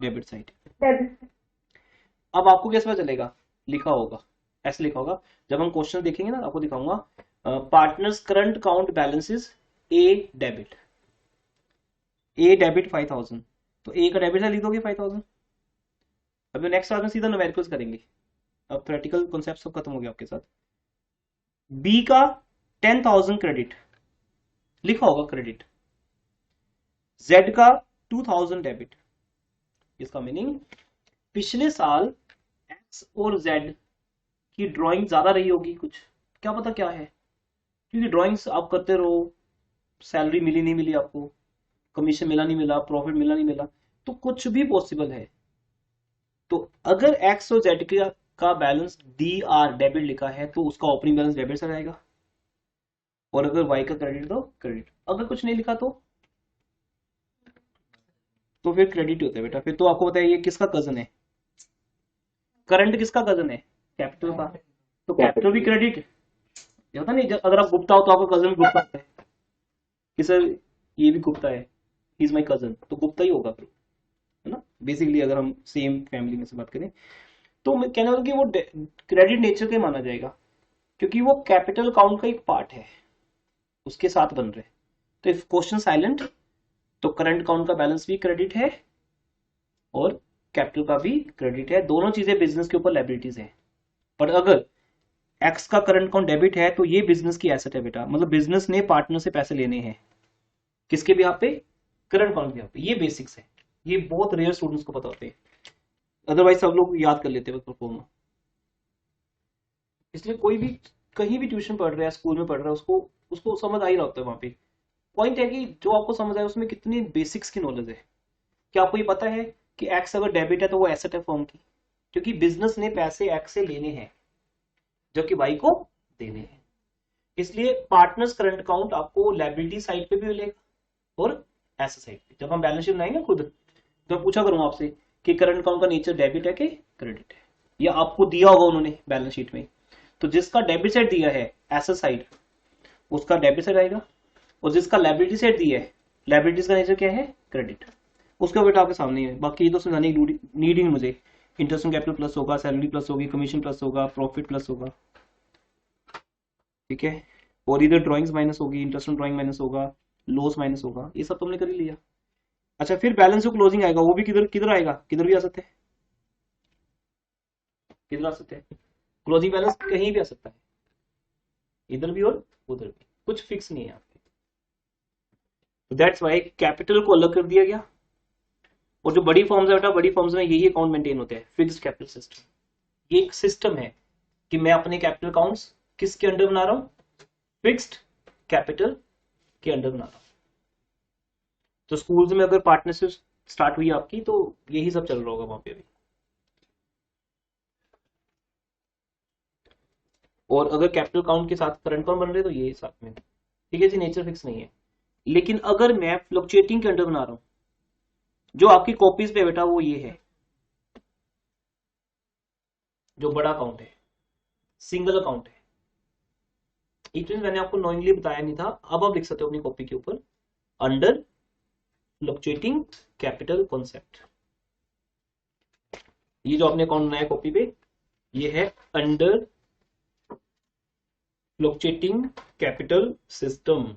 डेबिट साइड। अब आपको कैसे पता चलेगा, लिखा होगा, ऐसे लिखा होगा, जब हम क्वेश्चन देखेंगे ना आपको दिखाऊंगा, partners current account balance is a debit, A debit 5000, तो ए का डेबिट लिख दोगे 5000। अभी नेक्स्ट क्लास में सीधा न्यूमेरिकल्स करेंगे, अब प्रैक्टिकल कॉन्सेप्ट सब खत्म हो गया आपके साथ। बी का 10,000 क्रेडिट, लिखा होगा क्रेडिट, जेड का 2000 डेबिट। इसका मीनिंग पिछले साल एक्स और जेड की ड्राइंग ज्यादा रही होगी, कुछ क्या पता क्या है, क्योंकि ड्राइंग्स आप करते रहो, सैलरी मिली नहीं मिली आपको, कमीशन मिला नहीं मिला, प्रॉफिट मिला नहीं मिला, तो कुछ भी पॉसिबल है। तो अगर एक्स और जेड का बैलेंस डी आर डेबिट लिखा है तो उसका ओपनिंग बैलेंस डेबिट से रहेगा, और अगर वाई का क्रेडिट तो क्रेडिट, अगर कुछ नहीं लिखा तो फिर क्रेडिट होता है बेटा। फिर तो आपको बताइए ये किसका कजन है, करंट किसका कजन है, कैपिटल का, तो कैपिटल भी क्रेडिट होता नहीं। अगर आप गुप्ता हो तो आपका कजन गुप्ता है कि सर ये भी गुप्ता है, ही इज माई कजन, तो गुप्ता ही होगा फिर, है ना। बेसिकली अगर हम सेम फैमिली में से बात करें तो मैं कहने वाला कि वो क्रेडिट नेचर का माना जाएगा, क्योंकि वो कैपिटल अकाउंट का एक पार्ट है, उसके साथ बन रहे। तो इफ क्वेश्चन साइलेंट तो करंट अकाउंट का बैलेंस भी क्रेडिट है और कैपिटल का भी क्रेडिट है, दोनों चीजें बिजनेस के ऊपर लायबिलिटीज है। पर अगर एक्स का करंट अकाउंट डेबिट है तो ये बिजनेस की एसेट है बेटा, मतलब बिजनेस ने पार्टनर से पैसे लेने हैं, किसके भी यहाँ पे, करंट अकाउंट के यहाँ पे। ये बेसिक्स है, ये बहुत रेयर स्टूडेंट्स को पता होते हैं, अदरवाइज सब लोग याद कर लेते हैं परफॉर्मा। इसलिए कोई भी कहीं भी ट्यूशन पढ़ रहा है, स्कूल में पढ़ रहा है, उसको समझ आ ही रहा होता है। वहां पे पॉइंट है कि जो आपको समझ आए उसमें कितनी बेसिक्स की नॉलेज है। क्या आपको ये पता है कि एक्स अगर डेबिट है तो वो एसेट है फर्म की, क्योंकि बिजनेस ने पैसे एक्स से लेने हैं जो कि वाई को देने हैं। इसलिए पार्टनर्स करंट अकाउंट आपको लायबिलिटी साइड पे भी मिलेगा और एसेट साइड पे। जब हम बैलेंस शीट बनाएंगे खुद तो मैं पूछा करूंगा आपसे कि करंट अकाउंट का नेचर डेबिट है कि क्रेडिट है, या आपको दिया होगा उन्होंने बैलेंस शीट में, तो जिसका डेबिट साइड दिया है एसेट साइड उसका डेबिट साइड आएगा, और जिसका लायबिलिटी साइड दिया है लायबिलिटीज का नेचर क्या है, क्रेडिट। उसका बेटा आपके सामने है, बाकी ये तो समझाने की नीड ही मुझे। इंटरेस्ट ऑन कैपिटल प्लस होगा, सैलरी प्लस होगी, कमीशन प्लस होगा, प्रॉफिट प्लस होगा, ठीक है। और इधर ड्राइंग्स माइनस होगी, इंटरेस्ट ऑन ड्राइंग माइनस होगा, लॉस माइनस होगा, ये सब तुमने कर ही लिया। अच्छा फिर बैलेंस ऑफ क्लोजिंग आएगा, वो भी किधर किधर आएगा, किधर भी आ सकते हैं, किधर आ सकते हैं, क्लोजिंग बैलेंस कहीं भी आ सकता है, इधर भी और उधर भी, कुछ फिक्स नहीं है यहाँ पे। दैट्स वाई कैपिटल को अलग कर दिया गया। और जो बड़ी फॉर्म्स है बेटा, बड़ी फॉर्म्स में यही अकाउंट मेंटेन होते हैं, फिक्स्ड कैपिटल सिस्टम। ये एक सिस्टम है कि मैं अपने कैपिटल अकाउंट्स किसके अंडर बना रहा हूं, फिक्स्ड कैपिटल के अंडर बना रहा हूं। तो स्कूल्स में अगर पार्टनरशिप स्टार्ट हुई आपकी तो यही सब चल रहा होगा वहां पे भी। और अगर कैपिटल अकाउंट के साथ करंट अकाउंट बन रहे तो ये साथ में, ठीक है जी, नेचर फिक्स नहीं है। लेकिन अगर मैं फ्लक्चुएटिंग के अंडर बना रहा हूं, जो आपकी कॉपीज पे बेटा वो ये है, जो बड़ा अकाउंट है, सिंगल अकाउंट है। एक चीज मैंने आपको नॉइंगली बताया नहीं था, अब आप लिख सकते हो अपनी कॉपी के ऊपर, अंडर फ्लक्चुएटिंग कैपिटल कॉन्सेप्ट। ये जो आपने अकाउंट बनाया कॉपी पे, ये है अंडर फ्लक्चुएटिंग कैपिटल सिस्टम।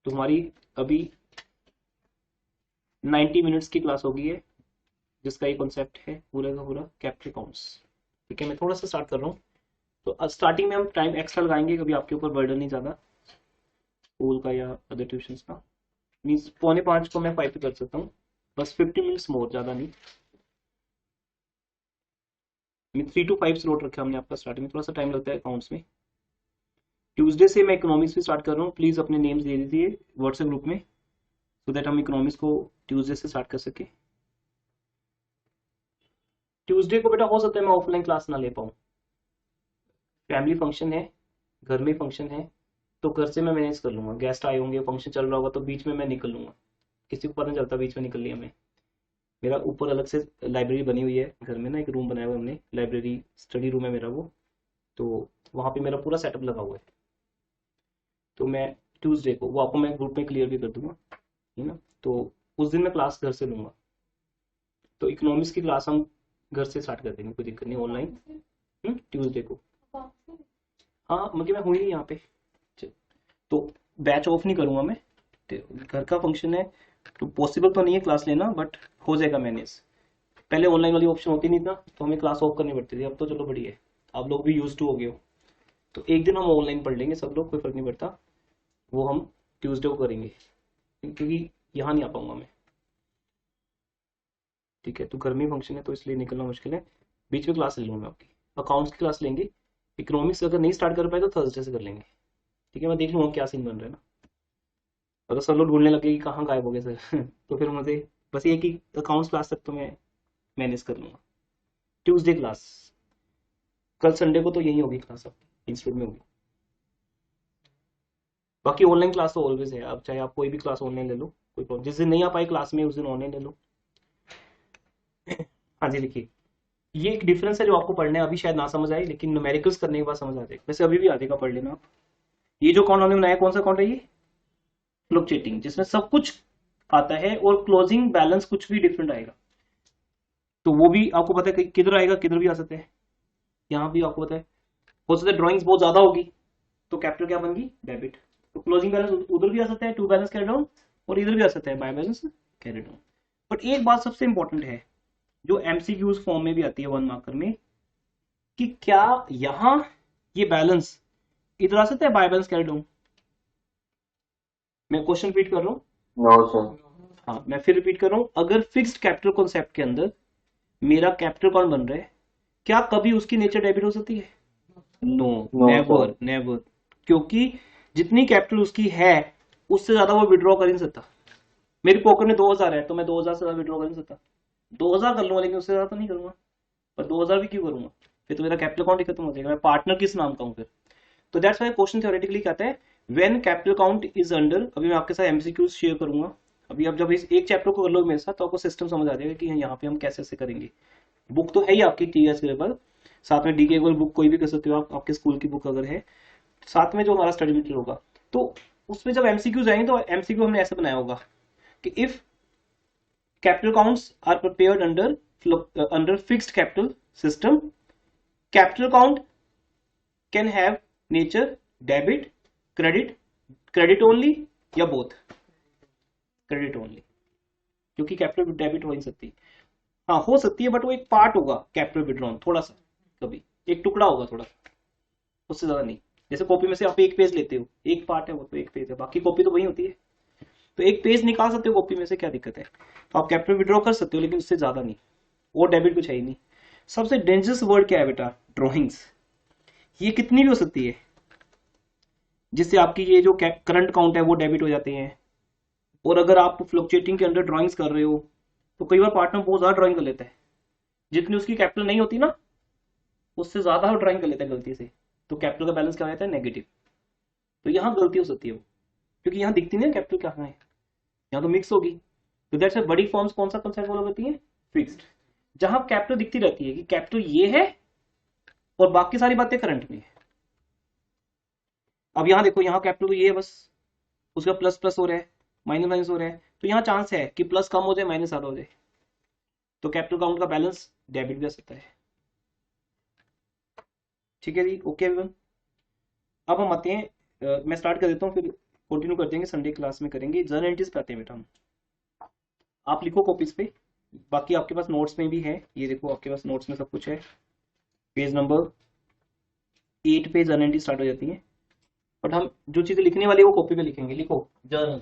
तुम्हारी अभी 90 मिनट्स की क्लास होगी है, जिसका ये कॉन्सेप्ट है पूरा का पूरा कैपिटल अकाउंट्स, ठीक है। मैं थोड़ा सा स्टार्ट कर रहा हूँ, तो स्टार्टिंग में हम टाइम एक्स्ट्रा लगाएंगे, कभी आपके ऊपर बर्डन नहीं ज्यादा स्कूल का या अदर ट्यूशन का। मीन्स 4:45 को मैं 5 पे कर सकता हूँ, बस 50 मिनट्स मोर, ज्यादा नहीं। 3 to 5 स्लॉट रखा हमने आपका, स्टार्टिंग में थोड़ा सा टाइम लगता है अकाउंट्स में। ट्यूसडे से मैं इकोनॉमिक्स भी स्टार्ट कर रहा हूँ, प्लीज अपने नेम्स दे दीजिए व्हाट्सएप ग्रुप में, सो दैट हम इकोनॉमिक्स को ट्यूसडे से स्टार्ट कर सके। ट्यूसडे को बेटा हो सकता है मैं ऑफलाइन क्लास ना ले पाऊँ, फैमिली फंक्शन है, घर में फंक्शन है तो घर से मैं मैनेज कर लूंगा, गेस्ट आए होंगे, फंक्शन चल रहा होगा तो बीच में मैं निकल लूंगा, किसी को पता नहीं चलता बीच में निकल लिया मैं। मेरा ऊपर अलग से लाइब्रेरी बनी हुई है घर में ना, एक रूम बनाया हुआ है हमने, लाइब्रेरी स्टडी रूम है मेरा वो, तो वहाँ पे मेरा पूरा सेटअप लगा हुआ है। तो मैं ट्यूसडे को वो आपको मैं ग्रुप में क्लियर भी कर दूंगा, है ना। तो उस दिन मैं क्लास घर से लूंगा, तो इकोनॉमिक्स की क्लास हम घर से स्टार्ट कर देंगे, कोई दिक्कत नहीं, ऑनलाइन ट्यूसडे को। हाँ मतलब मैं हूँ ही यहाँ पे, तो बैच ऑफ नहीं करूंगा मैं, तो घर का फंक्शन है तो पॉसिबल तो नहीं है क्लास लेना, बट हो जाएगा मैनेज। पहले ऑनलाइन वाली ऑप्शन होती नहीं था तो हमें क्लास ऑफ करनी पड़ती थी, अब तो चलो बढ़िया है, आप लोग भी यूज टू हो गए हो। तो एक दिन हम ऑनलाइन पढ़ लेंगे सब लोग, कोई फर्क नहीं पड़ता, वो हम ट्यूसडे को करेंगे, क्योंकि यहाँ नहीं आ पाऊंगा मैं। ठीक है, तो घर में फंक्शन है तो इसलिए निकलना मुश्किल है, बीच में क्लास ले लूंगा मैं आपकी, अकाउंट्स की क्लास लेंगे। इकोनॉमिक्स अगर नहीं स्टार्ट कर पाए तो थर्सडे से कर लेंगे, ठीक है। मैं देख लूंगा क्या सीन बन रहा है ना, अगर सब लोग ढूंढने लगे कि कहाँ गायब हो गए सर तो फिर मुझे बस ये कि अकाउंट्स क्लास तक तो मैं मैनेज कर लूंगा। ट्यूसडे क्लास, कल संडे को तो यही होगी क्लास, आपकी इंस्टीट्यूट में होगी। बाकी ऑनलाइन क्लास तो ऑलवेज है, अब चाहे आप कोई भी क्लास ऑनलाइन ले लो, कोई प्रॉब्लम, जिस दिन नहीं आ पाई क्लास में उस दिन ऑनलाइन ले लो। हाँ जी लिखिए, ये एक डिफरेंस है जो आपको पढ़ना है, अभी शायद ना समझ आए लेकिन न्यूमेरिकल्स करने के बाद समझ आ जाएगा, वैसे अभी भी आ जाएगा, पढ़ लेना आप। ये जो अकाउंट हमने बनाया कौन सा अकाउंट है ये, फ्लक्चुएटिंग, जिसमें सब कुछ आता है और क्लोजिंग बैलेंस कुछ भी डिफरेंट आएगा, तो वो भी आपको पता है कि किधर आएगा, किधर भी आ सकते हैं, यहाँ भी आपको पता है। हो सकता है ड्राइंग्स बहुत ज्यादा होगी तो कैपिटल क्या बन गई, डेबिट, तो क्लोजिंग बैलेंस उधर भी आ सकता है, टू बैलेंस कैरी डाउन, और इधर भी आ सकता है, by balance carry down. But एक बात सबसे इंपॉर्टेंट है जो एमसीक्यूज फॉर्म में भी आती है 1 मार्कर में, कि क्या यहां ये बैलेंस इधर आ सकता है, बाय बैलेंस कैरी डाउन। मैं क्वेश्चन रिपीट कर रहा हूँ, नो सर। हाँ मैं फिर रिपीट कर रहा हूँ, अगर फिक्स्ड कैपिटल कॉन्सेप्ट के अंदर मेरा कैपिटल कौन बन रहा है, क्या कभी उसकी नेचर डेबिट हो सकती है, नो, नेवर नेवर, क्योंकि जितनी कैपिटल उसकी है उससे ज्यादा वो विड्रॉ कर नहीं सकता। मेरी पॉकेट में 2000 है तो मैं 2000 से ज्यादा विड्रॉ कर नहीं सकता, 2000 कर लूंगा लेकिन उससे ज्यादा तो नहीं करूंगा, पर 2000 भी क्यों करूंगा, फिर तो मेरा कैपिटल अकाउंट ही खत्म हो जाएगा, मैं पार्टनर किस नाम का हूँ फिर। तो दैट्स व्हाई क्वेश्चन थ्योरेटिकली कहता है when capital account is under, अभी मैं आपके साथ एमसीक्यूज शेयर करूंगा, अभी आप जब इस एक चैप्टर को कर लो मेरे साथ तो आपको सिस्टम समझ आ जाएगा कि यहाँ पे हम कैसे ऐसे करेंगे। बुक तो है ही आपकी टीएस के लेवल, साथ में डीके बुक कोई भी कर सकते हो आप, आपके स्कूल की बुक अगर है, साथ में जो हमारा स्टडी मटेरियल होगा, तो उसमें जब एमसीक्यूज आएंगे तो एमसीक्यू हमने ऐसे बनाया होगा कि if capital accounts are prepared under fixed capital system, capital account can have nature debit, credit only या both, credit only, क्योंकि कैपिटल डेबिट हो नहीं सकती, हाँ हो सकती है बट वो एक पार्ट होगा कैपिटल विड्रॉन, थोड़ा सा, कभी एक टुकड़ा होगा थोड़ा सा, उससे ज्यादा नहीं। जैसे कॉपी में से आप एक पेज लेते हो, एक पार्ट है वो, तो एक पेज है, बाकी कॉपी तो वही होती है, तो एक पेज निकाल सकते हो कॉपी में से, क्या दिक्कत है। तो आप कैपिटल विड्रॉ कर सकते हो लेकिन उससे ज्यादा नहीं, और डेबिट कुछ है ही नहीं। सबसे डेंजरस वर्ड क्या है बेटा, ड्रॉइंग्स, ये कितनी भी हो सकती है, जिससे आपकी ये जो करंट अकाउंट है वो डेबिट हो जाते हैं। और अगर आप फ्लक्चुएटिंग के अंडर ड्राइंग्स कर रहे हो तो कई बार पार्टनर बहुत ज्यादा ड्राइंग कर लेता है, जितनी उसकी कैपिटल नहीं होती ना उससे ज्यादा ड्राइंग कर लेता है गलती से, तो कैपिटल का बैलेंस क्या हो जाता है, नेगेटिव। तो यहाँ गलती हो सकती है वो, क्योंकि यहाँ दिखती नहीं कैपिटल कहाँ है, यहाँ तो मिक्स होगी। तो दैट्स व्हाई बड़ी फॉर्म्स कौन सा कंसेप्ट फॉलो करती है, फिक्स्ड, जहां कैपिटल दिखती रहती है कि कैपिटल ये है और बाकी सारी बातें करंट में है। अब यहाँ देखो, यहाँ कैपिटल तो ये है बस, उसका प्लस प्लस हो रहा है, माइनस माइनस हो रहा है, तो यहाँ चांस है कि प्लस कम हो जाए माइनस ज्यादा हो जाए, तो कैपिटल अकाउंट का बैलेंस डेबिट भी आ सकता है। ठीक है जी, ओके एवरीवन। अब हम आते हैं, मैं स्टार्ट कर देता हूँ फिर कंटिन्यू कर देंगे, संडे क्लास में करेंगे, जर्नल एंट्रीज पे आते हैं बेटा हम। आप लिखो कॉपीज पे, बाकी आपके पास नोट्स में भी है, ये देखो आपके पास नोट्स में सब कुछ है, पेज नंबर 8 पे जर्नल एंट्री स्टार्ट हो जाती है, बट हम जो चीजें लिखने वाली है वो कॉपी पे लिखेंगे, लिखो जर्नल।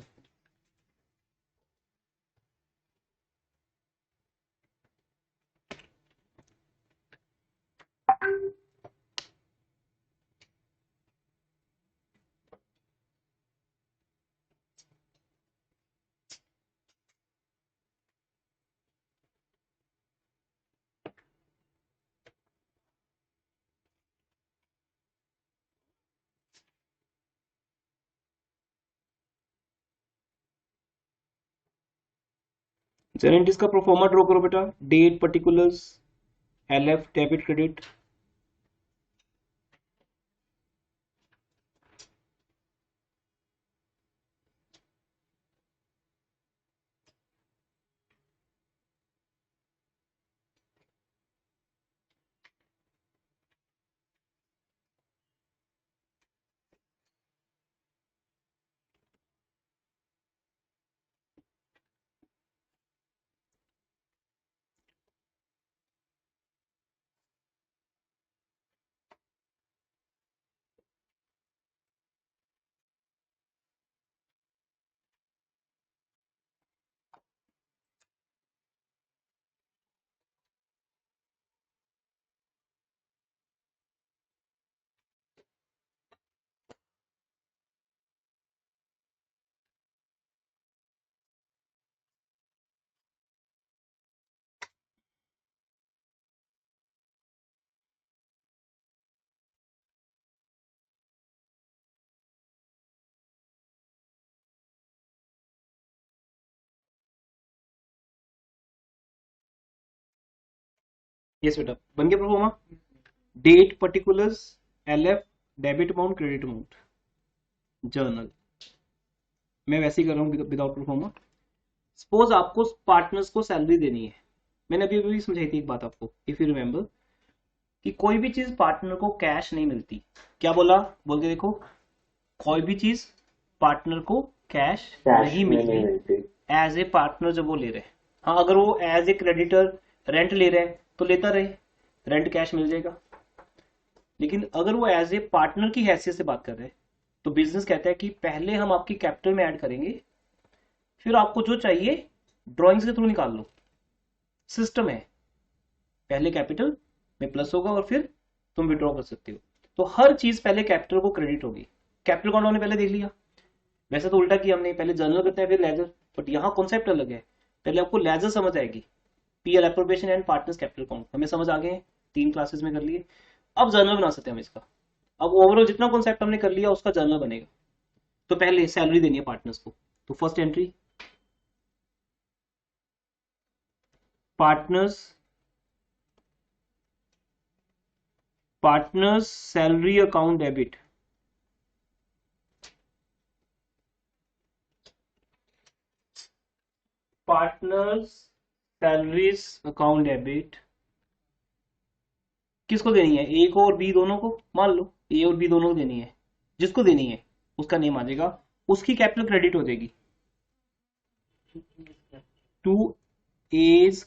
जरा एंट्रीज का प्रोफॉर्मा ड्रॉ करो बेटा, date, particulars, LF, debit, credit. Yes बेटा, बन गया proforma. Date, particulars, LF, debit amount, credit amount, journal. मैं वैसे ही कर रहा हूँ विदाउट प्रोफॉर्मा। सपोज आपको पार्टनर्स को सैलरी देनी है, मैंने अभी अभी समझाई थी एक बात आपको, इफ यू रिमेम्बर, कि कोई भी चीज पार्टनर को कैश नहीं मिलती। क्या बोला, बोल के देखो, कोई भी चीज पार्टनर को कैश नहीं मिलती एज ए पार्टनर जब वो ले रहे हैं। हाँ, अगर वो एज ए क्रेडिटर रेंट ले रहे हैं तो लेता रहे, रेंट कैश मिल जाएगा। लेकिन अगर वो एज ए पार्टनर की हैसियत से बात कर रहे हैं तो बिजनेस कहता है कि पहले हम आपकी कैपिटल में ऐड करेंगे, फिर आपको जो चाहिए ड्राइंग्स के थ्रू निकाल लो। सिस्टम है, पहले कैपिटल में प्लस होगा और फिर तुम विड्रॉ कर सकते हो। तो हर चीज पहले कैपिटल को क्रेडिट होगी। कैपिटल अकाउंट हमने पहले देख लिया, वैसे तो उल्टा किया हमने, पहले जर्नल करते हैं फिर लेजर, बट यहाँ कॉन्सेप्ट अलग है। पहले आपको लेजर समझ आएगी, PL appropriation and partners capital account हमें समझ आ गए, 3 क्लासेस में कर लिए। अब जर्नल बना सकते हैं हम इसका। अब ओवरऑल जितना कॉन्सेप्ट हमने कर लिया उसका जर्नल बनेगा। तो पहले सैलरी देनी है पार्टनर्स को, तो first entry partners salary account debit. Partners salaries account debit किसको देनी है, ए को और बी दोनों को। मान लो ए और बी दोनों को देनी है, जिसको देनी है उसका नेम आ जाएगा, उसकी कैपिटल क्रेडिट हो जाएगी टू एज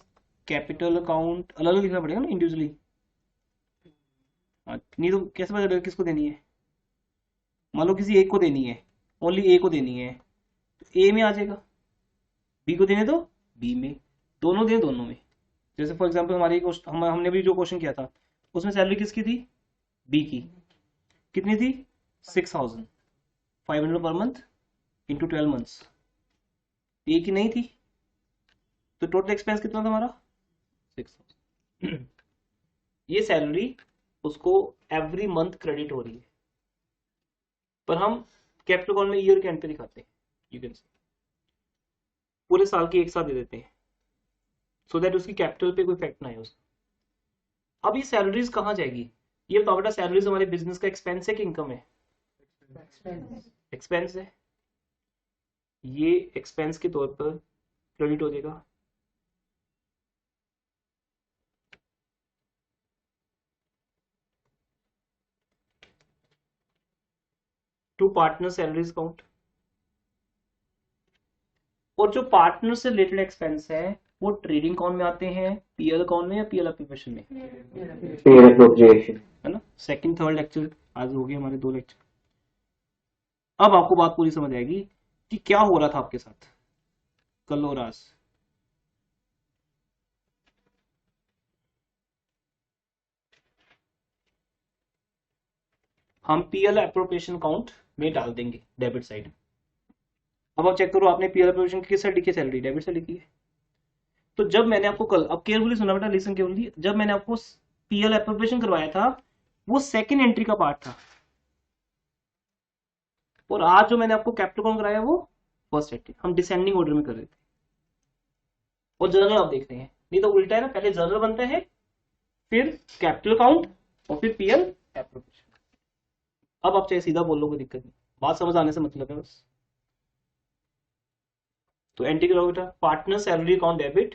कैपिटल अकाउंट। अलग अलग लिखना पड़ेगा ना इंडिविजुअली, नहीं तो कैसे पता चलेगा किसको देनी है। मान लो किसी एक को देनी है, ओनली ए को देनी है तो ए में आ जाएगा, बी को देने तो बी में, दोनों दें दोनों में। जैसे फॉर एग्जांपल हमारे हमने भी जो क्वेश्चन किया था उसमें सैलरी किसकी थी, बी की। कितनी थी, 6,500 पर मंथ इंटू 12 मंथ्स। ए की नहीं थी, तो टोटल एक्सपेंस कितना था हमारा, 6,000। ये सैलरी उसको एवरी मंथ क्रेडिट हो रही है, पर हम कैपिटल अकाउंट में ईयर के एंड पे दिखाते हैं। यू कैन सी पूरे साल की एक साथ दे देते हैं, सो दैट उसकी कैपिटल पे कोई इफेक्ट ना आए उसका। अब ये सैलरीज कहाँ जाएगी, ये बताओ बेटा। सैलरीज हमारे बिजनेस का एक्सपेंस है कि इनकम है, एक्सपेंस है। ये एक्सपेंस के तौर पर क्रेडिट हो जाएगा। To partner salaries account. और जो पार्टनर से रिलेटेड एक्सपेंस है वो ट्रेडिंग अकाउंट में आते हैं, पीएल अकाउंट में या पीएल एप्रोप्रिएशन में, पीएल एप्रोप्रिएशन, है ना। सेकंड थर्ड लेक्चर आज हो गए हमारे 2 लेक्चर। अब आपको बात पूरी समझ आएगी कि क्या हो रहा था आपके साथ कल और आज। हम पीएल एप्रोप्रिएशन अकाउंट में डाल देंगे डेबिट साइड। अब आप चेक करो, आपने पीएल एप्रोप्रिएशन किस साइड लिखी है, सैलरी डेबिट साइड लिखी है। तो जब मैंने आपको कल, अब केयरफुली सुना बेटा, लिसन केयरफुली, जब मैंने आपको पीएल एप्रोप्रिएशन करवाया था वो सेकंड एंट्री का पार्ट था, और आज जो मैंने आपको कैपिटल अकाउंट कराया वो फर्स्ट एंट्री। हम डिसेंडिंग ऑर्डर में कर रहे थे। और जर्नल आप देख रहे हैं, नहीं तो उल्टा है ना, पहले जर्नल बनता है फिर कैपिटल अकाउंट और फिर पीएल एप्रोप्रिएशन। अब आप चाहे सीधा बोल लो, कोई दिक्कत नहीं, बात समझ आने से मतलब है बस। तो एंट्री करो बेटा, partner salary account debit.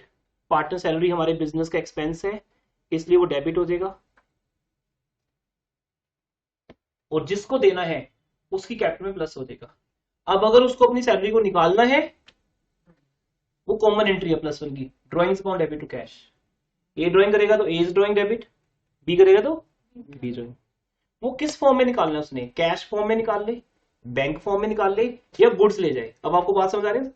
Partner salary हमारे बिजनेस का एक्सपेंस है, इसलिए वो डेबिट हो जाएगा, और जिसको देना है उसकी कैपिटल में प्लस हो जाएगा। अब अगर उसको अपनी सैलरी को निकालना है, वो कॉमन एंट्री है +1 की, drawings account debit to cash. A drawing करेगा तो ए ड्रॉइंग डेबिट, बी करेगा तो बी ड्रॉइंग। वो किस फॉर्म में निकालना है उसने, कैश फॉर्म में निकाल ले, बैंक फॉर्म में निकाल ले, या गुड्स ले जाए। अब आपको बात समझ आ रही है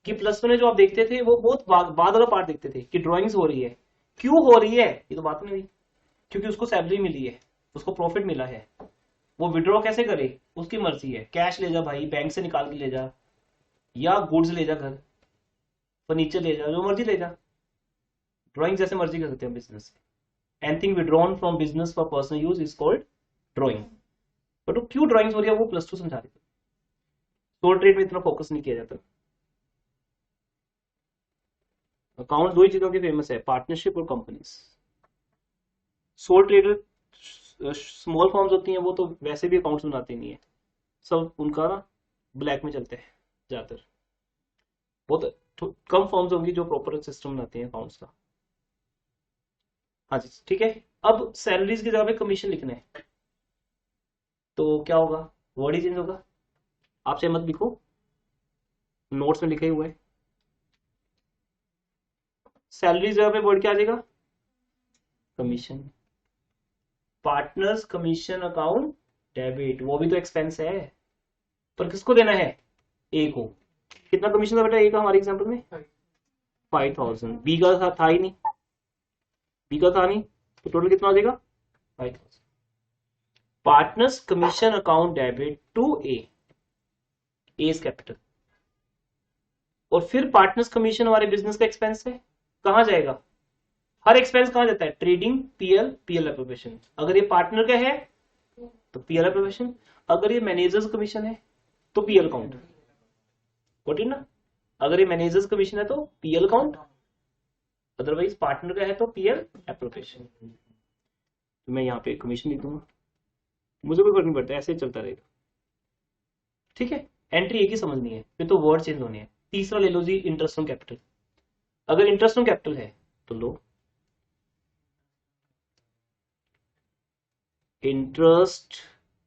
कि +1 में जो आप देखते थे वो बहुत बाद वाला पार्ट देखते थे कि ड्रॉइंग्स हो रही है, क्यों हो रही है, ये तो बात नहीं हुई, क्योंकि उसको सैलरी मिली है, उसको प्रॉफिट मिला है, वो विड्रॉ कैसे करे उसकी मर्जी है, कैश ले जा भाई, बैंक से निकाल के ले जा, या गुड्स ले जा, घर फर्नीचर ले जा, जो मर्जी ले जा, ड्राइंग जैसे मर्जी कर सकते हैं business. Anything withdrawn from business for personal use is called drawing. But वो क्यों ड्राइंग्स हो रही है वो +2 समझा रही थी, सोल ट्रेड में इतना फोकस नहीं किया जाता। अकाउंट दो ही चीजों के फेमस है, पार्टनरशिप और companies. Soul trader small forms होती हैं, वो तो वैसे भी अकाउंट्स बनाते नहीं है, सब उनका ना ब्लैक में चलते हैं ज्यादातर, बहुत कम फॉर्म्स होंगी जो प्रॉपर सिस्टम बनाते हैं अकाउंट्स का। हाँ जी ठीक है। अब सैलरीज की जगह पे कमीशन लिखना है, तो क्या होगा, वर्ड ही चेंज होगा। आप चाहे मत लिखो, नोट्स में लिखे हुए है, सैलरी जगह पे वर्ड क्या आ जाएगा, commission. Partners commission account debit, वो भी तो एक्सपेंस है, पर किसको देना है, ए को। कितना कमीशन था बेटा ए का हमारे एग्जांपल में, 5000। बी का था ही नहीं, बी का था नहीं, तो टोटल कितना हो जाएगा 5000। Partners commission account debit to A, A's capital. और फिर पार्टनर्स कमीशन हमारे बिजनेस का एक्सपेंस है, कहां जाएगा, हर एक्सपेंस कहां जाता है, ट्रेडिंग, पीएल, पीएल एप्रोप्रिएशन। अगर ये पार्टनर का है तो पीएल एप्रोप्रिएशन, अगर ये मैनेजर्स कमीशन है तो पीएल अकाउंट, बोलिए ना, अगर ये मैनेजर्स कमीशन है तो पीएल अकाउंट, अदरवाइज पार्टनर का है तो पीएल एप्रोप्रिएशन। तो मैं यहाँ पे कमीशन लिख दूंगा, मुझे कोई फर्क नहीं पड़ता, ऐसे ही चलता रहेगा, ठीक है। एंट्री एक ही समझनी है, फिर तो वर्ड चेंज होने हैं। तीसरा ले लो जी, इंटरेस्ट ऑन कैपिटल। अगर इंटरेस्ट ऑन कैपिटल है तो लो, interest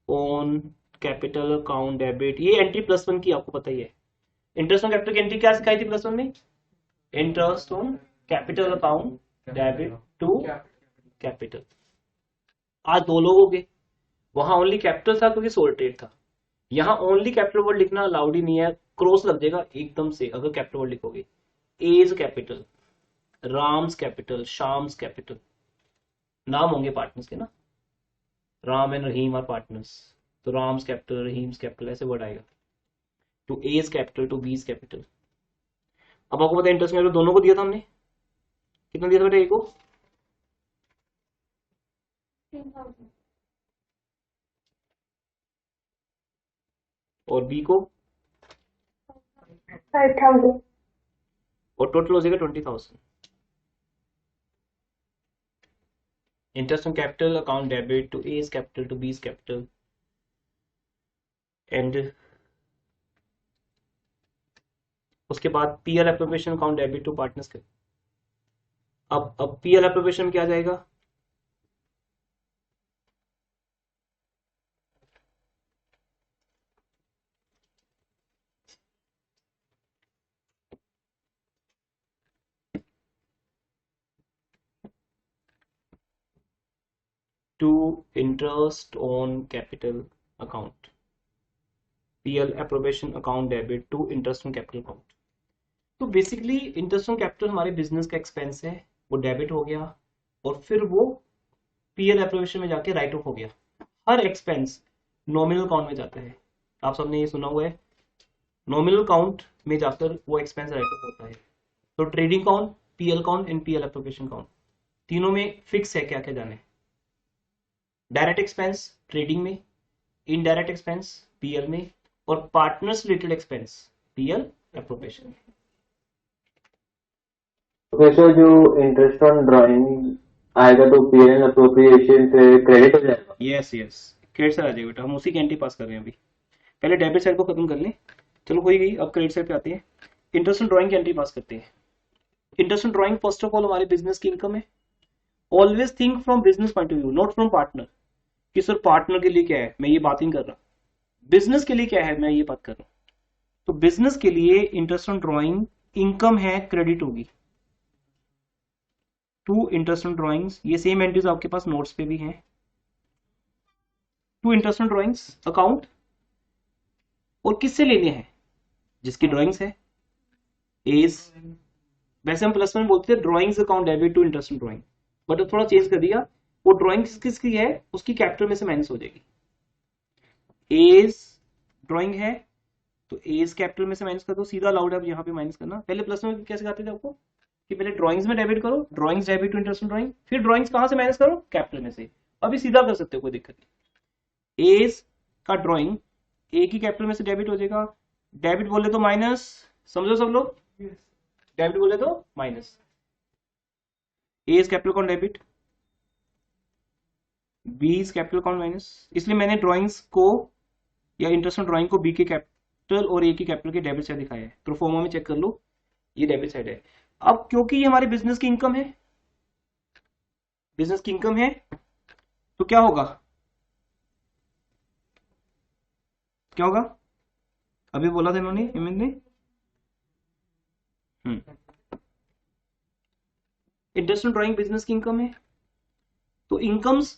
on capital account debit, ये एंट्री +1 की आपको पता ही है। इंटरेस्ट ऑन कैपिटल की एंट्री क्या सिखाई थी +1 में, interest on capital account debit to capital. आज दो लोग हो गए, वहां ओनली कैपिटल था क्योंकि सोल ट्रेड था, यहां ओनली कैपिटल वर्ड लिखना अलाउड ही नहीं है, क्रॉस लग जाएगा एकदम से अगर कैपिटल वर्ड लिखोगे। A's capital, Ram's capital, Shyam's capital, नाम होंगे पार्टनर्स के ना, Ram and Rahim are partners, तो राम्स कैपिटल, रहीम्स कैपिटल, ऐसे वर्ड आएगा। To A's capital, to B's capital. अब आपको पता है इंटरेस्ट कैपिटल दोनों को दिया था हमने, कितना दिया था बेटा, ए को 3,000 और बी को 5,000 और टोटल हो जाएगा 20,000। Interest on capital account debit to A's capital, to B's capital, and उसके बाद PL appropriation account debit to partners के। अब पीएल एप्रोप्रिएशन में क्या जाएगा, to interest on capital account, PL appropriation account debit to interest on capital account. तो basically interest on capital हमारे business का एक्सपेंस है, वो डेबिट हो गया, और फिर वो पीएल एप्रोप्रिएशन में जाके राइट ऑफ हो गया। हर एक्सपेंस नॉमिनल अकाउंट में जाता है, आप सबने ये सुना हुआ है, नॉमिनल अकाउंट में जाकर वो एक्सपेंस राइट ऑफ होता है। तो trading account, PL account and PL appropriation account, तीनों में फिक्स है क्या क्या जाने। डायरेक्ट एक्सपेंस ट्रेडिंग में, इनडायरेक्ट एक्सपेंस पीएल में, और partners related expense PL appropriation में। ओके सर, जो इंटरेस्ट ऑन ड्राइंग आएगा तो पीएल अप्रोप्रिएशन से क्रेडिट हो जाएगा? यस यस, क्रेडिट साइड आ जाएगा बेटा, हम उसी की एंट्री पास कर रहे हैं अभी। पहले डेबिट साइड को खत्म कर लें, चलो कोई गई, अब क्रेडिट साइड पे आते हैं। इंटरेस्ट ऑन ड्राइंग की एंट्री पास करते हैं। Interest on drawing first of all हमारे बिजनेस की इनकम है। Always think from business point of view, not from partner, कि सर पार्टनर के लिए क्या है, मैं ये बात नहीं कर रहा, बिजनेस के लिए क्या है मैं ये बात कर रहा हूं। तो बिजनेस के लिए इंटरेस्ट ऑन ड्राइंग इनकम है, क्रेडिट होगी टू इंटरेस्ट ऑन ड्राइंग्स। ये सेम एंट्रीज आपके पास नोट्स पे भी हैं। To interest on drawings account, और किससे लेने हैं, जिसकी ड्राइंग्स है एज। वैसे हम प्लस वन बोलते थे drawings account debit to interest on drawing, but थोड़ा चेंज कर दिया, वो ड्राइंग्स किसकी है उसकी कैपिटल में से माइनस हो जाएगी। एज ड्राइंग है तो एज कैपिटल में से माइनस कर दो, सीधा अलाउड है अब यहाँ पे माइनस करना। पहले प्लस में कैसे करते थे आपको, कि पहले ड्राइंग्स में डेबिट करो, drawings debit to interest on drawing, फिर ड्राइंग्स कहां से माइनस करो, कैपिटल में से। अभी सीधा कर सकते हो, कोई दिक्कत नहीं। एज का ड्राइंग ए की कैपिटल में से डेबिट हो जाएगा, डेबिट बोले तो माइनस, समझो सब लोग, डेबिट बोले तो minus. A's capital account debit, B is capital account minus, इसलिए मैंने ड्राइंग्स को या इंटरेस्ट ऑन ड्राइंग को बी के कैपिटल और ए की कैपिटल के डेबिट साइड दिखाया है। प्रोफॉर्मा में चेक कर लो, ये डेबिट साइड है। अब क्योंकि ये हमारे बिजनेस की इनकम है, बिजनेस की इनकम है, तो क्या होगा, क्या होगा, अभी बोला था इन्होंने, हेमंत ने, इंटरेस्ट ऑन ड्राइंग बिजनेस की इनकम है, तो इनकम्स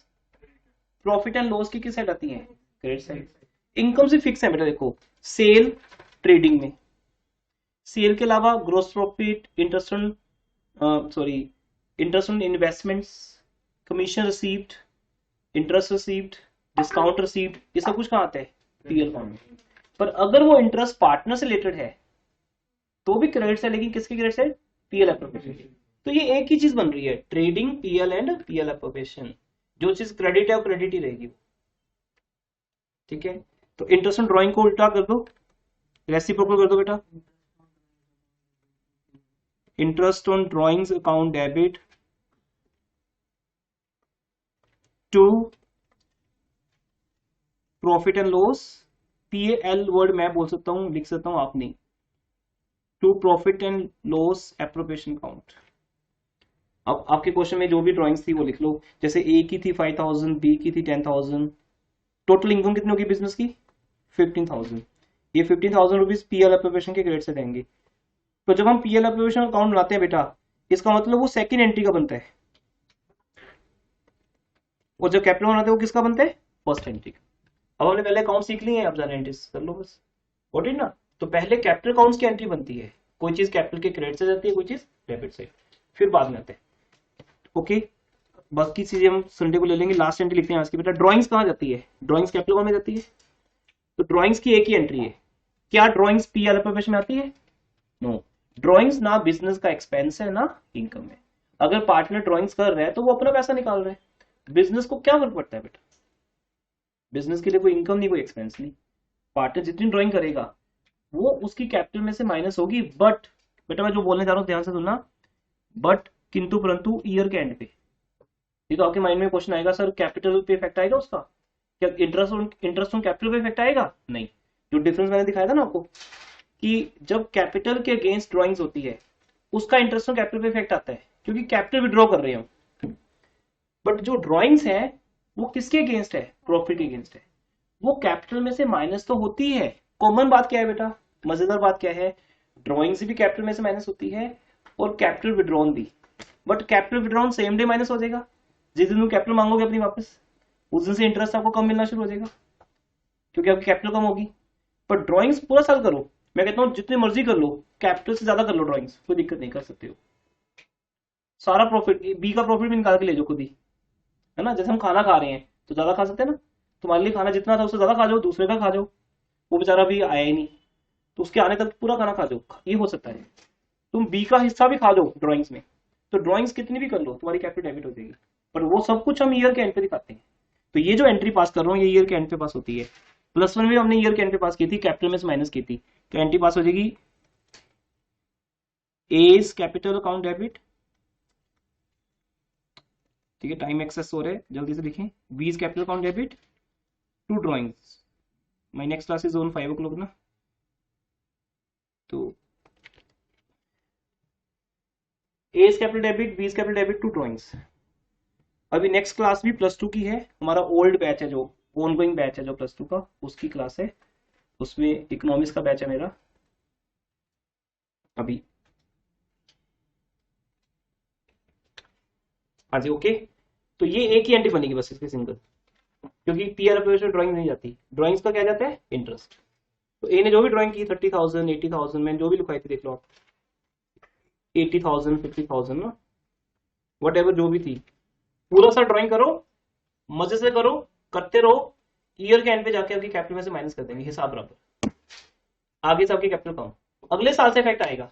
प्रॉफिट एंड लॉस की किस साइड आती है, क्रेडिट साइड। इनकम से फिक्स है बेटा, देखो सेल ट्रेडिंग में, सेल के अलावा gross profit, interest on investments, commission received, interest received, discount received, ये सब कुछ कहाँ आता है, पीएल अकाउंट में। पर अगर वो इंटरेस्ट पार्टनर से रिलेटेड है तो भी क्रेडिट साइड, लेकिन किसकी क्रेडिट साइड, पीएल एप्रोप्रिएशन। तो ये एक ही चीज बन रही है, trading PL and PL appropriation, जो चीज क्रेडिट है वो क्रेडिट ही रहेगी, ठीक है। तो इंटरेस्ट ऑन ड्राइंग को उल्टा कर दो, रेसिप्रोकल कर दो बेटा, interest on drawings account debit to profit and loss, PL word मैं बोल सकता हूं, लिख सकता हूं, आप नहीं, to profit and loss appropriation account. अब आपके क्वेश्चन में जो भी ड्राइंग्स थी वो लिख लो, जैसे ए की थी 5000, बी की थी 10,000, टोटल इनकम कितनी होगी बिजनेस की 15,000। ये 15,000 रुपीज पीएल एप्रोप्रिएशन के क्रेडिट से देंगे। तो जब हम पीएल एप्रोप्रिएशन अकाउंट बनाते हैं बेटा, इसका मतलब वो सेकंड एंट्री का बनता है, और जब कैपिटल बनाते हैं वो किसका बनता है, फर्स्ट एंट्री का। अब हमने पहले अकाउंट सीख लिए हैं, अब जाने एंट्रीज कर लो बस, वॉट इज ना। तो पहले कैपिटल अकाउंट्स की एंट्री बनती है, कोई चीज कैपिटल के क्रेडिट से जाती है, कोई चीज डेबिट से, फिर बाद में आते हैं, ओके। बाकी चीजें हम संडे को ले लेंगे। लास्ट एंट्री लिखते हैं आज की बेटा, ड्राइंग्स कहाँ जाती है, ड्राइंग्स कैपिटल अकाउंट में जाती है, तो ड्राइंग्स की एक ही एंट्री है। क्या ड्राइंग्स पीएल एप्रोप्रिएशन में आती है, नो। ड्राइंग्स ना बिजनेस का एक्सपेंस है ना इनकम है। अगर पार्टनर ड्राइंग्स कर रहा है तो वो अपना पैसा निकाल रहा है, बिजनेस को क्या फर्क पड़ता है बेटा, बिजनेस के लिए कोई इनकम नहीं, कोई एक्सपेंस नहीं। पार्टनर जितनी ड्राइंग करेगा वो उसकी कैपिटल में से माइनस होगी, बट बेटा मैं जो बोलने जा रहा हूँ ध्यान से सुनना, बट किंतु परंतु ईयर के एंड पे। ये तो आपके माइंड में क्वेश्चन आएगा, सर कैपिटल पे इफेक्ट आएगा उसका, क्या इंटरेस्ट ऑन कैपिटल पे इफेक्ट आएगा, नहीं। जो डिफरेंस मैंने दिखाया था ना आपको, कि जब कैपिटल के अगेंस्ट ड्राइंग्स होती है उसका इंटरेस्ट ऑन कैपिटल पे इफेक्ट आता है, क्योंकि कैपिटल विड्रॉ कर रहे हैं हम। बट जो ड्राइंग्स है वो किसके अगेंस्ट है, प्रॉफिट के अगेंस्ट है, वो कैपिटल में से माइनस तो होती है। कॉमन बात क्या है बेटा, मजेदार बात क्या है, ड्राइंग से भी कैपिटल में से माइनस होती है और कैपिटल विड्रॉन भी, but capital withdrawn same day minus हो जाएगा। जिस दिन तुम कैपिटल मांगोगे अपनी वापस, उस दिन से इंटरेस्ट आपको कम मिलना शुरू हो जाएगा, क्योंकि आपकी कैपिटल कम होगी। पर ड्राइंग्स पूरा साल करो, मैं कहता हूँ जितनी मर्जी कर लो, कैपिटल से ज्यादा कर लो ड्राइंग्स, कोई दिक्कत नहीं, कर सकते हो। सारा प्रॉफिट, बी का प्रॉफिट भी निकाल के ले जाओ खुद ही, है ना। जैसे हम खाना खा रहे हैं तो ज्यादा खा सकते हैं ना, तुम्हारे लिए खाना जितना था उससे ज्यादा खा जाओ, दूसरे का खा जाओ, वो बेचारा भी आया ही नहीं तो उसके आने तक पूरा खाना खा जाओ, ये हो सकता है। तुम बी का हिस्सा भी खा जाओ ड्राइंग्स में, तो ड्राइंग्स कितनी भी कर लो तुम्हारी कैपिटल डेबिट हो जाएगी। पर वो सब कुछ हम ईयर के एंड पे दिखाते हैं। तो ये जो एंट्री पास कर रहा हूँ ये ईयर के एंड पे पास होती है। प्लस वन में हमने ईयर के एंड पे पास की थी, कैपिटल में से माइनस की थी, तो एंट्री पास हो जाएगी एज कैपिटल अकाउंट डेबिट, ठीक है, टाइम एक्सेस हो रहा है, जल्दी से लिखें। B is capital account debit, 2 drawings. My next class is on 5 o'clock ना, तो A is capital debit, B is capital debit, 2 drawings. अभी नेक्स्ट क्लास भी +2 की है, हमारा ओल्ड बैच है, जो ऑनगोइंग बैच है जो +2 का, उसकी क्लास है, उसमें इकोनॉमिक्स का बैच है मेरा अभी। हाँ जी, ओके। तो ये एक ही एंट्री बनेगी बस इसकी सिंगल, क्योंकि पीआर ऑपरेशन ड्राइंग नहीं जाती, ड्राइंग्स का क्या जाता है, इंटरेस्ट। तो ए ने जो भी ड्राइंग की 30,000 80,000, मैंने जो भी लिखवाई थी देख लो आप, 80,000 50,000 ना, वट एवर जो भी थी, पूरा सा ड्राइंग करो, मजे से करो, करते रहो, ईयर के एंड पे जाके आपकी कैपिटल में से माइनस कर देंगे हिसाब बराबर, आगे से आपकी कैपिटल कम, अगले साल से इफेक्ट आएगा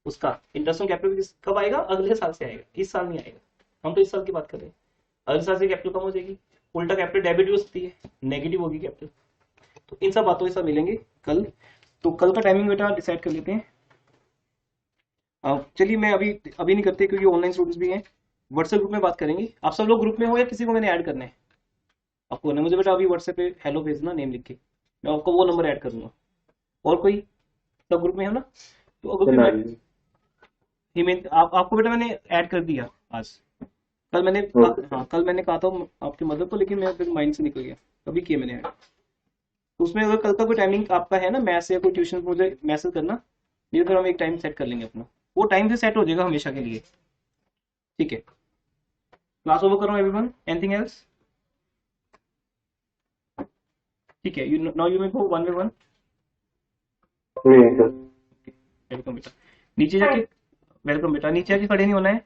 उसका, इंटरेस्ट ऑन कैपिटल कब आएगा, अगले साल से आएगा, इस साल नहीं आएगा, हम तो इस साल की बात कर रहे हैं, अगले साल से कैपिटल कम हो जाएगी, उल्टा कैपिटल डेबिट हो सकती है, नेगेटिव होगी कैपिटल। तो इन सब बातों के साथ मिलेंगे कल। तो कल का टाइमिंग बेटा डिसाइड कर लेते हैं। चलिए मैं अभी नहीं करते, क्योंकि ऑनलाइन स्टूडेंट्स भी हैं, व्हाट्सएप ग्रुप में बात करेंगे। आप सब लोग ग्रुप में हो या किसी को मैंने ऐड करना है? आपको ना, मुझे बेटा अभी व्हाट्सएप पे हेलो भेजना नेम लिख के, मैं आपको वो नंबर ऐड कर दूंगा। और कोई सब ग्रुप में हो ना? तो अगर आपको बेटा मैंने ऐड कर दिया आज, कल मैंने कल मैंने कहा था आपकी मदद को, लेकिन मेरे माइंड से निकल गया, अभी किया मैंने ऐड। तो उसमें अगर कल का कोई टाइमिंग आपका है ना मैथ्स या कोई ट्यूशन, मुझे मैसेज करना, नहीं तो फिर हम एक टाइम सेट कर लेंगे अपना, वो टाइम से सेट हो जाएगा हमेशा के लिए, ठीक है। क्लास ओवर करो एवरीवन, एनीथिंग एल्स? ठीक है, now you may go 1 by 1। Welcome बेटा, नीचे जाके, वेलकम बेटा, नीचे जाके खड़े नहीं होना है,